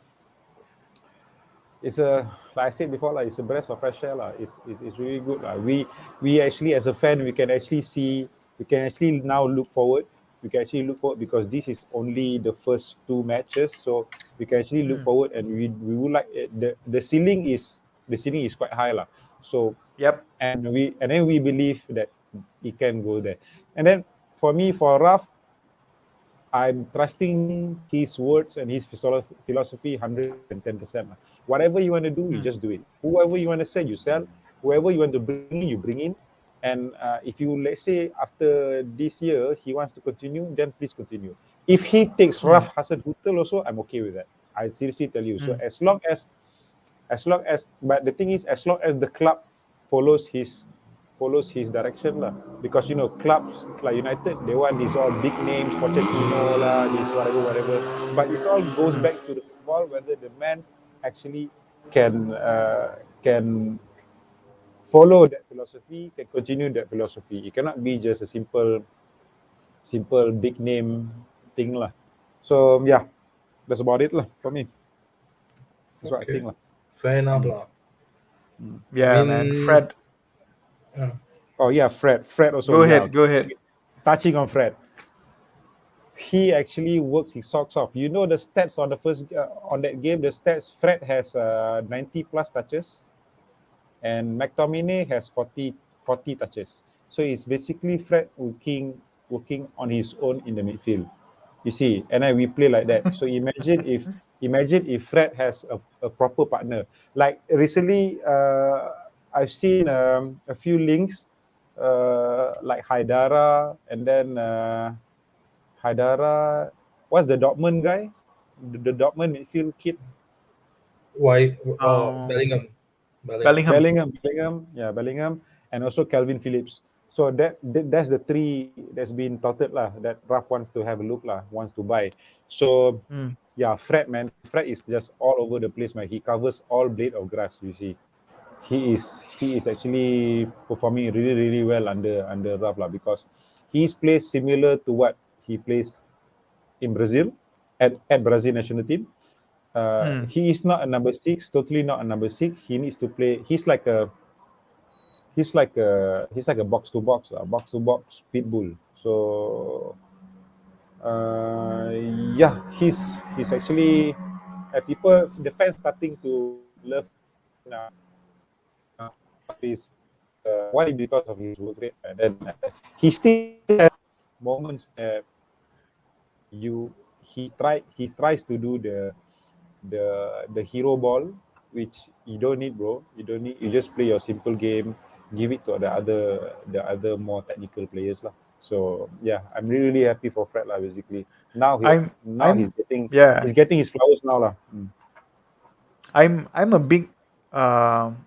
like I said before, like it's a breath of fresh air. It's really good. We actually as a fan we can actually see we can actually now look forward. We can actually look forward because this is only the first two matches. So we can actually look Mm, forward and we would like the ceiling is quite high. So yep. and then we believe that it can go there. And then for Raf, I'm trusting his words and his philosophy 110%. Whatever you want to do, you Mm, just do it. Whoever you want to sell, you sell. Whoever you want to bring in, you bring in. And if you, let's say, after this year, he wants to continue, then please continue. If he takes mm, Raf Hassan Hutel also, I'm okay with that. I seriously tell you. So mm, but the thing is, as long as the club follows his direction lah. Because clubs like United, they want these all big names, Pochettino lah, this whatever. But it all goes mm, back to the football whether the man actually can follow that philosophy, can continue that philosophy. It cannot be just a simple big name thing lah. So yeah, that's about it lah for me. That's what I Okay, think lah. fair enough lah. I Yeah, man. mean, Fred, uh, Oh yeah, Fred. Fred also, go yeah. ahead, Okay. go ahead. Touching on Fred, he actually works his socks off. You know the stats on the first on that game. The stats: Fred has 90 plus touches, and McTominay has 40 touches. So it's basically Fred working on his own in the midfield. You see, and then we play like that. So imagine if Fred has a proper partner. Like recently, I've seen a few links, like Haidara, and then Haidara. What's the Dortmund guy? The Dortmund midfield kid. why? Oh, Um, Bellingham, Bellingham. Bellingham. Yeah, Bellingham, and also Calvin Phillips. So that's the three that's been touted lah. That Raf wants to have a look lah, wants to buy. So Mm. yeah, Fred man, Fred is just all over the place man. He covers all blade of grass. You see, he is actually performing really really well under Raf lah, because he's plays similar to what he plays in Brazil at Brazil national team. Mm. He is not a number six, totally not a number six. He needs to play. He's like a box to box pit bull. So uh, yeah, he's actually people, the fans starting to love now. Because of his why, because of his work rate, and then he still has moments that you he tries to do the hero ball, which you don't need, bro. You don't need. You just play your simple game. Give it to the other more technical players lah. So yeah, I'm really, really happy for Fred lah. Basically, now he I'm now he's I'm getting yeah. he's getting his flowers now lah. I'm a big um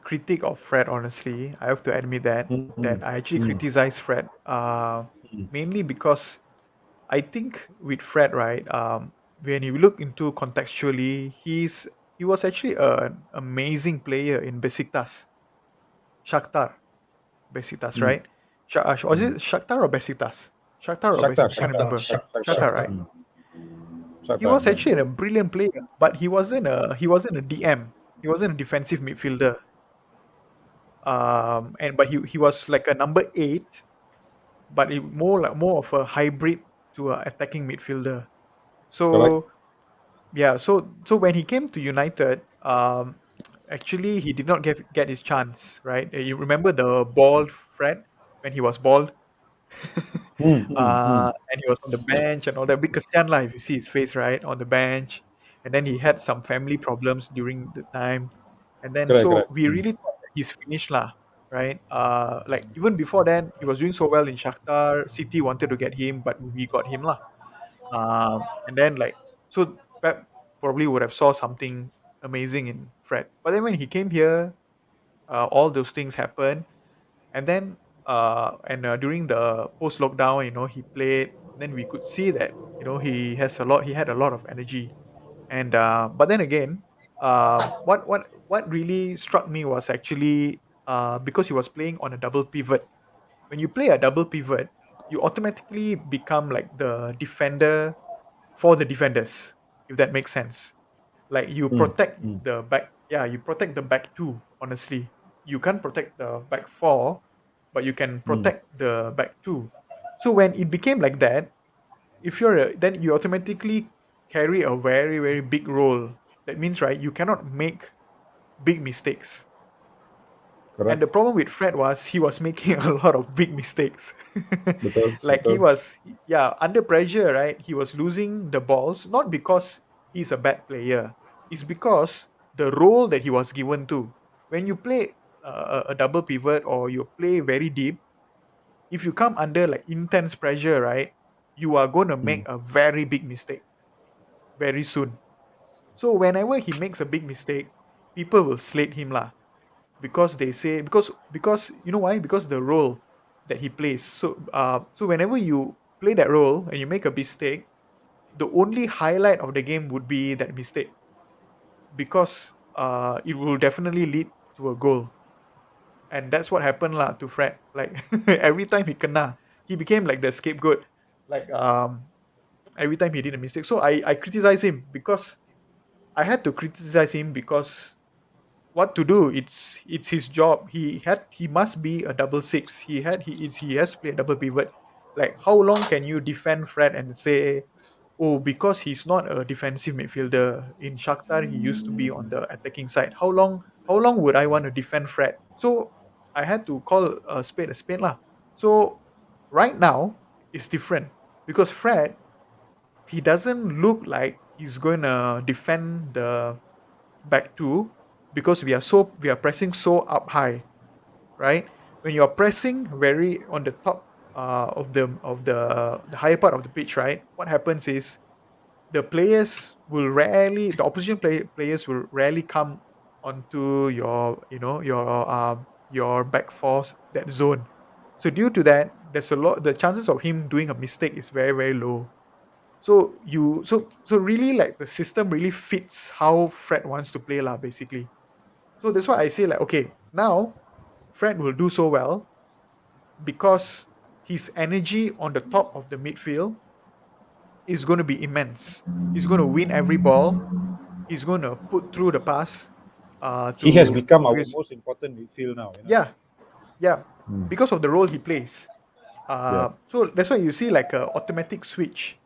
critic of Fred. Honestly, I have to admit Mm, mm, that I actually mm, criticize Fred. mm, Mainly because I think with Fred, right? When you look into contextually, he was actually an amazing player in Besiktas, Shakhtar, Besiktas, mm, right? Was mm. it Shakhtar or Besiktas? Shakhtar or Shakhtar, Besiktas? I can't Shakhtar, Shakhtar, remember. Shak, Shakhtar, Shakhtar, Shakhtar. right? mm. He Shakhtar. was actually a brilliant player, but he wasn't a DM. He wasn't a defensive midfielder. And but he was like a number eight, but more of a hybrid to a attacking midfielder. Correct. So yeah, so when he came to United, actually he did not get his chance, right? You remember the bald Fred when he was bald, Mm, mm, mm. and he was on the bench and all that. Big Christian lah, if you see his face, right, on the bench, and then he had some family problems during the time, and then Correct, so correct. we Mm, really thought that he's finished lah, right? Like even before then, he was doing so well in Shakhtar. City wanted to get him, but we got him lah. And then like so Pep probably would have saw something amazing in Fred. But then when he came here, all those things happened, and then during the post lockdown, he played. Then we could see that he had a lot of energy. And but then again, what really struck me was actually because he was playing on a double pivot. When you play a double pivot, you automatically become like the defender for the defenders, if that makes sense. Like you mm, protect mm, the back, yeah, you protect the back two, honestly. You can't protect the back four, but you can mm. protect the back two. So when it became like that, then you automatically carry a very, very big role. That means, right, you cannot make big mistakes. And Correct. the problem with Fred was he was making a lot of big mistakes. Betul, Like betul. yeah, under pressure, right? He was losing the balls, not because he's a bad player. It's because the role that he was given to. When you play a double pivot or you play very deep, if you come under like intense pressure, right, you are going to make Mm, a very big mistake very soon. So whenever he makes a big mistake, people will slate him lah, because they say because you know why? Because the role that he plays. So whenever you play that role and you make a mistake, the only highlight of the game would be that mistake, because it will definitely lead to a goal. And that's what happened lah to Fred. Like every time he kena, he became like the scapegoat. Like every time he did a mistake. So I criticize him because I had to criticize him because what to do? It's his job. He must be a double six. He has to play a double pivot. Like how long can you defend Fred and say, oh, because he's not a defensive midfielder in Shakhtar, he used to be on the attacking side. How long would I want to defend Fred? So I had to call a spade lah. So right now it's different because Fred, he doesn't look like he's going to defend the back two because we are pressing so up high, right? When you're pressing very on the top of the higher part of the pitch, right? What happens is the opposition players will rarely come onto your back force that zone. So due to that, the chances of him doing a mistake is very very low. So really like the system really fits how Fred wants to play lah basically. So that's why I say like okay, now Fred will do so well because his energy on the top of the midfield is going to be immense. He's going to win every ball. He's going to put through the pass He has to become our obvious. most important midfield now. Yeah, yeah, Mm. because of the role he plays. Yeah. So that's why you see like a automatic switch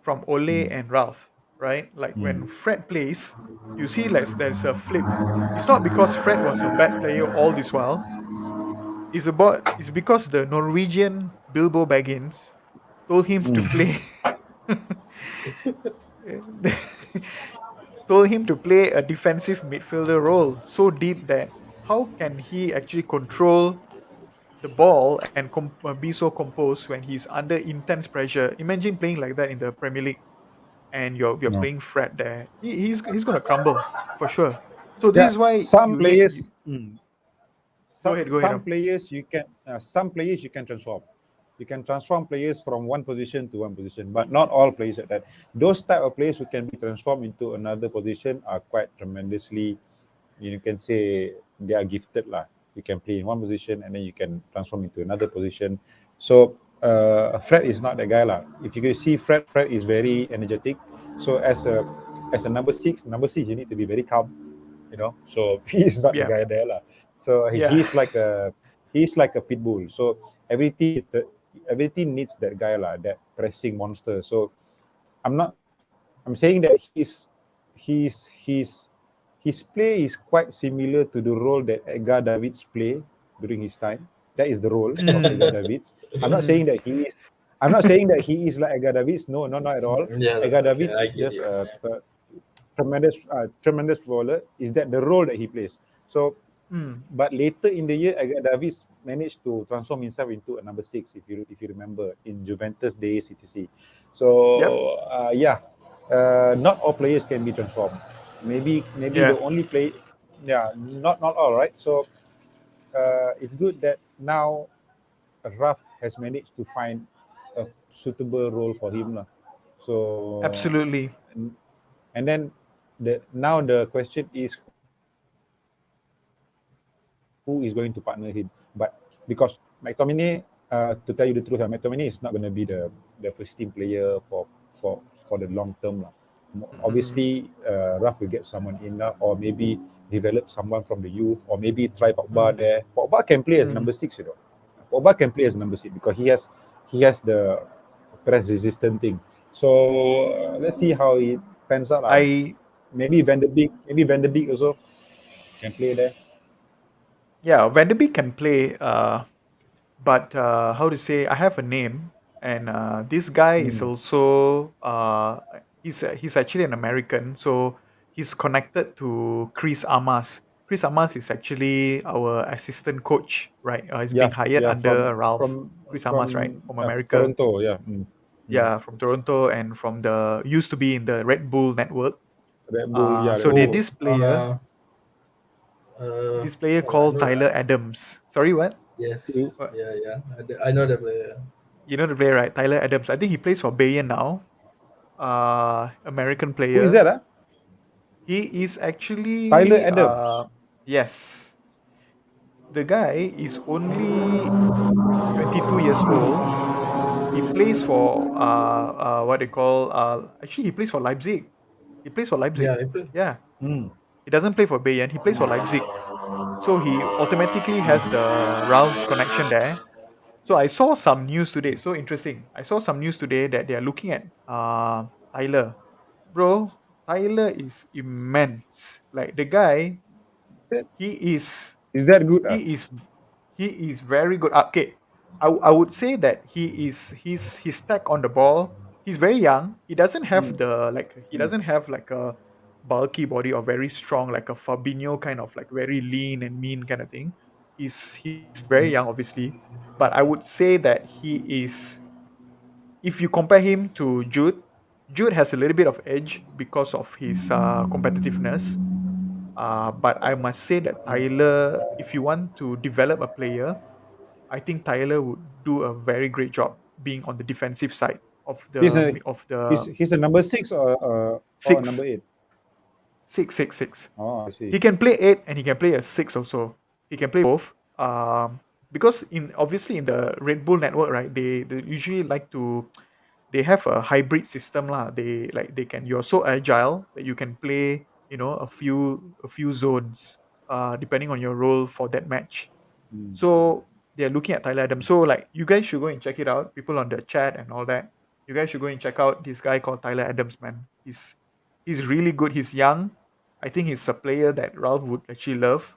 from Ole Mm. and Ralph, right? Like when Mm. Fred plays, you see like there's a flip. It's not because Fred was a bad player all this while. It's because the Norwegian Bilbo Baggins told him to Mm. play told him to play a defensive midfielder role so deep that how can he actually control the ball and be so composed when he's under intense pressure? Imagine playing like that in the Premier League and you're No. playing Fred there. He's gonna crumble for sure. So this Yeah. is why Some you need players. Mm. go some ahead, go ahead. some players you can some players you can transform. You can transform players from one position to one position, but not all players like that. Those type of players who can be transformed into another position are quite tremendously, you can say, they are gifted lah. You can play in one position and then you can transform into another position. So Fred is not that guy lah. If you can see Fred is very energetic. So as a number six, you need to be very calm. So he is not the Yeah, guy there lah. So yeah. he's like a pit bull. So everything needs that guy lah, that pressing monster. So I'm not I'm saying that he's his play is quite similar to the role that Edgar Davids play during his time. That is the role of Mm, Edgar Davids. I'm not mm, saying that he is. I'm not saying that he is like Edgar Davids. No, not at all. Yeah, Edgar okay, Davids I is get just you. a tremendous footballer. Is that the role that he plays? So, mm. but later in the year, Edgar Davids managed to transform himself into a number six. If you remember in Juventus days, etc. Yep. So yeah, not all players can be transformed. Maybe the Yeah. only play, yeah, not all, right? So it's good that now Raf has managed to find a suitable role for him lah. So Absolutely. and then now the question is who is going to partner him. But because McTominay, to tell you the truth, McTominay is not going to be the first team player for the long term lah. Obviously, Mm, Raf will get someone in lah, or maybe develop someone from the youth, or maybe try Pogba mm, there. Pogba can play as number mm. six. Pogba can play as number six because he has the press resistant thing. So let's see how it pans out. I Maybe Van der Beek also can play there. Yeah, Van de Beek can play. But how to say? I have a name, and this guy is Mm. also he's actually an American, so he's connected to Chris Amas. Chris Amas is actually our assistant coach, right? He's being Yeah, hired yeah, from under Ralph. from Chris Amas, right, from from America. Toronto. Yeah. Mm. Yeah, from Toronto and from the used to be in the Red Bull network. Red Bull. Yeah, So Red they Bull. Oh, this player I called know. Tyler Adams. Sorry, what? Who Yes, What? yeah, yeah. I know the player. You know the player, right? Tyler Adams. I think he plays for Bayern now. American who is player. that? He is Tyler actually Adams. yes. The guy is only 22 years old. He plays for what they call actually he plays for Leipzig. He plays for Leipzig. Yeah, April. Yeah, Mm. he doesn't play for Bayern. He plays for Leipzig. So he automatically has the Ralph's connection there. So I saw some news today. So interesting. I saw some news today that they are looking at Tyler. Bro, Tyler is immense. Like the guy, he is Is that good? he is he is very good. Okay, I would say that he is his stack on the ball. He's very young. He doesn't have Mm. the like he Mm. doesn't have like a bulky body or very strong like a Fabinho kind of like very lean and mean kind of thing. He's very young, obviously, but I would say that he is. If you compare him to Jude, Jude has a little bit of edge because of his competitiveness. But I must say that Tyler, if you want to develop a player, I think Tyler would do a very great job being on the defensive side He's a of the he's a number six or a six, number eight. six, six, six. Oh, I He see. can play 8 and he can play a 6 also. He can play both. Because in obviously in the Red Bull network, right? They usually like to they have a hybrid system lah. They can you're so agile that you can play a few zones depending on your role for that match. Mm. So they're looking at Tyler Adams. So like you guys should go and check it out. People on the chat and all that. You guys should go and check out this guy called Tyler Adams, man. He's really good. He's young. I think he's a player that Ralph would actually love.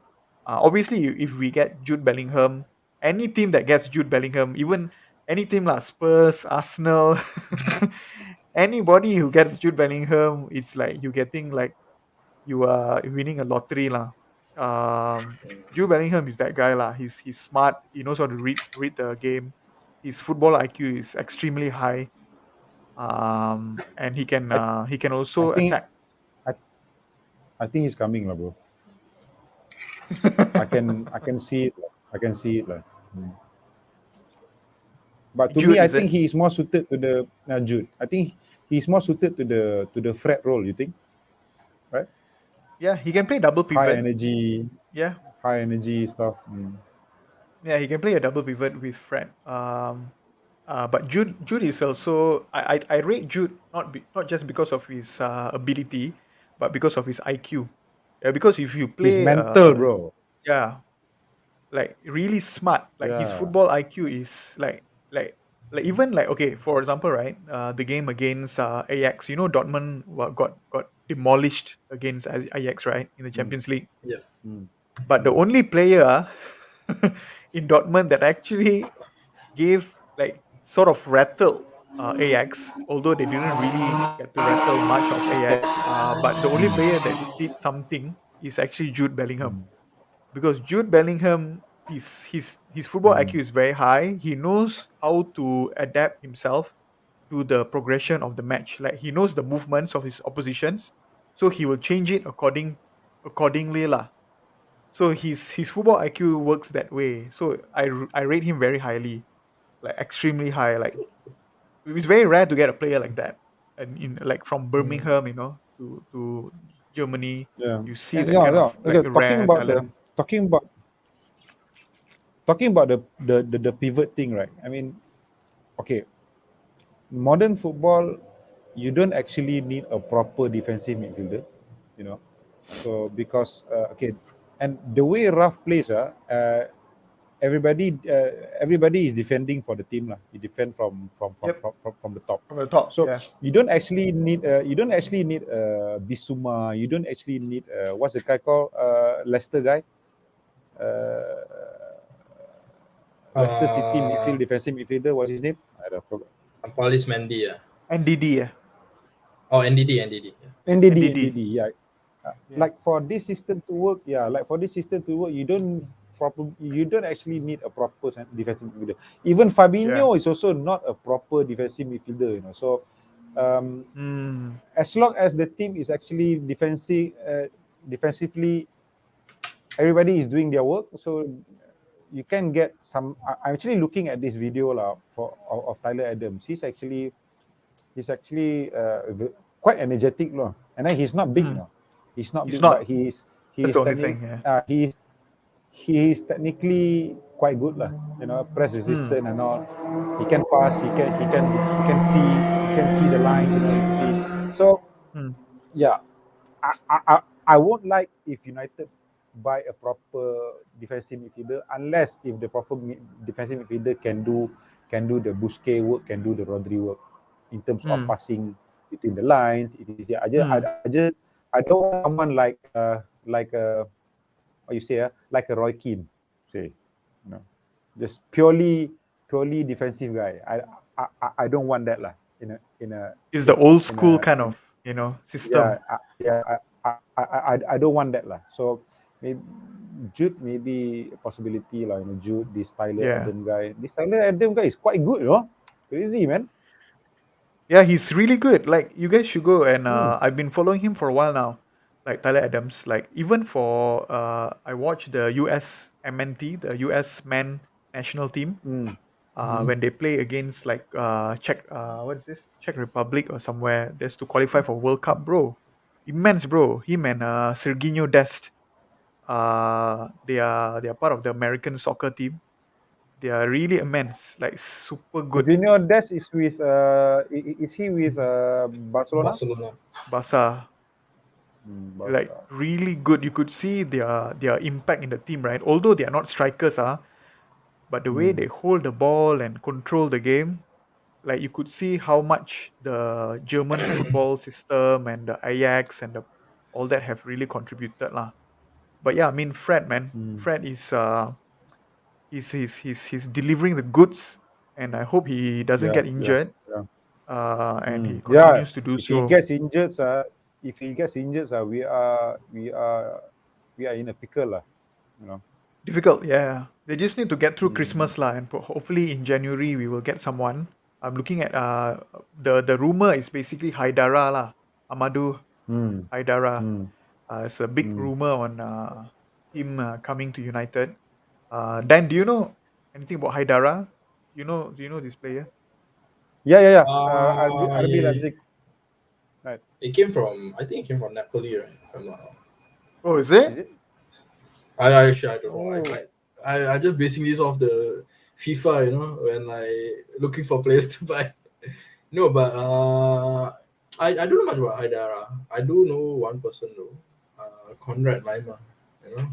Obviously, if we get Jude Bellingham, any team that gets Jude Bellingham, even any team like Spurs, Arsenal, anybody who gets Jude Bellingham, it's like you getting like you are winning a lottery lah. Jude Bellingham is that guy lah. He's smart. He knows how to read the game. His football IQ is extremely high. And I he can I also think attack. I, I think he's coming lah, bro. I can see it. I can see it lah. Mm. But to me, Jude, I is think it? he is more suited to the Jude. I think he's more suited to the Fred role. You think, right? Yeah, he can play double High pivot. energy, Yeah, high energy stuff. Mm. yeah, he can play a double pivot with Fred. But Jude is also I rate Jude not just because of his ability, but because of his IQ. Yeah, because if you He's play mental, bro. yeah, like really smart, like his Yeah. football IQ is like even like okay, for example, right, the game against Ajax, Dortmund got demolished against Ajax, right, in the Mm. Champions League. Yeah. Mm. But the Mm. only player in Dortmund that actually gave like sort of rattled Ajax, although they didn't really get to rattle much of Ajax. But the only player that did something is actually Jude Bellingham, Mm. because Jude Bellingham his football Mm. IQ is very high. He knows how to adapt himself to the progression of the match. Like he knows the movements of his oppositions, so he will change it accordingly lah. So his football IQ works that way. So I rate him very highly, like extremely high. Like it's very rare to get a player like that, and in like from Mm. Birmingham, to Germany, Yeah. you see And that yeah, kind yeah. of like Okay, rare talent. talking about the pivot thing, right? I mean, okay, modern football, you don't actually need a proper defensive midfielder, you know. So because okay, and the way Raf plays, everybody is defending for the team lah. You defend Yep, from the top. from the top. So Yeah, you don't actually need Bisuma. You don't actually need what's the guy called Leicester guy. Uh, Leicester City Uh, defensive midfielder. What's his name? I don't forgot. Palis Mendy. Yeah. NDD, yeah, Oh, NDD. Yeah. NDD, NDD. yeah. Yeah, Like for this system to work, yeah, like for this system to work, you don't actually need a proper defensive midfielder. Even yeah. Fabinho is also not a proper defensive midfielder, you know. So um, Mm, as long as the team is actually defensively, everybody is doing their work. So you can get some. I'm actually looking at this video of Tyler Adams. He's actually quite energetic, lo. And then he's not big, mm. no. He's not He's big, but not. That's the only thing. Yeah. he is technically quite good, lah. You know, press Mm, resistant and all. He can pass. He can see the lines. You know, you see. So mm. yeah, I won't like if United buy a proper defensive midfielder unless if the proper defensive midfielder can do the Busquets work, can do the Rodri work in terms of Mm. passing between the lines. It is yeah. Mm. I don't want someone like what you say like a Roy Keane, say, just purely defensive guy. I don't want that lah. It's the old In school a kind in of, system. yeah, I don't want that lah. So maybe Jude maybe a possibility lah. Jude, this Tyler Yeah. Adam guy. This Tyler Adam guy is quite good, crazy man. Yeah, he's really good. Like, you guys should go and Mm, I've been following him for a while now. Like Tyler Adams. Like, even for I watched the US MNT, the US men national team. mm. Mhm. When they play against like Czech what is this? Czech Republic or somewhere. There's to qualify for World Cup, bro. Immense, bro. Him and Serginho Dest. They are part of the American soccer team. They are really immense, like super good. Coutinho Des is with is he with Barcelona? Barcelona. Barca, like Barca. really good. You could see their impact in the team, right? Although they are not strikers, but the way Mm, they hold the ball and control the game, like you could see how much the German football system and the Ajax and all that have really contributed, lah. But yeah, I mean Fred, man, mm. Fred is he's delivering the goods, and I hope he doesn't Yeah, get yeah, injured, yeah. and he Yeah, continues to do if he so. gets injured, we are in a pickle, lah. You know. Difficult, yeah. They just need to get through Mm, Christmas lah, and hopefully in January we will get someone. I'm looking at the rumor is basically Haidara lah, Amadou mm, Haidara. mm, It's a big mm. rumor on him coming to United. Dan, do you know anything about Haidara? Do you know this player? Yeah, yeah, yeah. RB Yeah. Leipzig, right? It came from, I think it came from Napoli, right? If I'm not wrong. Oh, is it? Is it? I don't know. Oh, I just basing this off the FIFA, when I looking for players to buy. No, but I don't know much about Haidara. I do know one person though, Conrad Lima. You know,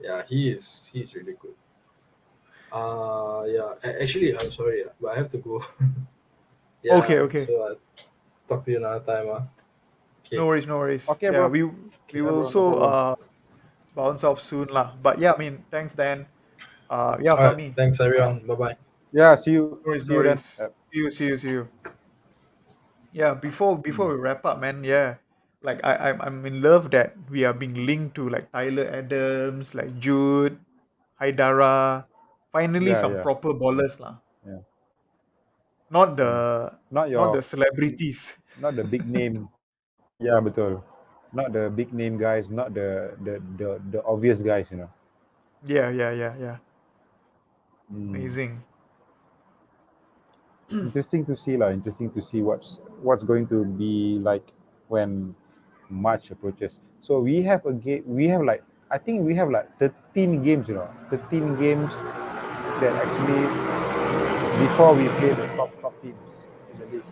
yeah, he's really good. Yeah. Actually, I'm sorry, but I have to go. Okay, Yeah. okay. So talk to you another time. No Okay. worries, no worries. okay, Yeah, bro. we Okay. Yeah, will bro. No also problem. bounce off soon lah. But yeah, I mean, thanks, Dan. Yeah, All right. Fahmi. Thanks, everyone. Bye bye. Yeah, see you. No worries, See no you then. worries. See you. Yeah, before Mm. we wrap up, man. Yeah, like I'm in love that we are being linked to like Tyler Adams, like Jude, Haidara. Finally, Yeah, some yeah, proper ballers lah. yeah, Not yeah. the Not not your, the celebrities. not the big name. Yeah, betul. Not the big name guys, not the obvious guys. Yeah. Mm. Amazing. Interesting to see, lah. Interesting to see what's going to be like when March approaches. So we have a game. We have like, I think we have like 13 games. 13 games that actually before we play the top teams in the league.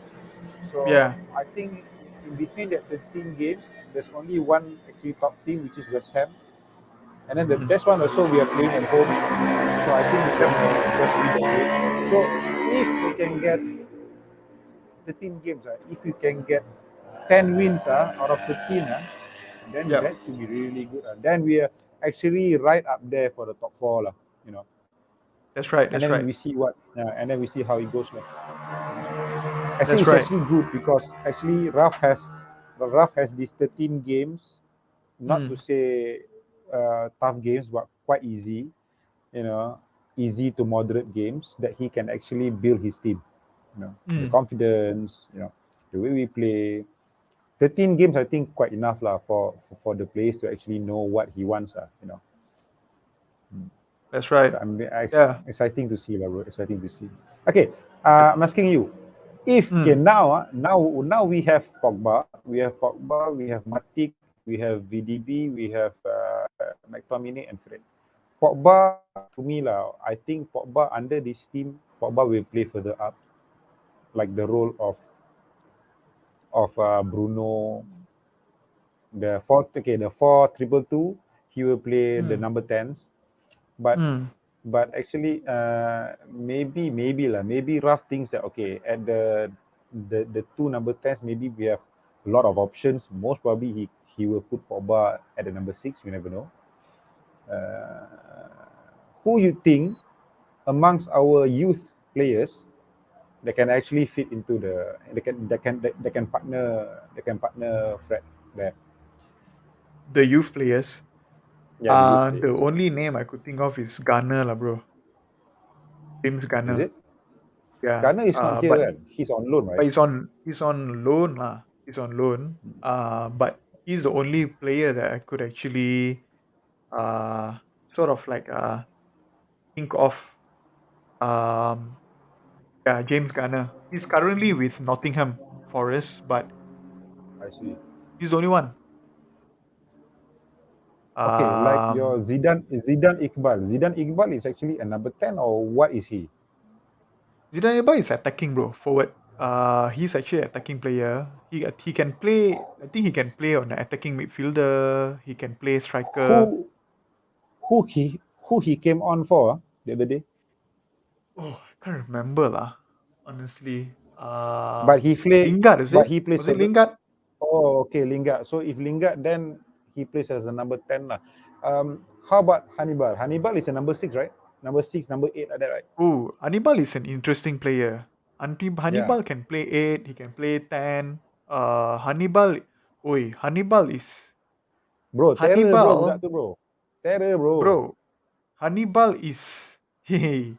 So Yeah. I think in between that 13 games, there's only one actually top team, which is West Ham, and then Mm. that's one also we are playing at home. So I think we Yep. can just win that game. So if we can get 13 games, if you can get 10 wins out of 13, then Yep. that should be really good. Then we are actually right up there for the top four, you know. That's right. And That's then right. we see and then we see how it goes. Actually, That's it's right. actually good because actually Raf has these 13 games, not to Mm. say tough games, but quite easy, you know, easy to moderate games that he can actually build his team. The Mm. confidence, the way we play. 13 games, I think, quite enough lah for the players to actually know what he wants. That's So right. I'm Yeah. exciting to see, lah, bro. Exciting to see. Okay, Yep. I'm asking you, if okay Mm. now we have Matip, we have VDB, we have McTominay and Fred. Pogba, to me lah, I think Pogba under this team, Pogba will play further up, like the role of of Bruno. The 4-2-2, he will play the Mm. number 10s. But Mm. actually, maybe Raf thinks that okay, at the two number 10s, maybe we have a lot of options. Most probably he will put Pogba at the number 6. We never know. Who you think amongst our youth players that can actually fit into the they can partner Fred there? The youth players. Yeah, the youth The players. only name I could think of is Gunner lah, bro. James Is Gunner. it? Yeah. Garner is not here, But right? He's on loan, right? he's on loan lah. He's on loan. But he's the only player that I could actually uh sort of like think of. Um, yeah, James Garner. He's currently with Nottingham Forest, but I see. he's the only one. Okay, like your Um, Zidane Iqbal. Zidane Iqbal is actually a number 10, or what is he? Zidane Iqbal is attacking, bro. Forward. He's actually an attacking player. He can play. I think he can play on an attacking midfielder. He can play striker. Who who he came on for the other day? Oh, I can't remember lah. Honestly. But he play Lingard is but it? he plays Was it for the Lingard? oh, okay, Lingard. So if Lingard, then he plays as a number 10 lah. How about Hannibal? Hannibal is a number 6, right? Number 6, number 8, like that, right? Oh, Hannibal is an interesting player. Yeah. Hannibal can play 8, he can play 10. Hannibal is Bro, terror bro budak Hannibal, tu bro. Terror bro. bro. Hannibal is hey,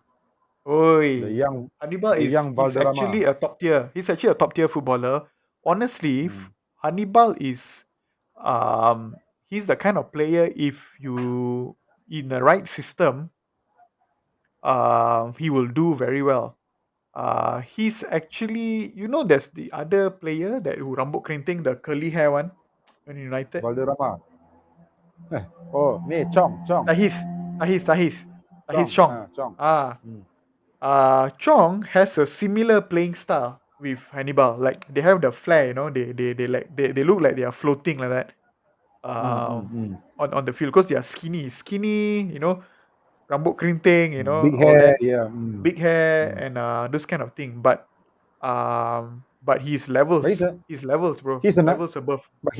The oi. young Hannibal the young is actually Valderrama. a top tier. He's actually a top tier footballer. Honestly, Mm. Hannibal is he's the kind of player if you in the right system, he will do very well. He's actually, there's the other player that who rambut kerinting, the curly hair one, when United. Valderrama. Oh, ni Chong. Tahith, Tahith Chong. Chong. Ah, Mm. Chong has a similar playing style with Hannibal. Like they have the flair, they look like they are floating like that. Mm, mm, mm. On the field because they are skinny, rambut kerinting, Big all hair, that, yeah. big hair Mm. and this kind of thing. But But his levels, bro, he's a levels above. but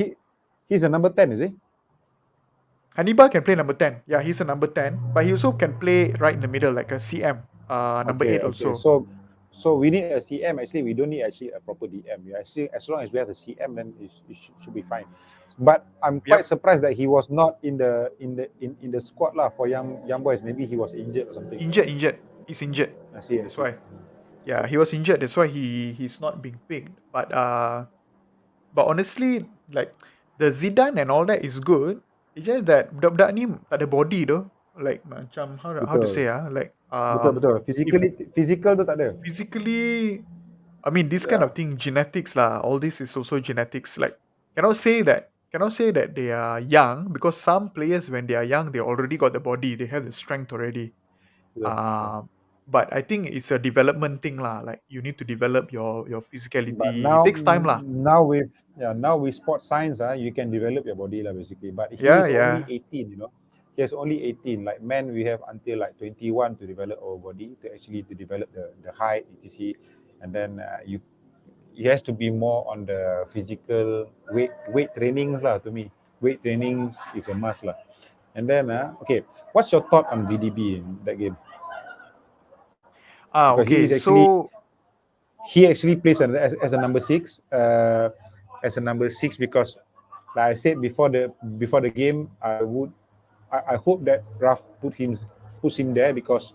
he's a number 10, is he? Hannibal can play number 10. Yeah, he's a number 10, but he also can play right in the middle like a CM. Number 8 Okay. also. So we need a CM. Actually, we don't need actually a proper DM. We actually, as long as we have a CM, then it should be fine. But I'm quite Yep, surprised that he was not in the squad lah for young boys. Maybe he was injured or something. injured. He's injured. I see. That's why. Yeah, he was injured. That's why he's not being picked. But honestly, like the Zidane and all that is good. It's just that budak-budak ni tak ada body though. Like macam how to Betul. say like Betul. if Physical tu tak ada. physically, I mean, this kind Yeah. of thing, genetics lah. All this is also genetics. Like, cannot say that they are young because some players when they are young they already got the body, they have the strength already. Betul. But I think it's a development thing lah. Like you need to develop your But physicality. It now, takes time lah. now with sports science, you can develop your body lah basically. But he Yeah, is only yeah. 18, He has only 18. Like men, we have until like 21 to develop our body to develop the height, etc. And then it has to be more on the physical weight trainings lah. To me, weight trainings is a must lah. And then okay, what's your thought on VDB in that game? Because Okay. So, he actually plays as a number 6, because like I said before the game, I hope that Raf puts him there because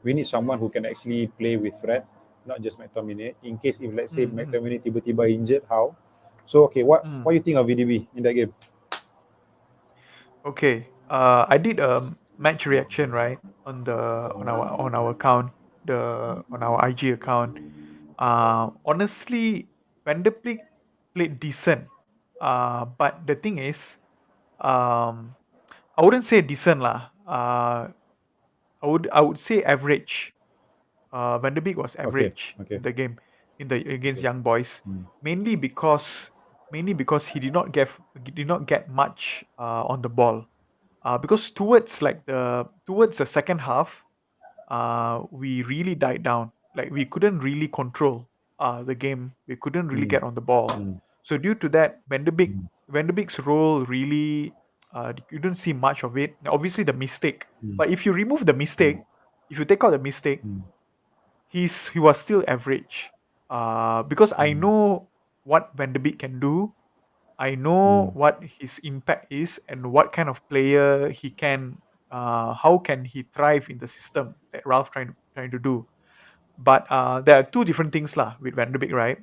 we need someone who can actually play with Fred, not just McTominay. In case if let's say mm, McTominay tiba-tiba injured, how? So okay, what mm, what do you think of VDB in that game? okay. I did a match reaction right on our account, on our IG account. Honestly, Van der Beek played decent. But the thing is, um, I wouldn't say decent lah. I would say average. Van der Beek was Okay, average okay. in the game. against Young Boys, mainly because he did not get much on the ball. Because towards the second half, we really died down. Like we couldn't really control the game. We couldn't really get on the ball. So due to that, Van de Beek's role really you don't see much of it. Obviously the mistake, but if you remove the mistake, if you take out the mistake, he was still average. Because I know what Van de Beek can do. I know what his impact is and what kind of player he can. How can he thrive in the system that Ralph trying to do? But there are two different things lah with Van de Beek, right?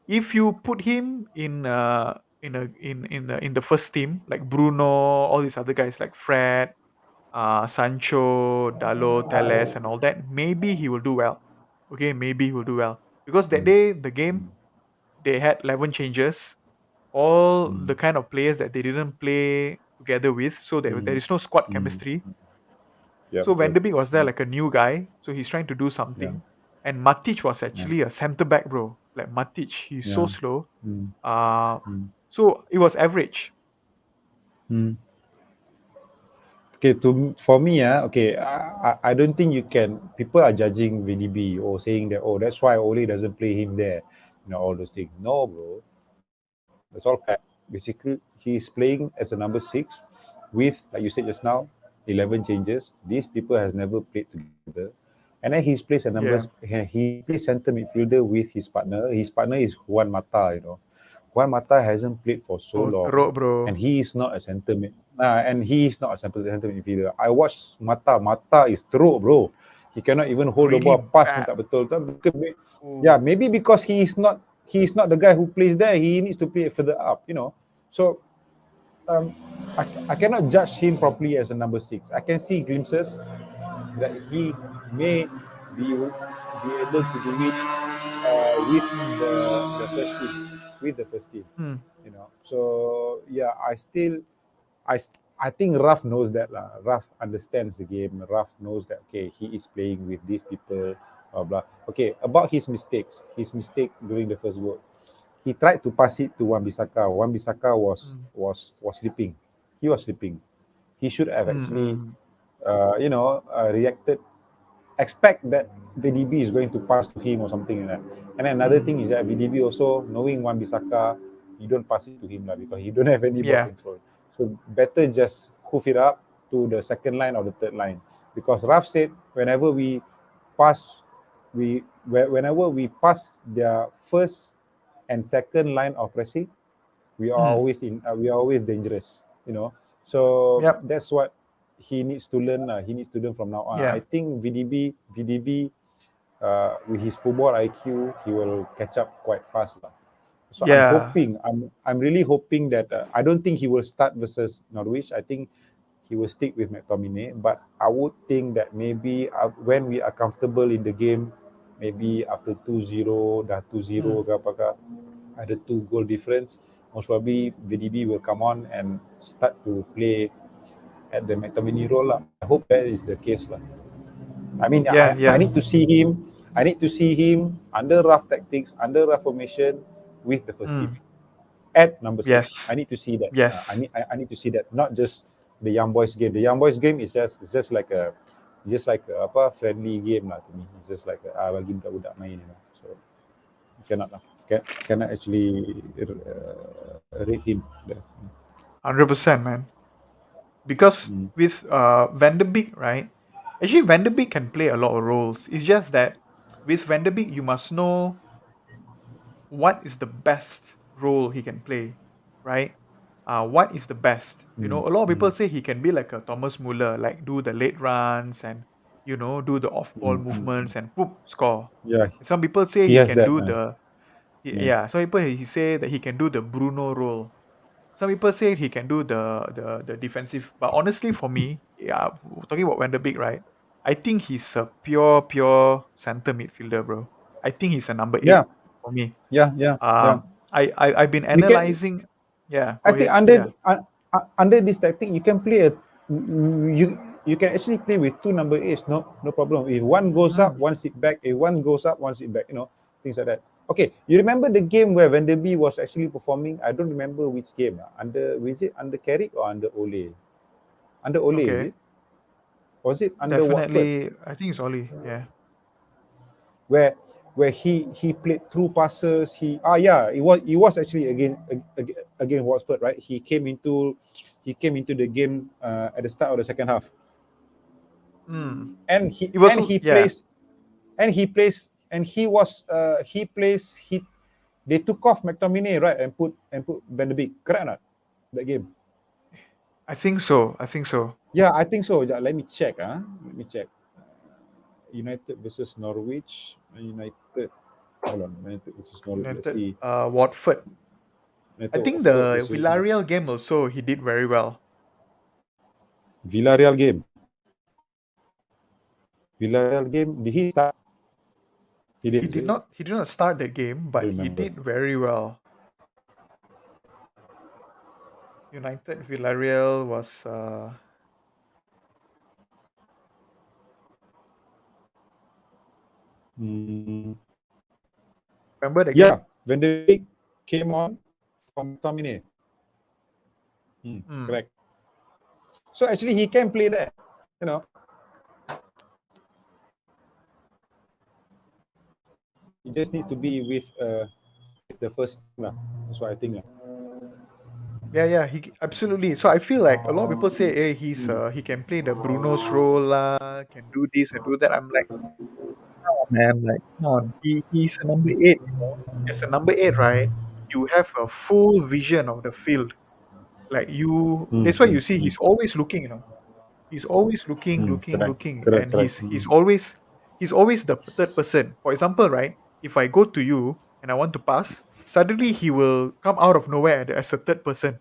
If you put him in the first team like Bruno, all these other guys like Fred, Sancho, Dalo, Teles, and all that, maybe he will do well. Okay, maybe he will do well because that day the game they had 11 changes, all the kind of players that they didn't play together with, so there is no squad chemistry. Yeah, So Van betul. de Beek was there like a new guy, so he's trying to do Yeah, something. And Matic was yeah, actually a centre back, bro. Like Matic, he's so yeah. slow. Mm, Uh mm, so it was average. mm. Okay, for me, okay, I don't think you can. People are judging VDB or saying that, oh, that's why Ole doesn't play him there, all those things. No, bro, that's all crap. Basically, he's playing as a number 6 with, like you said just now, 11 changes. These people has never played together, and then he's plays a number. Yeah. He plays center midfielder with his partner. His partner is Juan Mata. Juan Mata hasn't played for so Oh, long, teruk, bro. and he is not a and he is not a center midfielder. I watched Mata. Mata is teruk, bro. He cannot even hold the Really ball. Pass pun bad. tak betul. Yeah, Oh, maybe because he is not the guy who plays there. He needs to play further up. So um, I cannot judge him properly as a number 6. I can see glimpses that he may be able to do it with the first team, with the first team. hmm. So yeah, I think Raf knows that lah. Raf understands the game. Raf knows that okay, he is playing with these people, blah blah. Okay, about his mistakes. His mistake during the first goal. He tried to pass it to Wan-Bissaka. Wan-Bissaka Hmm. was sleeping. He was sleeping. He should have Hmm. actually, Hmm. reacted. Expect that VDB is going to pass to him or something like that. And then another Hmm. thing is that VDB also knowing Wan-Bissaka, you don't pass it to him lah because he don't have any ball Yeah. control. So better just hoof it up to the second line or the third line. Because Raf said pass, whenever we pass their first and second line of pressing, Hmm. we are always dangerous. So Yep. that's what he needs to learn. He needs to learn from now on. I Yeah. think VDB, with his football IQ, he will catch up quite fast. So Yeah. I'm really hoping that I don't think he will start versus Norwich. I think he will stick with McTominay. But I would think that maybe when we are comfortable in the game, maybe after 2-0, dah 2-0 Hmm. ke apakah, ada 2 goal difference, most probably VDB will come on and start to play at the McTominay role lah. I hope that is the case lah. I mean, Yeah. I Yeah. need to see him. I need to see him under rough tactics, under rough formation with the first team Hmm. at number 6. I Yes. need to see that. Yes. I need to see that. Not just the young boys game. The young boys game is just like a apa friendly game lah to me. It's just like bagi budak-budak main. So cannot lah. Cannot actually rate him. 100%, man. Because Mm, with Van de Beek, right? Actually, Van de Beek can play a lot of roles. It's just that with Van de Beek, you must know what is the best role he can play, right? What is the best? A lot of people mm, say he can be like a Thomas Muller, like do the late runs and do the off-ball mm. movements and boom, score. Yeah, Some people say he he has can that. do the Yeah. yeah. Some people he say that he can do the Bruno role. Some people say he can do the defensive, but honestly, for me, yeah, talking about Van der Beek, right? I think he's a pure center midfielder, bro. I think he's a number Yeah, 8 for me. yeah, yeah, yeah. I've been You can. analyzing. Yeah, I go think ahead. Yeah. under this tactic, you can play you can actually play with 2 number 8s. No problem. If one goes up, Mm, one sit back. If one goes up, one sit back. Things like that. Okay, you remember the game where Van der Beek was actually performing? I don't remember which game. Was it under Carrick or under Ole? Under Ole, is Okay. it? Was it under Watford? Definitely, I think it's Oli. Yeah. Where he played through passes. Yeah, it was actually again Watford, right? He came into the game at the start of the second half, Mm. and he It was and he yeah. plays and he plays and he was he plays he they took off McTominay, right, and put Van der Beek, correct or not? That game. I think so. I think so. Yeah, I think so. Yeah, let me check. Let me check. United versus Norwich. United. Hold on. United versus Norwich. Let's United, see. Watford. I United think Watford the versus Villarreal game also he did very well. Villarreal game. Villarreal game. Did he start? He He didn't. did Did he? not he did not start the game, I don't but he remember. did very well. United Villarreal was Mm, remember the yeah, game? Van der Beek came on for McTominay. Mm. Correct. So actually, he can play there. You know, he just needs to be with the first team lah. That's what I think lah. Yeah, absolutely. So I feel like a lot of people say, hey, he can play the Bruno's role, can do this and do that. I'm like, oh man, like, come on, he's a number eight. As a number eight, right? You have a full vision of the field. Like that's why you see he's always looking. He's always looking, looking, Correct. looking, Correct. and Correct. he's always the third person. For example, right? If I go to you and I want to pass, suddenly he will come out of nowhere as a third person.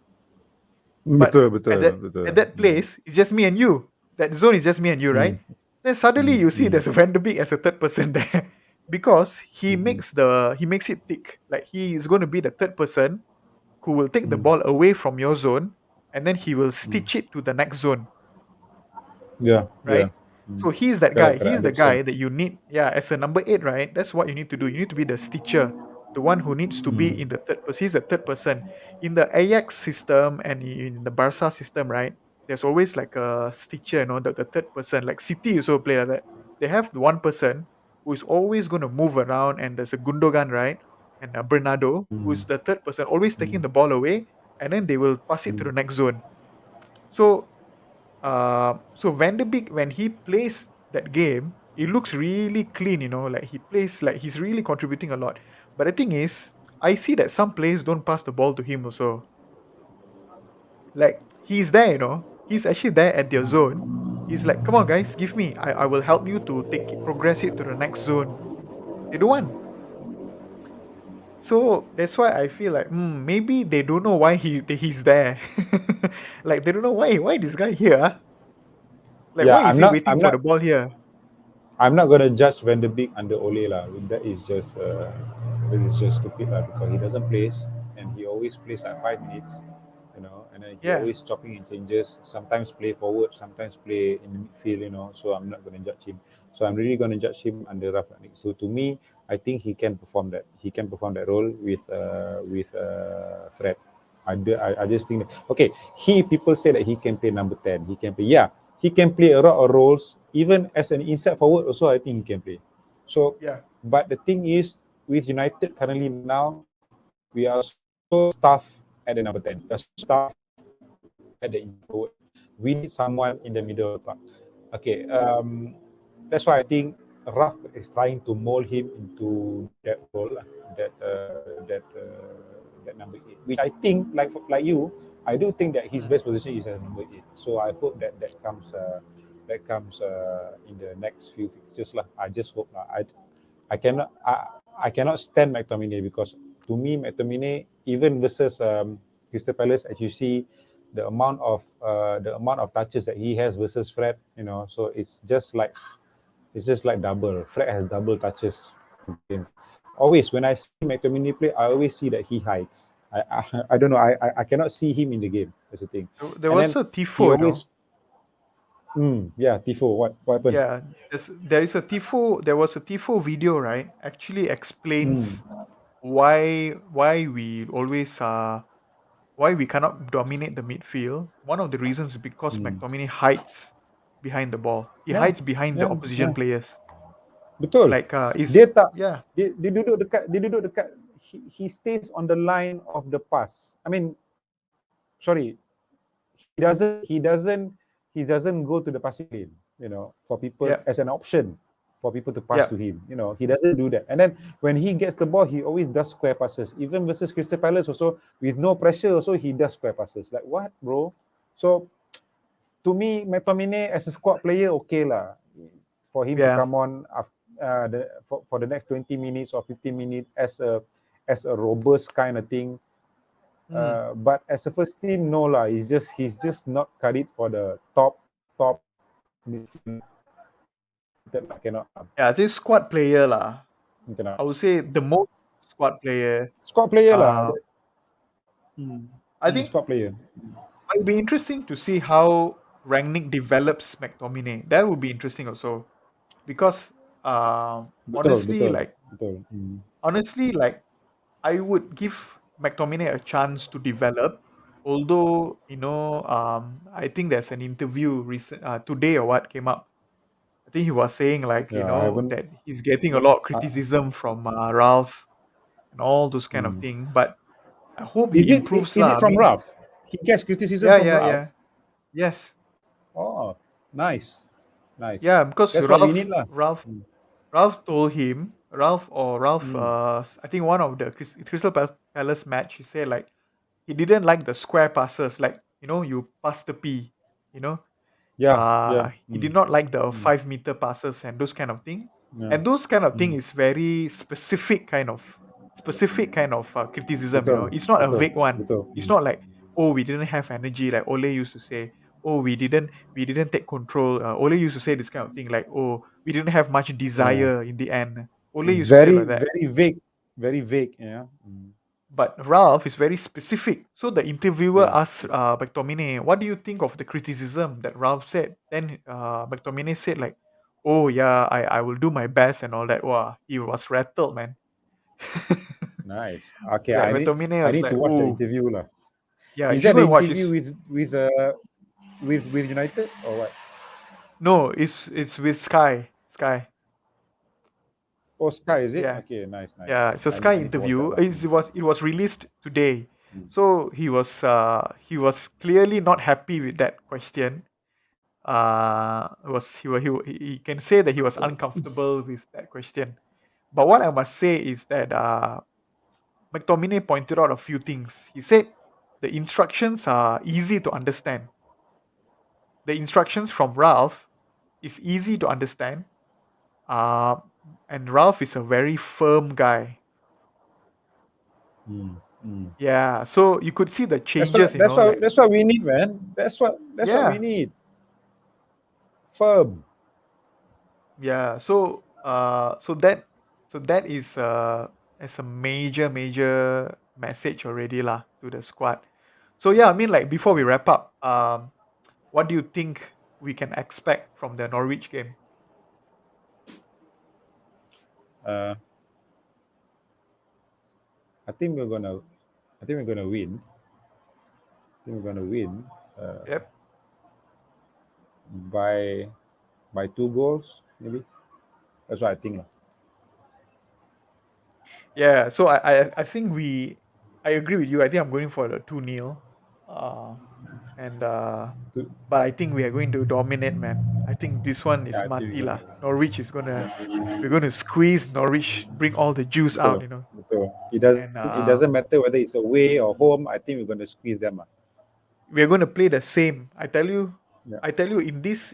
But Betul, at betul, that betul. at that place, it's just me and you. That zone is just me and you, right? Mm, Then suddenly mm, you see mm, there's Van de Beek as a third person there. Because mm, he makes it tick. Like he is going to be the third person who will take the mm, ball away from your zone and then he will mm. stitch it to the next zone, Yeah, yeah. right? Mm. So he's that guy. Correct, correct, He's the 100%. guy that you need. Yeah, as a number eight, right? That's what you need to do. You need to be the stitcher, the one who needs to be Mm, in the third person. He's the third person in the Ajax system and in the Barca system, right? There's always like a stitcher, the third person. Like City also play like that. They have the one person who is always going to move around, and there's a Gundogan, right? And a Bernardo, who mm, is the third person, always taking mm, the ball away, and then they will pass it to mm, the next zone. So Van de Beek, when he plays that game, it looks really clean, like he plays like he's really contributing a lot. But the thing is, I see that some players don't pass the ball to him also. Like he's there, he's actually there at their zone. He's like, come on guys, give me. I will help you to progress it to the next zone. They don't want. So that's why I feel like maybe they don't know why he's there. Like they don't know why this guy here. Like Yeah, why is he waiting for the ball here? I'm not gonna judge Van de Beek under Ole lah. That is just stupid lah because he doesn't place and he always plays like 5 minutes, and then he Yeah. always chopping in changes. Sometimes play forward, sometimes play in the midfield. So I'm not gonna judge him. So I'm really gonna judge him under Rangnick. So to me, I think he can perform that. He can perform that role with Fred. I just think that, okay. People say that he can play number 10. He can play, yeah. He can play a lot of roles, even as an inside forward. Also, I think he can play. So, Yeah. but the thing is, with United currently now, we are so staffed at the number 10. We are so staffed at the inside forward. We need someone in the middle of the park. Okay, that's why I think Raf is trying to mold him into that role, that number 8. Which I think, like you, I do think that his Mm. best position is as number 8. So I hope that comes in the next few fixtures lah. I just hope lah. I cannot I cannot stand McTominay because to me McTominay, even versus Crystal Palace, as you see the amount of touches that he has versus Fred, so it's just like double. Fred has double touches against. Always when I see McTominay play, I always see that he hides. I don't know. I cannot see him in the game. That's the thing. There And was then a he tifo, always, yeah, Tifo. What happened? Yeah, there was a tifo video, right? Actually Mm, explains. why we always why we cannot dominate the midfield. One of the reasons is because McTominay hides behind the ball. He Yeah, hides behind the yeah, opposition yeah. players. Betul. Like is Dia tak yeah dia duduk dekat he stays on the line of the pass. I mean, sorry, he doesn't go to the passing lane, for people yeah as an option for people to pass yeah to him. He doesn't do that. And then when he gets the ball, he always does square passes. Even versus Crystal Palace also, with no pressure also, he does square passes. Like, what, bro? So to me, McTominay as a squad player, okay lah, for him to yeah. come on for the next 20 minutes or 15 minutes as a robust kind of thing. Mm. But as a first team, no lah. He's just not cut it for the top midfield. That cannot. Yeah, this squad player lah. I Cannot. would say the most squad player. Squad player lah. Uh, I think Squad player. it'll be interesting to see how Rangnick develops McTominay. That would be interesting also because Betul, honestly, betul, like betul. I would give McTominay a chance to develop. Although I think there's an interview recent today or what came up. I think he was saying like Yeah, I haven't. that he's getting a lot of criticism from Ralph and all those kind of Mm. thing. But I hope Is he it improves is lah. it I from mean, Ralph? He gets criticism yeah, from yeah, yeah, Ralph. yes, Oh, nice, nice. yeah. Because That's what we need lah. Ralph told him, Ralph, Mm. I think one of the Crystal Palace match, he said like he didn't like the square passes, like you pass the P, you know. Yeah, yeah. He did not like the Mm. 5 meter passes and those kind of thing. Yeah. And those kind of thing Mm. is very specific kind of criticism. Betul, It's not a betul, vague one. betul. It's not like, oh, we didn't have energy, like Ole used to say. Oh, we didn't take control. Ole used to say this kind of thing, like, oh, we didn't have much Yeah. desire in the end. Ole used to say Very, like that. very vague. Very vague. Yeah. Mm. But Ralph is very specific. So the interviewer Yeah. asked McTominay, "What do you think of the criticism that Ralph said?" Then McTominay said like, "Oh yeah, I will do my best and all that." Wow, he was rattled, man. Nice. Okay, Yeah, I need McTominay I was need like, to watch the "Oh interview lah. yeah, you Is should that go the and watch interview this." with United or what? No, it's with Sky. Sky. Oh, Sky, is it? Yeah, Okay, nice, yeah. nice. It's a Sky I need to watch that interview. lah. It was released today. Mm. So he was clearly not happy with that question. Was he can say that he was uncomfortable with that question. But what I must say is that McTominay pointed out a few things. He said the instructions are easy to understand. The instructions from Ralph is easy to understand. Uh, and Ralph is a very firm guy. Mm. Mm. Yeah, so you could see the That's what changes, that's what like that's what we need, man. That's what we yeah, need. Firm. yeah. So that is as a major message already lah to the squad. So yeah, I mean like before we wrap up, what do you think we can expect from the Norwich game? Uh, I think we're gonna. I think we're gonna win. I think we're gonna win Yep. by 2 goals, maybe. That's what I think lah. Yeah. So I think I agree with you. I think I'm going for the 2-0. And Two- but I think we are going to dominate, man. I think this one is Yeah, I think mati we're lah. gonna. Norwich is gonna we're gonna squeeze Norwich, bring all the juice out, Betul, betul. and It doesn't matter whether it's away or home. I think we're gonna squeeze them lah. we're going to play the same. I tell you, Yeah. in this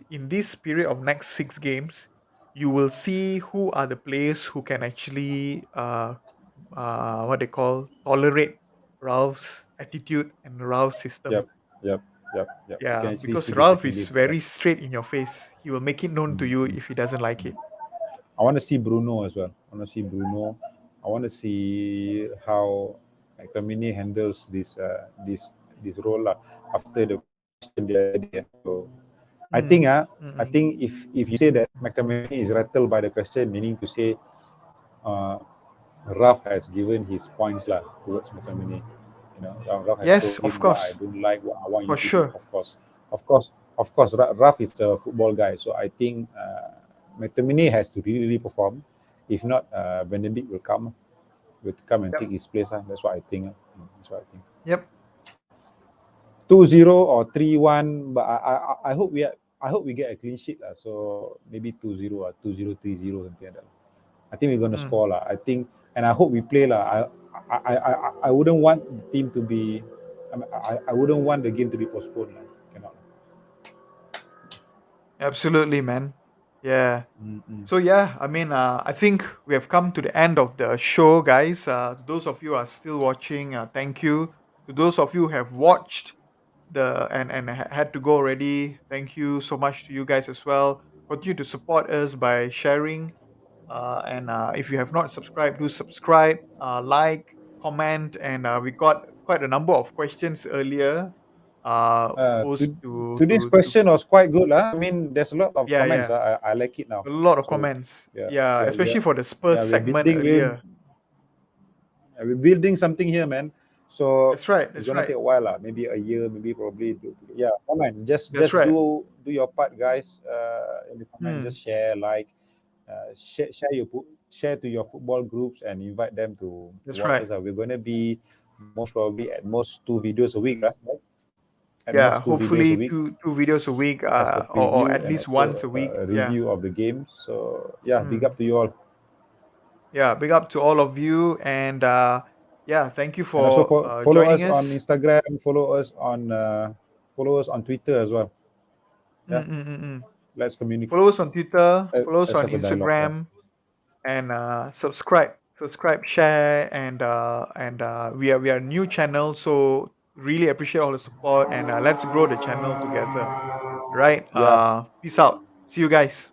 period of next 6 games, you will see who are the players who can actually what they call tolerate Ralph's attitude and Ralph's system. Yep. Yep. Yep. Yep. We can Yeah, actually because see Ralph is differently. Yep. very straight in your face. He will make it known to you if he doesn't like it. I want to see Bruno as well. I want to see Bruno. I want to see how McTominay handles this role lah after the question the other day. So Mm, I mm-mm. think if you say that McTominay is rattled by the question, meaning to say Ralph has given his points lah towards McTominay. Ralph has Yes, told of him what I course, don't like, what I want you for to do. sure. Of course, Ralph is a football guy, so I think McTominay has to really, really perform. If not, Benedict will come and take Yep. his place. That's what I think. That's what I think. Yep. 2-0 or 3-1, but I hope we get a clean sheet. So maybe 2-0 or 2-0, 3-0, something like that. I think we're gonna Mm, score. I think, and I hope we play. I wouldn't want the team to be I wouldn't want the game to be postponed. Cannot. absolutely, man. Yeah. Mm-mm. So yeah, I mean, I think we have come to the end of the show, guys. To those of you who are still watching, thank you. To those of you who have watched and had to go already, thank you so much to you guys as well. Continue to support us by sharing. And if you have not subscribed, do subscribe, like, comment, and we got quite a number of questions earlier. To, Posed today's to question was quite good. I mean, there's a lot of yeah, comments. yeah, I like it now. a lot of So comments. yeah, Yeah, yeah, especially yeah, for the Spurs yeah. We're segment building. We're earlier. we're building something here, man. So That's right. it's That's gonna right. take a while, maybe a year, maybe probably. Yeah, come on, just That's just right. do your part, guys. In the comment, Hmm. just share, like, share to your football groups and invite them to That's watch right. us. We're gonna be most probably at most 2 videos a week, right? At Yeah. most 2 videos a Hopefully, week two videos a week, as the or preview at and least also once a week. a Yeah. review of the game. So yeah, big Hmm. up to you all. Yeah. Big up to all of you, and yeah, thank you And also for follow joining us on us. Instagram, follow us on Twitter as well. Yeah, Mm. let's communicate. Follow us on Twitter. Follow us Let's on have a dialogue. Yeah, Instagram, and subscribe, share, and we are a new channel, so really appreciate all the support, and let's grow the channel together. Right. yeah. Peace out. See you guys.